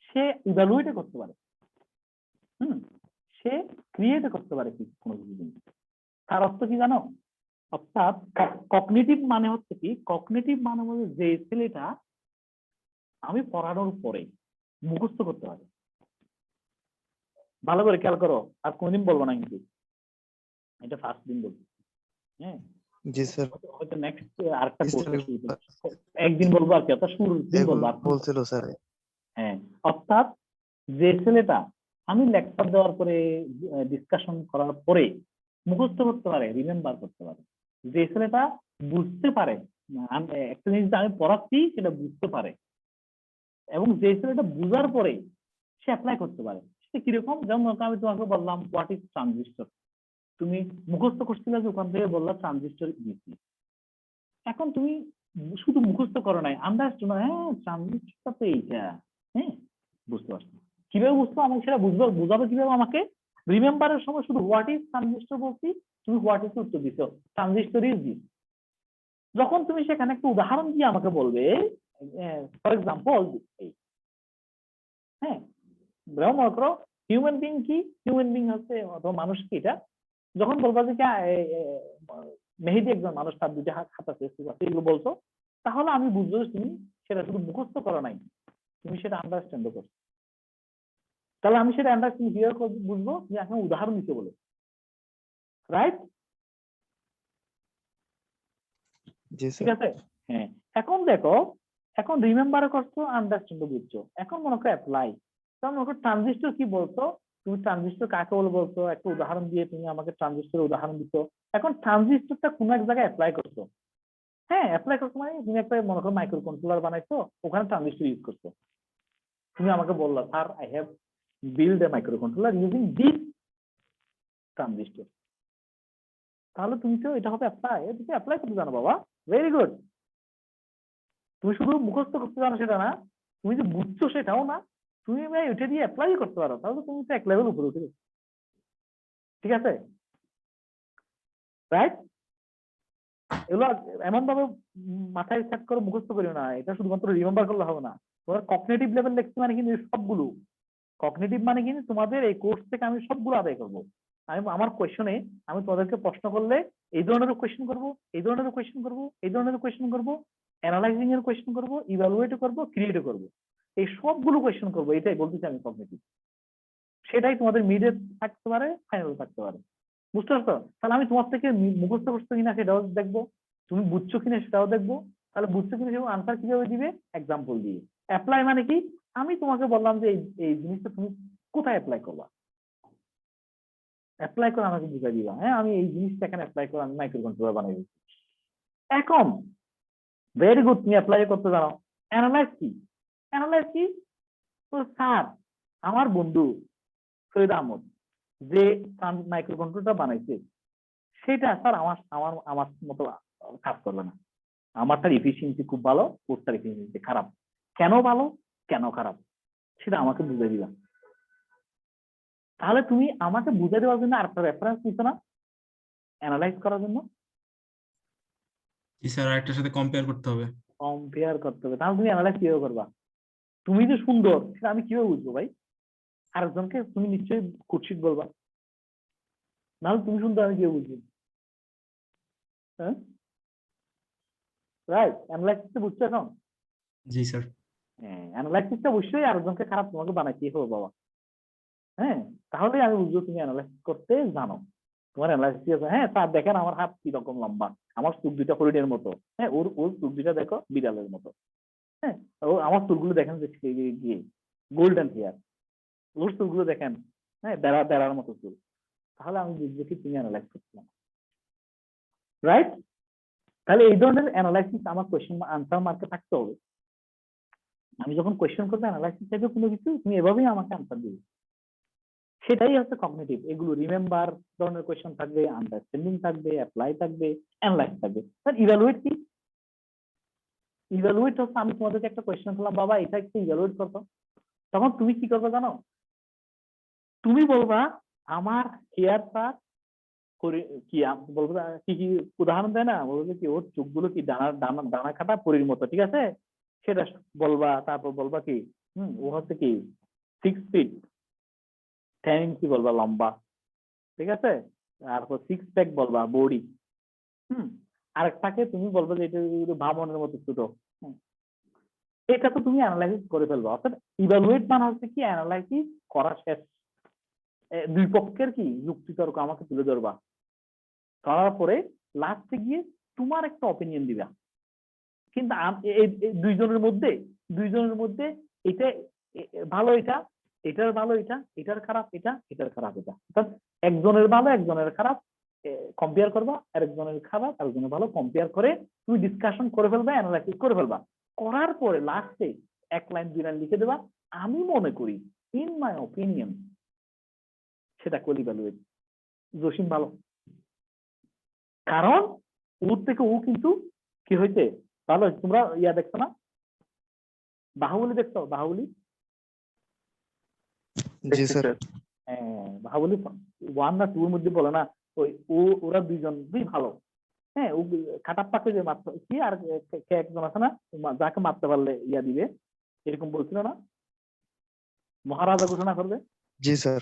সে ইভ্যালুয়েট করতে পারে, সে ক্রিয়েট করতে পারে কোনো কিছু জিনিস। তার অর্থ কি জানো? অর্থাৎ কগনিটিভ মানে হচ্ছে কি, কগনিটিভ মানে হচ্ছে যে ছেলেটা আমি পড়ানোর পরে মুখস্থ করতে পারে। ভালো করে খেয়াল করো, আর কোনদিন বলবো না কিন্তু, এটা ফার্স্ট দিন বলবো। হ্যাঁ, জি স্যার। হয়তো নেক্সট আরেকটা কোর্সে একদিন বলবো আর কি, অর্থাৎ শুরুর দিন বলবো আর বলছিল স্যার। হ্যাঁ, অর্থাৎ যে ছেলেটা আমি লেকচার দেওয়ার পরে, ডিসকাশন করার পরে মুখস্থ করতে পারে, রিমেম্বার করতে পারে, যে ছেলেটা বুঝতে পারে, একটা জিনিস আমি পড়াচ্ছি সেটা বুঝতে পারে, এবং যে ছেলেটা বুঝার পরে সে অ্যাপ্লাই করতে পারে, সেটা কিরকম? যেমন আমি তোমাকে বললাম হোয়াট ইজ ট্রানজিস্টর, তুমি মুখস্থ করছিলে যে ওখান থেকে বললা ট্রানজিস্টর ইজি। এখন তুমি শুধু মুখস্থ করো নাই, আন্ডারস্ট্যান্ড, হ্যাঁ ট্রানজিস্টরটা তো এইটা, হ্যাঁ বুঝতে পারছো। কিভাবে বুঝতো? আমাকে সেটা বুঝাবে কিভাবে আমাকে? রিমেম্বারের সময় শুধু হোয়াট ইজ ট্রানজিস্টর বলছি, তুমি হোয়াট ইজ উত্তর দিছো, ট্রানজিস্টর ইজ দিস। যখন তুমি সেখানে একটা উদাহরণ দিয়ে আমাকে বলবে, ফর এক্সাম্পল, হ্যাঁ মনে করো হিউম্যান বিং কি, হিউম্যান বিং হচ্ছে অথবা মানুষ কি, এটা যখন বলবা যে মেহেদি একজন মানুষ, তার দুইটা হাত আছে, এগুলো বলছো, তাহলে আমি বুঝবো তুমি সেটা শুধু মুখস্থ করো নাই, তুমি সেটা আন্ডারস্ট্যান্ড করছো। তাহলে আমি সেটা আন্ডারস্ট্যান্ড কিভাবে বুঝবো? যে এখন উদাহরণ দিতে বলে, রাইট? ঠিক আছে, হ্যাঁ। এখন দেখো, এখন রিমেম্বার করছো, আন্ডারস্ট্যান্ড বুঝছো, এখন মনে করো অ্যাপ্লাই। তখন মনে করো ট্রানজিস্টর কি বলছো, তুমি ট্রানজিস্টর কাকে বলে বলছো, একটা উদাহরণ দিয়ে তুমি আমাকে ট্রানজিস্টরের উদাহরণ দিচ্ছ। এখন ট্রানজিস্টরটা কোন এক জায়গায় অ্যাপ্লাই করছো, হ্যাঁ অ্যাপ্লাই করছো মানে তুমি একটা মনে করো মাইক্রো কন্ট্রোলার বানাইছো, ওখানে ট্রানজিস্টর ইউজ করছো। তুমি আমাকে বললা, sir I have build a micro controller using this transistor. তাহলে তুমি তো এটা হবে অ্যাপ্লাই, তুমি অ্যাপ্লাই করতে জানো বাবা, ভেরি গুড। তুমি শুধু মুখস্থ করতে জানো সেটা না, তুমি যে বুঝছো সেটাও না, তুমি ভাই ওইটা দিয়ে অ্যাপ্লাই করতে পারো, তাহলে তুমি তো এক লেভেল উপরে উঠে গেছো। ঠিক আছে, রাইট? এগুলো এমন ভাবে মাথায় সেট করে মুখস্থ করিও না, এটা শুধুমাত্র রিমেম্বার করলে হবে না। তোমার কগনিটিভ লেভেল লেখছি মানে কিন্তু সবগুলো, কগনিটিভ মানে কি তোমাদের এই কোর্স থেকে আমি সবগুলো আদায় করবো। আমি আমার কোয়েশনে আমি তোমাদেরকে প্রশ্ন করলে এই ধরনের কোয়েশ্চেন করবো, এই ধরনের কোয়েশ্চেন করবো, এই ধরনের কোয়েশ্চেন করবো, অ্যানালাইজিং এর কোয়েশ্চেন করবো, ইভালুয়েটও করবো, ক্রিয়েটও করবো, এই সবগুলো কোয়েশ্চেন করবো। এটাই বলতেছি আমি কগনিটিভ। সেটাই তোমাদের মিডে থাকতে পারে, ফাইনাল থাকতে পারে। বুঝতে পারছো? তাহলে আমি তোমার থেকে মুখস্থ করছো কিনা সেটাও দেখবো, তুমি বুঝছো কিনা সেটাও দেখবো। তাহলে বুঝছো কিনা সেটা আনসার কিভাবে দিবে, এক্সাম্পল দিয়ে। অ্যাপ্লাই মানে কি, আমি তোমাকে বললাম যে এই জিনিসটা তুমি কোথায় অ্যাপ্লাই করবা, অ্যাপ্লাই করে আমাকে বুঝাই দিবা। হ্যাঁ, আমি এই জিনিসটা এখানে অ্যাপ্লাই করে আমি মাইক্রো কন্ট্রোলার বানাই দিচ্ছি। এখন ভেরি গুড, তুমি অ্যাপ্লাই করতে জানো। অ্যানালাইজ কি? অ্যানালাইজ কি? তো স্যার, আমার বন্ধু সৈয়দ আহমদ যে মাইক্রো কন্ট্রোলারটা বানাইছে সেটা স্যার আমার আমার আমার মতো কাজ করবে না। আমারটার এফিসিয়েন্সি খুব ভালো, ওরটার এফিসিয়েন্সি খারাপ। কেন ভালো, কেন খারাপ, সেটা আমাকে বুঝে দিবা। তাহলে তুমি আমাকে বুঝে দেওয়ার জন্য আরেকটা রেফারেন্স নিছো না, অ্যানালাইজ করার জন্য। জি স্যার, আরেকটার সাথে কম্পেয়ার করতে হবে। কম্পেয়ার করতে হবে। তাহলে তুমি অ্যানালাইজ কিভাবে করবা? তুমি যে সুন্দর সেটা আমি কিভাবে বুঝবো ভাই? আরেকজনকে তুমি নিশ্চয়ই কুৎসিত বলবা, নাহলে তুমি সুন্দর আমি কিভাবে বুঝবো? হ্যাঁ, রাইট। অ্যানালাইসিসটা বুঝছো এখন? জি স্যার। হ্যাঁ, অ্যানালাইসিসটা অবশ্যই আরেকজনকে খারাপ তোমাকে বানাইতেই হবে বাবা। হ্যাঁ, তাহলে আমি বুঝবো তুমি অ্যানালাইসিস করতে জানো। তোমার অ্যানালাইসিস আছে, হ্যাঁ স্যার দেখেন আমার হাত কি রকম লম্বা, আমার চুল দুইটা হরিণের মতো, হ্যাঁ ওর ওর চুল দুইটা দেখো বিড়ালের মতো, হ্যাঁ ও আমার চুলগুলো দেখেন যে গিয়ে গোল্ডেন হেয়ার, ওর চুলগুলো দেখেন হ্যাঁ বেড়া বেড়ার মতো চুল। তাহলে আমি বুঝবো কি তুমি অ্যানালাইজ করছিলাম, রাইট? তাহলে এই ধরনের অ্যানালাইসিস আমার কোয়েশ্চেন আনসার মার্কে থাকতে হবে। আমি যখন কোয়েশ্চেন করবো অ্যানালাইসিস থেকে কোনো কিছু, তুমি এভাবেই আমাকে আনসার দিবে। সেটাই হচ্ছে কগনিটিভ। এগুলো রিমেম্বার ধরনের কোয়েশ্চেন থাকবে, আন্ডারস্ট্যান্ডিং থাকবে, অ্যাপ্লাই থাকবে, অ্যানালাইজ থাকবে। ইভ্যালুয়েট কি? ইভ্যালুয়েট হচ্ছে আমি তোমাদেরকে একটা কোয়েশ্চেন করলাম, বাবা এটা একটু ইভ্যালুয়েট করতো, তখন তুমি কি করবে জানো? তুমি বলবা আমার হেয়ার স্যার কি বলবো কি কি উদাহরণ দেয় না, বলবো কি ওর চোখগুলো কি দানা দানা দানা কাটা পরীর মতো, ঠিক আছে সেটা বলবা। তারপর বলবা কি ও হচ্ছে কি 6 ফিট 10 ইঞ্চি বলবা লম্বা, ঠিক আছে। তারপর 6 প্যাক বলবা বডি। আরেকটাকে তুমি বলবা যে এটা ভাবনের মতো ছোট। এটা তো তুমি অ্যানালাইসিস করে ফেলবা। অর্থাৎ ইভালুয়েট মানে হচ্ছে কি অ্যানালাইসিস করা শেষ, দুই পক্ষের কি যুক্তিতর্ক আমাকে তুলে ধরবা, করার পরে লাস্টে গিয়ে তোমার একটা অপিনিয়ন দিবা। কিন্তু এই দুইজনের মধ্যে এটা ভালো, এটা এটার ভালো, এটা এটার খারাপ, এটা এটার খারাপ, এটা অর্থাৎ একজনের ভালো একজনের খারাপ কম্পেয়ার করবা, আরেকজনের খারাপ আরেকজনের ভালো কম্পেয়ার করে তুমি ডিসকাশন করে ফেলবা, অ্যানালাইসিস করে ফেলবা। করার পরে লাস্টে 1 লাইন 2 লাইন লিখে দেবা, আমি মনে করি ইন মাই অপিনিয়ন সেটা কোয়ালি ইভালুয়েট জসিম ভালো। কারণ ওর থেকে ও কিন্তু কি হয়েছে ভালো। তোমরা ইয়া দেখছো না, বাহুবলী দেখছো? বাহুবলী জি স্যার। হ্যাঁ, বাহুবলী 1 না 2 এর মধ্যে বলে না ওই ওরা দুই ভালো। হ্যাঁ, ও খাটাপ্পাকে যে মারতে কি আর কে একজন আছে না যাকে মারতে পারলে ইয়া দিবে, এরকম বলছিল না, মহারাজা ঘোষণা করবে। জি স্যার।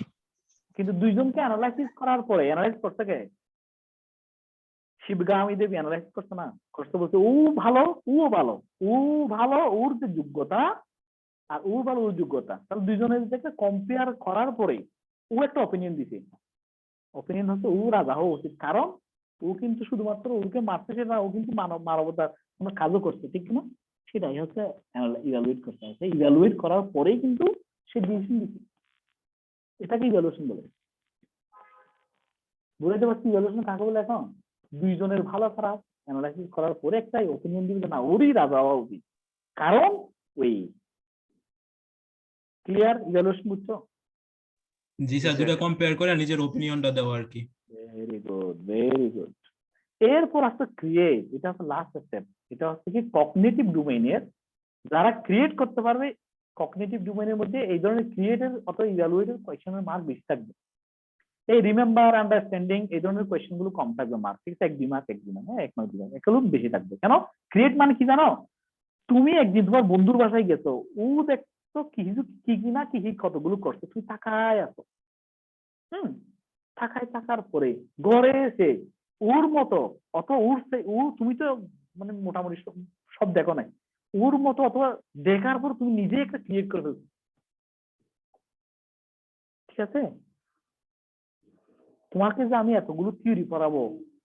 কিন্তু দুইজনকে অ্যানালাইসিস করার পরে, অ্যানালাইজ করতে কে? শিবগামী দেবী অ্যানালাইজ করছে না, করতে বলছে ও ভালো ও ভালো, ও ভালো ওর যে যোগ্যতা আর ও ভালো ওর যোগ্যতা। তাহলে দুইজনের থেকে কম্পেয়ার করার পরে ও একটা অপিনিয়ন দিছে। অপিনিয়ন হচ্ছে ও রাজা হওয়া উচিত, কারণ ও কিন্তু শুধুমাত্র ওকে মারতেছে না, ও কিন্তু মানবতার কোনো কাজও করছে, ঠিক না? সেটাই হচ্ছে ইভ্যালুয়েট করতে হবে। ইভ্যালুয়েট করার পরেই কিন্তু সে ডিসিশন দিচ্ছে। এটাকে ইভ্যালুয়েশন বলে। বুঝতে পারছি ইভ্যালুয়েশন কাকে বলে? এখন দুইজনের ভালো খারাপ অ্যানালাইসিস করার পরে একটাই অপিনিয়ন দিবে, না ওরই রাজা হওয়া উচিত, কারণ ওই। ক্লিয়ার? ইভ্যালুয়েশন বুঝছো? জি স্যার, দুটো কম্পেয়ার করে নিজের ওপিনিয়নটা দেওয়া আর কি। Very good, very good. এরপর আসছে ক্রিয়েট। এটা হচ্ছে লাস্ট স্টেপ। এটা হচ্ছে কি কগনিটিভ ডোমেইনের যারা ক্রিয়েট করতে পারবে, কগনিটিভ ডোমেইনের মধ্যে এই ধরনের ক্রিয়েটের অথবা ইভ্যালুয়েটের কোয়েশ্চেনের মার্ক বেশি থাকবে। এই রিমেম্বার, আন্ডারস্ট্যান্ডিং এই ধরনের কোয়েশ্চেন গুলো কম থাকবে মার্ক, ঠিক আছে? 1-2 মার্ক 1-2 মার্ক, 1 মার্ক 2 মার্ক এগুলো বেশি থাকবে। কেন? ক্রিয়েট মানে কি জানো? তুমি একদিন তোমার বন্ধুর বাসায় গেছো, ও তো কি কি না কি কি কতগুলো করছে, তুমি তাকায় আছো। থাকার পরে ঘরে এসে ওর মতো অত উঠছে তুমি তো মানে মোটামুটি সব দেখো নাই, ওর মতো অথবা দেখার পর তুমি নিজে একটা ক্রিয়েট করে ফেলছো। ঠিক আছে, তোমাকে যে আমি এতগুলো থিওরি পড়াবো,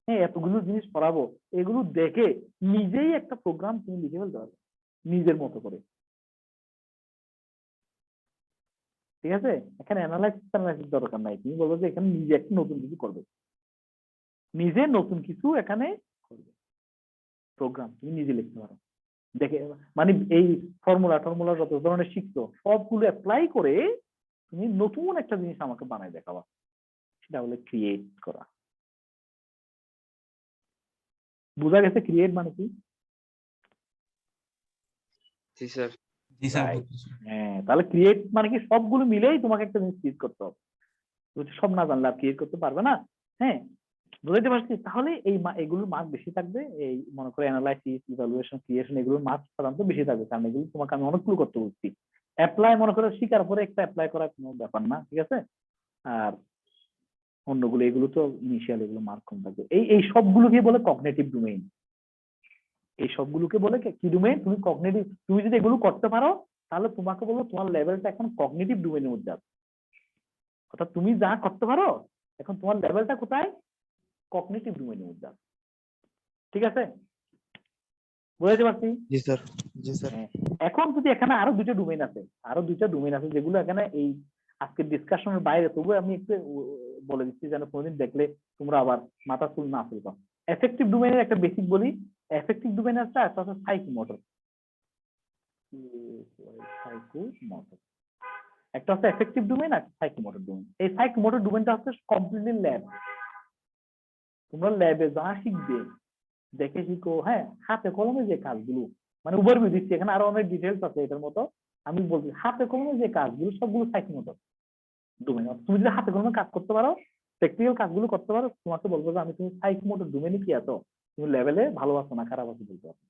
হ্যাঁ এতগুলো জিনিস পড়াবো, এগুলো দেখে নিজেই একটা প্রোগ্রাম তুমি লিখে ফেলতে পারবে নিজের মতো করে। ঠিক আছে, এখানে অ্যানালাইসিস দরকার নাই, তুমি বলবো যে এখানে নিজে একটা নতুন কিছু করবে, নিজে নতুন কিছু এখানে করবে, প্রোগ্রাম তুমি নিজে লিখতে পারো। দেখে মানে এই ফর্মুলা যত ধরনের শিখছো সবগুলো অ্যাপ্লাই করে তুমি নতুন একটা জিনিস আমাকে বানাই দেখাবা, সেটা হলো ক্রিয়েট করা। বোঝা গেছে ক্রিয়েট মানে কি? জি স্যার। জি স্যার। Right. হ্যাঁ, তাহলে ক্রিয়েট মানে কি সবগুলো মিলেই তোমাকে একটা জিনিস ক্রিয়েট করতে হবে, তুমি সব না জানলে আর ক্রিয়েট করতে পারবে না। হ্যাঁ, বুঝতে পারছি। তাহলে এগুলোর মার্ক বেশি থাকবে, এই মনে করো অ্যানালাইসিস, ইভালুয়েশন, ক্রিয়েশন, এগুলোর মার্ক সাধারণত বেশি থাকবে, কারণ এগুলো তোমাকে আমি অনেকগুলো করতে বলছি। অ্যাপ্লাই মনে করো শিকার পরে একটা অ্যাপ্লাই করার কোনো ব্যাপার না, ঠিক আছে। আর অন্যগুলো এগুলো তো ইনিশিয়াল, এগুলো মার্ক কম থাকবে। এই সবগুলোকে বলে কগনিটিভ ডোমেইন। এই সবগুলোকে বলে কি ডোমেইন? তুমি কগনিটিভ, তুমি যদি এগুলো করতে পারো তাহলে তোমাকে বলবো তোমার লেভেলটা এখন কগনিটিভ ডোমেইনের মধ্যে আছে। অর্থাৎ তুমি যা করতে পারো এখন তোমার লেভেলটা কোথায়? কগনিটিভ ডোমেইনের মধ্যে আছে। ঠিক আছে, বুঝতে পারছি? জি স্যার। জি স্যার। এখন যদি এখানে আরো দুইটা ডোমেইন আছে, যেগুলো এখানে এই আজকের ডিসকাশনের বাইরে, তবু আমি একটু বলে দিচ্ছি যেন কোনদিন দেখলে তোমরা আবার মাথা চুল না ফেলতো। এফেক্টিভ ডোমেইনের একটা বেসিক বলি। এফেক্টিভ ডোমেইন আছে একটা হচ্ছে সাইকোমোটর। একটা হচ্ছে এফেক্টিভ ডোমেইন আর সাইকোমোটর ডোমেইন। এই সাইকোমোটর ডোমেইনটা হচ্ছে কমপ্লিটলি ল্যাব। তোমরা ল্যাবে যা শিখবে দেখে শিখো, হ্যাঁ হাতে কলমে যে কাজগুলো, মানে ওভারভিউ দিচ্ছি, এখানে আরো অনেক ডিটেলস আছে এটার মতো, আমি বলছি হাতে কলমে যে কাজগুলো সবগুলো সাইকোমোটর ডোমেইন। তুমি যদি হাতে কলমে কাজ করতে পারো, প্র্যাকটিক্যাল কাজগুলো করতে পারো, তোমাকে বলবো যে আমি তুমি সাইকোমোটর ডোমেইনে কি আছো, তুমি লেভেলে ভালো আছো না খারাপ আছো বলতে পারো।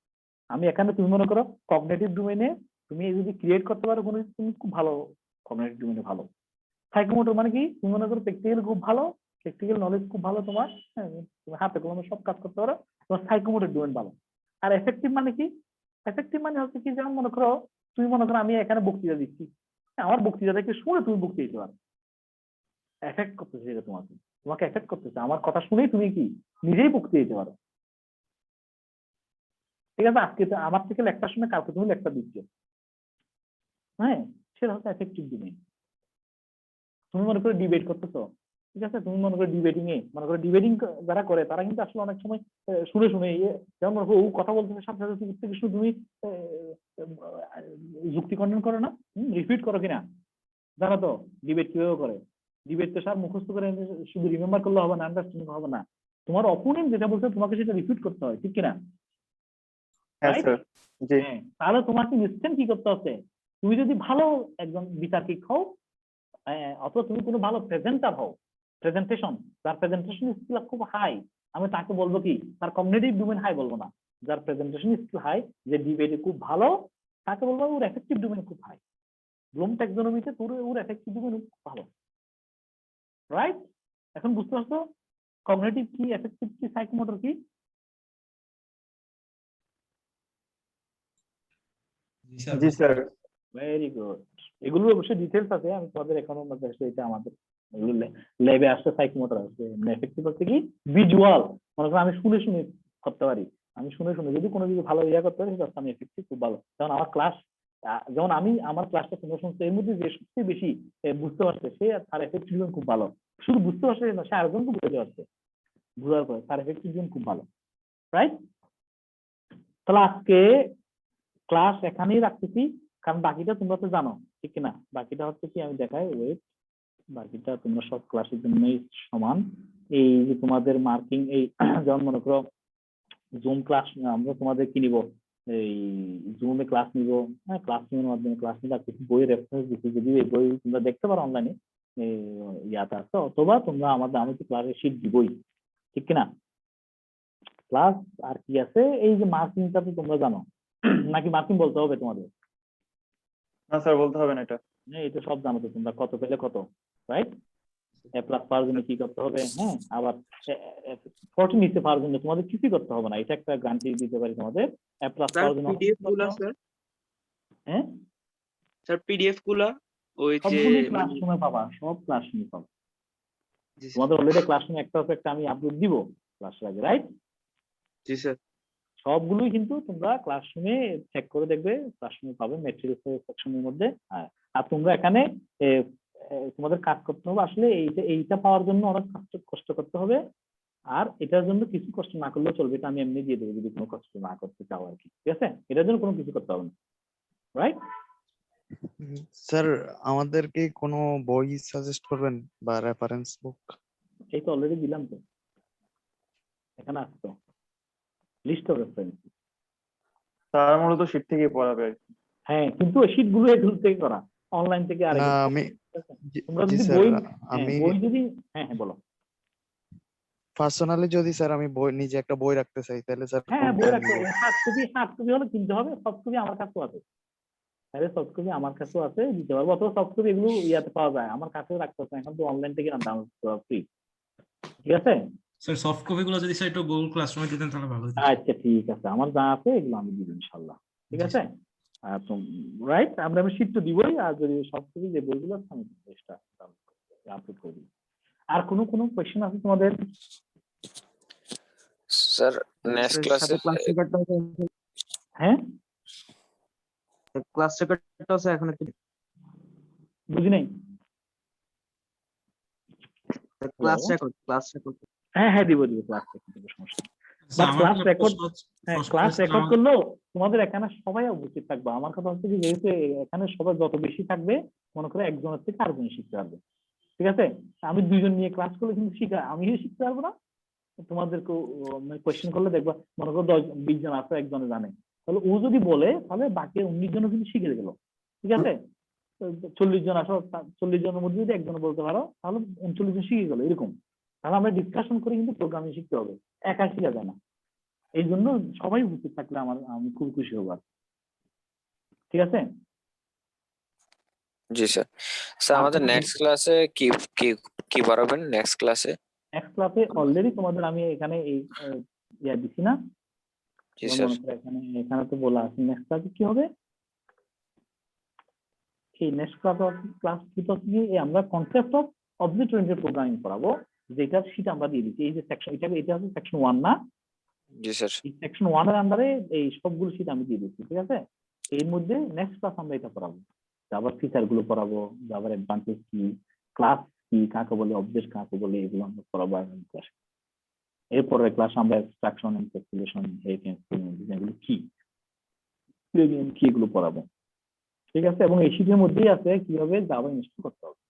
আমি এখানে তুমি মনে করো কগনিটিভ ডোমেইনে তুমি যদি ক্রিয়েট করতে পারো কোনো কিছু, তুমি খুব ভালো, কগনিটিভ ডোমেইনে ভালো। সাইকোমোটর মানে কি? তুমি মনে করো প্র্যাকটিক্যাল খুব ভালো, প্র্যাকটিক্যাল নলেজ খুব ভালো তোমার, হ্যাঁ তুমি হাতে কলমে সব কাজ করতে পারো, তোমার সাইকোমোটর ডোমেইন ভালো। আর এফেক্টিভ মানে কি? এফেক্টিভ মানে হচ্ছে কি, যেমন মনে করো তুমি মনে করো আমি এখানে বক্তৃতা দিচ্ছি, আমার বক্তৃতা দেখে শুনে তুমি বক্তৃতা দিতে পারো, এফেক্ট করতেছে এটা তোমাকে এফেক্ট করতেছে, আমার কথা শুনেই তুমি কি নিজেই বক্তৃতা দিতে পারো। ঠিক আছে, আজকে আমার থেকে লেকচার শুনে কালকে তুমি লেকচার দিচ্ছ, হ্যাঁ সেটা হচ্ছে এফেক্টিভ ডোমেইন। তুমি মনে করো ডিবেট করতেছো, ঠিক আছে, তুমি মনে করো ডিবেটিং যারা করে তারা কিন্তু আসলে অনেক সময় শুনে যেমন মনে করো ও কথা বলতেছে সাথে সাথে তুমি যুক্তি খণ্ডন করো না, রিপিট করো কিনা, জানো তো ডিবেট কিভাবে করে। ডিবেট তো স্যার মুখস্থ করে শুধু রিমেম্বার করলে হবে না, আন্ডারস্ট্যান্ডিং হবে না, তোমার অপোনেন্ট যেটা বলছে তোমাকে সেটা রিপিট করতে হয়, ঠিক কিনা? হ্যাঁ স্যার। জি। তাহলে তোমাকে নিশ্চয় কি করতে হচ্ছে, তুমি যদি ভালো একজন বিচারক হও অথবা তুমি কোনো ভালো প্রেজেন্টার হও, প্রেজেন্টেশন, যার প্রেজেন্টেশন স্কিল খুব হাই, আমি তাকে বলবো কি তার কগনিটিভ ডোমেইন হাই বলবো না, যার প্রেজেন্টেশন স্কিল হাই, যে ডিবেটে খুব ভালো, তাকে বলবো ওর এফেক্টিভ ডোমেইন খুব হাই। ব্লুম ট্যাক্সোনমিতে ওর এফেক্টিভ ডোমেইন খুব ভালো, রাইট? এখন বুঝতে পারছো কগনিটিভ কি, এফেক্টিভ কি, সাইকোমোটর কি? জি স্যার। Very good. এগুলো অবশ্যই ডিটেলস আছে, আমি তোমাদের এখনো এটা আমাদের এগুলো ল্যাবে আসছে, সাইকোমোটর আসছে। এফেক্টিভ হচ্ছে কি ভিজুয়াল, মনে করো আমি শুনে করতে পারি, আমি শুনে যদি কোনো কিছু ভালো করতে পারি সেটা আমি এফেক্টিভ খুব ভালো। যেমন আমার ক্লাস, যেমন আমি আমার ক্লাসটা তোমরা শুনছো, এর মধ্যে যে সবচেয়ে বেশি বুঝতে পারছে সে তার এফেক্টিভ খুব ভালো, শুধু বুঝতে পারছে না, সে আরেকজনকে বুঝতে পারছে, বোঝার পরে তার এফেক্টিভ খুব ভালো, রাইট? তাহলে আজকে ক্লাস এখানেই রাখতেছি, কারণ বাকিটা তোমরা তো জানো, ঠিক কিনা? বাকিটা হচ্ছে কি আমি দেখাই, ওয়েট, বাকিটা তোমরা সব ক্লাসের জন্যই সমান। এই যে তোমাদের মার্কিং, এই যেমন মনে করো জুম ক্লাস, আমরা তোমাদের কি নিব, এই জুমে ক্লাস নিব, হ্যাঁ ক্লাসরুমের মাধ্যমে ক্লাস নিব, আর কিছু বই রেফারেন্স দিচ্ছি, যদি এই বই তোমরা দেখতে পারো অনলাইনে ইয়াতে আছে, অথবা তোমরা আমি তো ক্লাসের শিট দিবই, ঠিক কিনা? প্লাস আর কি আছে, এই যে মার্কিংটা তো তোমরা জানো নাকি মার্কিং বলতে হবে তোমাদের? না স্যার বলতে হবে না এটা। এটা সব জানো তো তোমরা, কত পেলে কত, রাইট? এ প্লাস পাওয়ার জন্য কি করতে হবে, হ্যাঁ, আবার 40 নিচে পাওয়ার জন্য তোমাদের কিছুই করতে হবে না, এটা একটা গ্যারান্টি দিতে পারি তোমাদের। এ প্লাস স্যার পাওয়ার জন্য পিডিএফ গুলা স্যার, হ্যাঁ, স্যার পিডিএফ গুলা ওই যে সবগুলো মানে ক্লাসরুমে পাবা, সব ক্লাসরুমে পাবা। জি স্যার, তোমাদের অলরেডি ক্লাসরুমে একটা একটা আমি আপলোড দিব ক্লাসের আগে, রাইট? জি স্যার, সবগুলোই কিন্তু তোমরা ক্লাসরুমে চেক করে দেখবে, ক্লাসরুমে পাবে ম্যাটেরিয়ালস সেকশনের মধ্যে। হ্যাঁ, আর তোমরা এখানে তোমাদের কাজ করতে হবে আসলে এইটা পাওয়ার জন্য অনেক কষ্ট করতে হবে, আর এটার জন্য কিছু কষ্ট না করলেও চলবে, এটা আমি এমনি দিয়ে দেবো যদি কোনো কষ্ট না করতে চাও আর কি, ঠিক আছে? এটার জন্য কোনো কিছু করতে হবে না, রাইট? স্যার আমাদেরকে কোনো বই সাজেস্ট করবেন বা রেফারেন্স বুক? এই তো অলরেডি দিলাম তো, এখানে আসতো লিস্ট অফ রেফারেন্স। স্যার মূলত শীট থেকে পড়াবে আর কি। হ্যাঁ, কিন্তু ওই শীট গুলো এগুলো থেকে করা, অনলাইন থেকে আর না আমি তোমরা জি যদি স্যার, বই, আমি বই যদি, হ্যাঁ হ্যাঁ বলো। পার্সোনালি যদি স্যার আমি বই নিজে একটা বই রাখতে চাই তাহলে স্যার হ্যাঁ, বই কোনটা রাখতে নিব? হবে, হার্ড কপি হলে কিনতে হবে, সফট কপি আমার কাছেও আছে, তাহলে সফট কপি আমার কাছেও আছে, দিতে পারবো, অথবা সফট কপি এগুলো ইয়াতে পাওয়া যায়, আমার কাছেও রাখতে হবে, এখন তো অনলাইন থেকে ডাউনলোড করা ফ্রি, ঠিক আছে? স্যার সফট কপি গুলো যদি স্যার একটু গুগল ক্লাসরুমে দিতেন তাহলে ভালো হতো। আচ্ছা ঠিক আছে, আমার যা আছে এগুলো আমি দিব ইনশাল্লাহ, ঠিক আছে? আর রাইট, আমরা শীট তো দিবই, আর যদি সফট কপি যে বইগুলো আছে আমি চেষ্টা আপলোড করে দিই। আর কোনো কোয়েশ্চেন আছে তোমাদের? স্যার নেক্সট ক্লাসে ক্লাস রেকর্ডটা হ্যাঁ, ক্লাস রেকর্ডটা আছে এখন একটু বুঝি নাই। ক্লাস রেকর্ড হ্যাঁ হ্যাঁ দিব ক্লাস রেকর্ড দিব, সমস্যা নেই। স্যার, আমার ক্লাস একটা রেকর্ড, হ্যাঁ প্রশ্ন ক্লাস ছিল রেকর্ড আমার- করলেও তোমাদের এখানে সবাই উপস্থিত থাকবে। আমার কথা হচ্ছে যে যেহেতু এখানে সবাই যত বেশি থাকবে, মনে করে একজনের থেকে আরেকজন শিখতে পারবে, ঠিক আছে? আমি দুইজন নিয়ে ক্লাস করলে কিন্তু আমিও শিখতে পারবো না, তোমাদেরকে কোয়েশ্চেন করলে দেখবা মনে করো 10-20 জন আছে, একজনে জানে, তাহলে ও যদি বলে তাহলে বাকি 19 জনও কিন্তু শিখে গেল, ঠিক আছে? 40 জন আসো, 40 জনের মধ্যে যদি একজন বলতে পারো তাহলে 39 জন শিখে গেল, এরকম। তাহলে আমরা ডিসকাশন করে কিন্তু প্রোগ্রামিং শিখতে হবে, একা শিখা যায় না। এই জন্য সবাই উপস্থিত থাকলে আমি খুব খুশি হব, ঠিক আছে? জি স্যার। স্যার আমাদের নেক্সট ক্লাসে কি কি কি পড়াবেন নেক্সট ক্লাসে? নেক্সট ক্লাসে অলরেডি তোমাদের আমি এখানে এই ইয়া দিছি না, জি তোমার স্যার। মনে করো এখানে তো বলা আছে নেক্সট ক্লাসে কি হবে। এই নেক্সট ক্লাস কি তো কি আমরা concept of object oriented programming পড়াবো, যেটা শীট আমরা দিয়ে দিচ্ছি। এই যে সেকশন, এটা হচ্ছে সেকশন 1 না? জি স্যার। এই সেকশন 1 এর আন্ডারে এই সবগুলো শীট আমি দিয়ে দিচ্ছি, ঠিক আছে? এর মধ্যে নেক্সট ক্লাস আমরা এটা পড়াবো, জাভার ফিচার গুলো পড়াবো, জাভার অ্যাডভান্টেজ কি, ক্লাস কি, কাকে বলে, অবজেক্ট কাকে বলে, এগুলো আমরা পড়াবো আগামী ক্লাসে। এরপরের ক্লাস আমরা এক্সট্রাকশন, এনক্যাপসুলেশন, এগুলো কি কি এগুলো পড়াবো, ঠিক আছে? এবং এই শীটের মধ্যেই আছে কিভাবে জাভা ইনস্টল করতে হবে,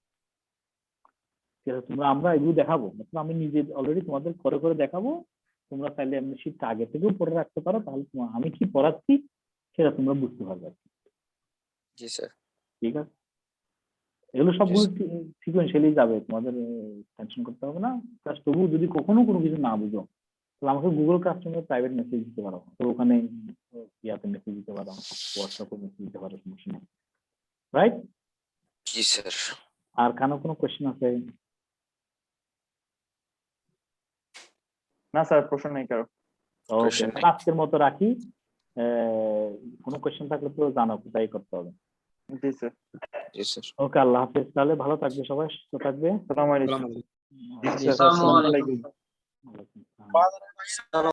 ঠিক আছে? আমরা এগুলো দেখাবো, আমি নিজে অলরেডি তোমাদের করে দেখাবো, তোমরা চাইলে এমনি শীটটা আগে থেকেও পড়ে রাখতে পারো, তাহলে আমি কি পড়াচ্ছি সেটা তোমরা বুঝতে পারবে, জি স্যার। ঠিক আছে? এগুলো সবগুলো সিকোয়েন্সিয়ালি যাবে, তোমাদের টেনশন করতে হবে না। জাস্ট তবু যদি কখনো কোনো কিছু না বুঝো তাহলে আমাকে গুগল ক্লাসরুমে প্রাইভেট মেসেজ দিতে পারো, তো ওখানে ইয়াতে মেসেজ দিতে পারো, হোয়াটসঅ্যাপে মেসেজ দিতে পারো, সমস্যা নেই, রাইট? জি স্যার। আর কোনো কোয়েশ্চেন আছে? না স্যার, প্রশ্ন নেই কারো। ওকে, Question নেই। আজকের মতো রাখি। কোনো কোয়েশ্চেন থাকলে তো জানাও, কোথায় করতে হবে। জি স্যার। জি স্যার। ওকে, আল্লাহ হাফেজ, তাহলে ভালো থাকবে সবাই, সুস্থ থাকবে। আসসালামু আলাইকুম। ওয়ালাইকুম আসসালামু আলাইকুম। আসসালাম।